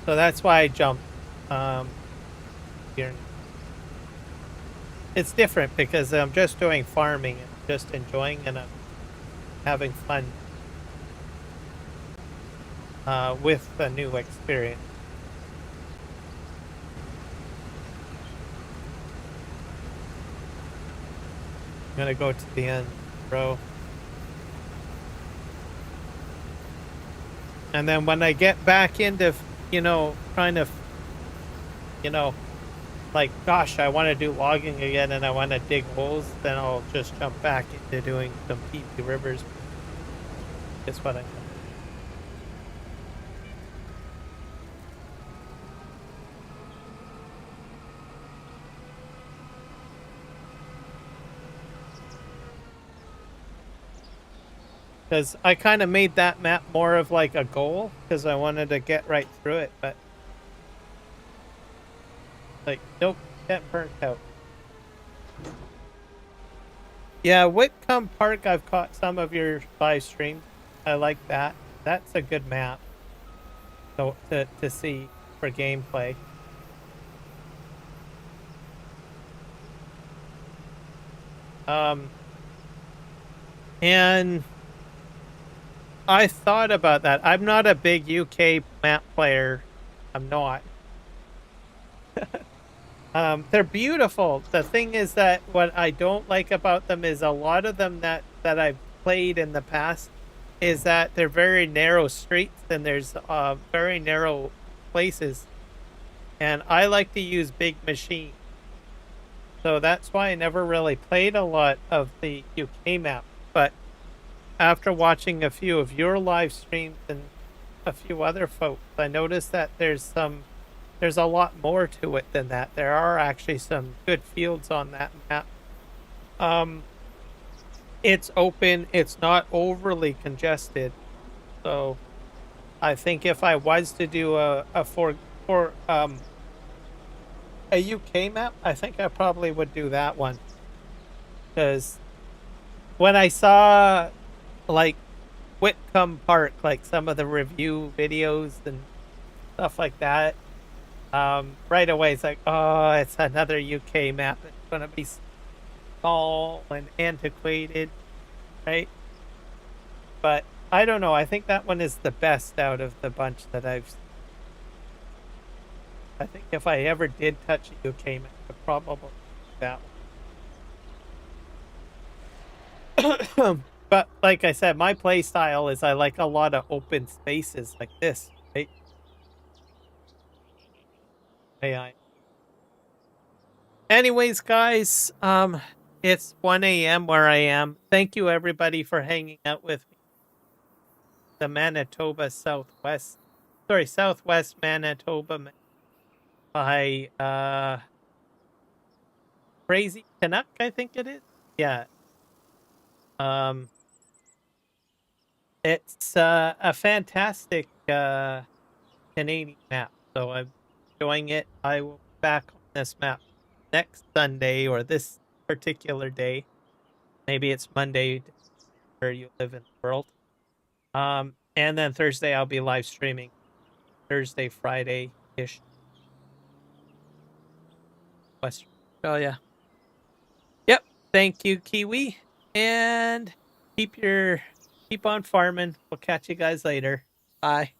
So that's why I jumped here. It's different because I'm just doing farming and just enjoying and I'm having fun with the new experience. I'm gonna go to the end, bro. And then when I get back into, trying to, like, gosh, I want to do logging again and I want to dig holes, then I'll just jump back into doing some PV Rivers. That's what I know. Because I kind of made that map more of like a goal because I wanted to get right through it, but like, nope, get burnt out. Yeah, Whitcomb Park, I've caught some of your live streams. I like that. That's a good map to see for gameplay. And I thought about that. I'm not a big UK map player. I'm not. They're beautiful. The thing is that what I don't like about them is a lot of them that I've played in the past is that they're very narrow streets and there's very narrow places. And I like to use big machines. So that's why I never really played a lot of the UK map. But after watching a few of your live streams and a few other folks, I noticed that there's a lot more to it than that. There are actually some good fields on that map. It's open, it's not overly congested. So I think if I was to do for a UK map, I think I probably would do that one. Because when I saw like Whitcomb Park, like some of the review videos and stuff like that, right away it's like, oh, it's another UK map. It's gonna be small and antiquated, right? But I don't know. I think that one is the best out of the bunch that I've seen. I think if I ever did touch a UK map, I'd probably that one. But like I said, my play style is I like a lot of open spaces like this, right? AI. Anyways, guys, it's 1 a.m. where I am. Thank you everybody for hanging out with me. The Manitoba Southwest, sorry, Southwest Manitoba by Crazy Canuck, I think it is. Yeah. Um, it's a fantastic Canadian map, so I'm enjoying it. I will be back on this map next Sunday or this particular day. Maybe it's Monday. where you live in the world. And then Thursday I'll be live streaming Thursday, Friday ish Western Australia. Yep. Thank you, Kiwi. And keep on farming. We'll catch you guys later. Bye.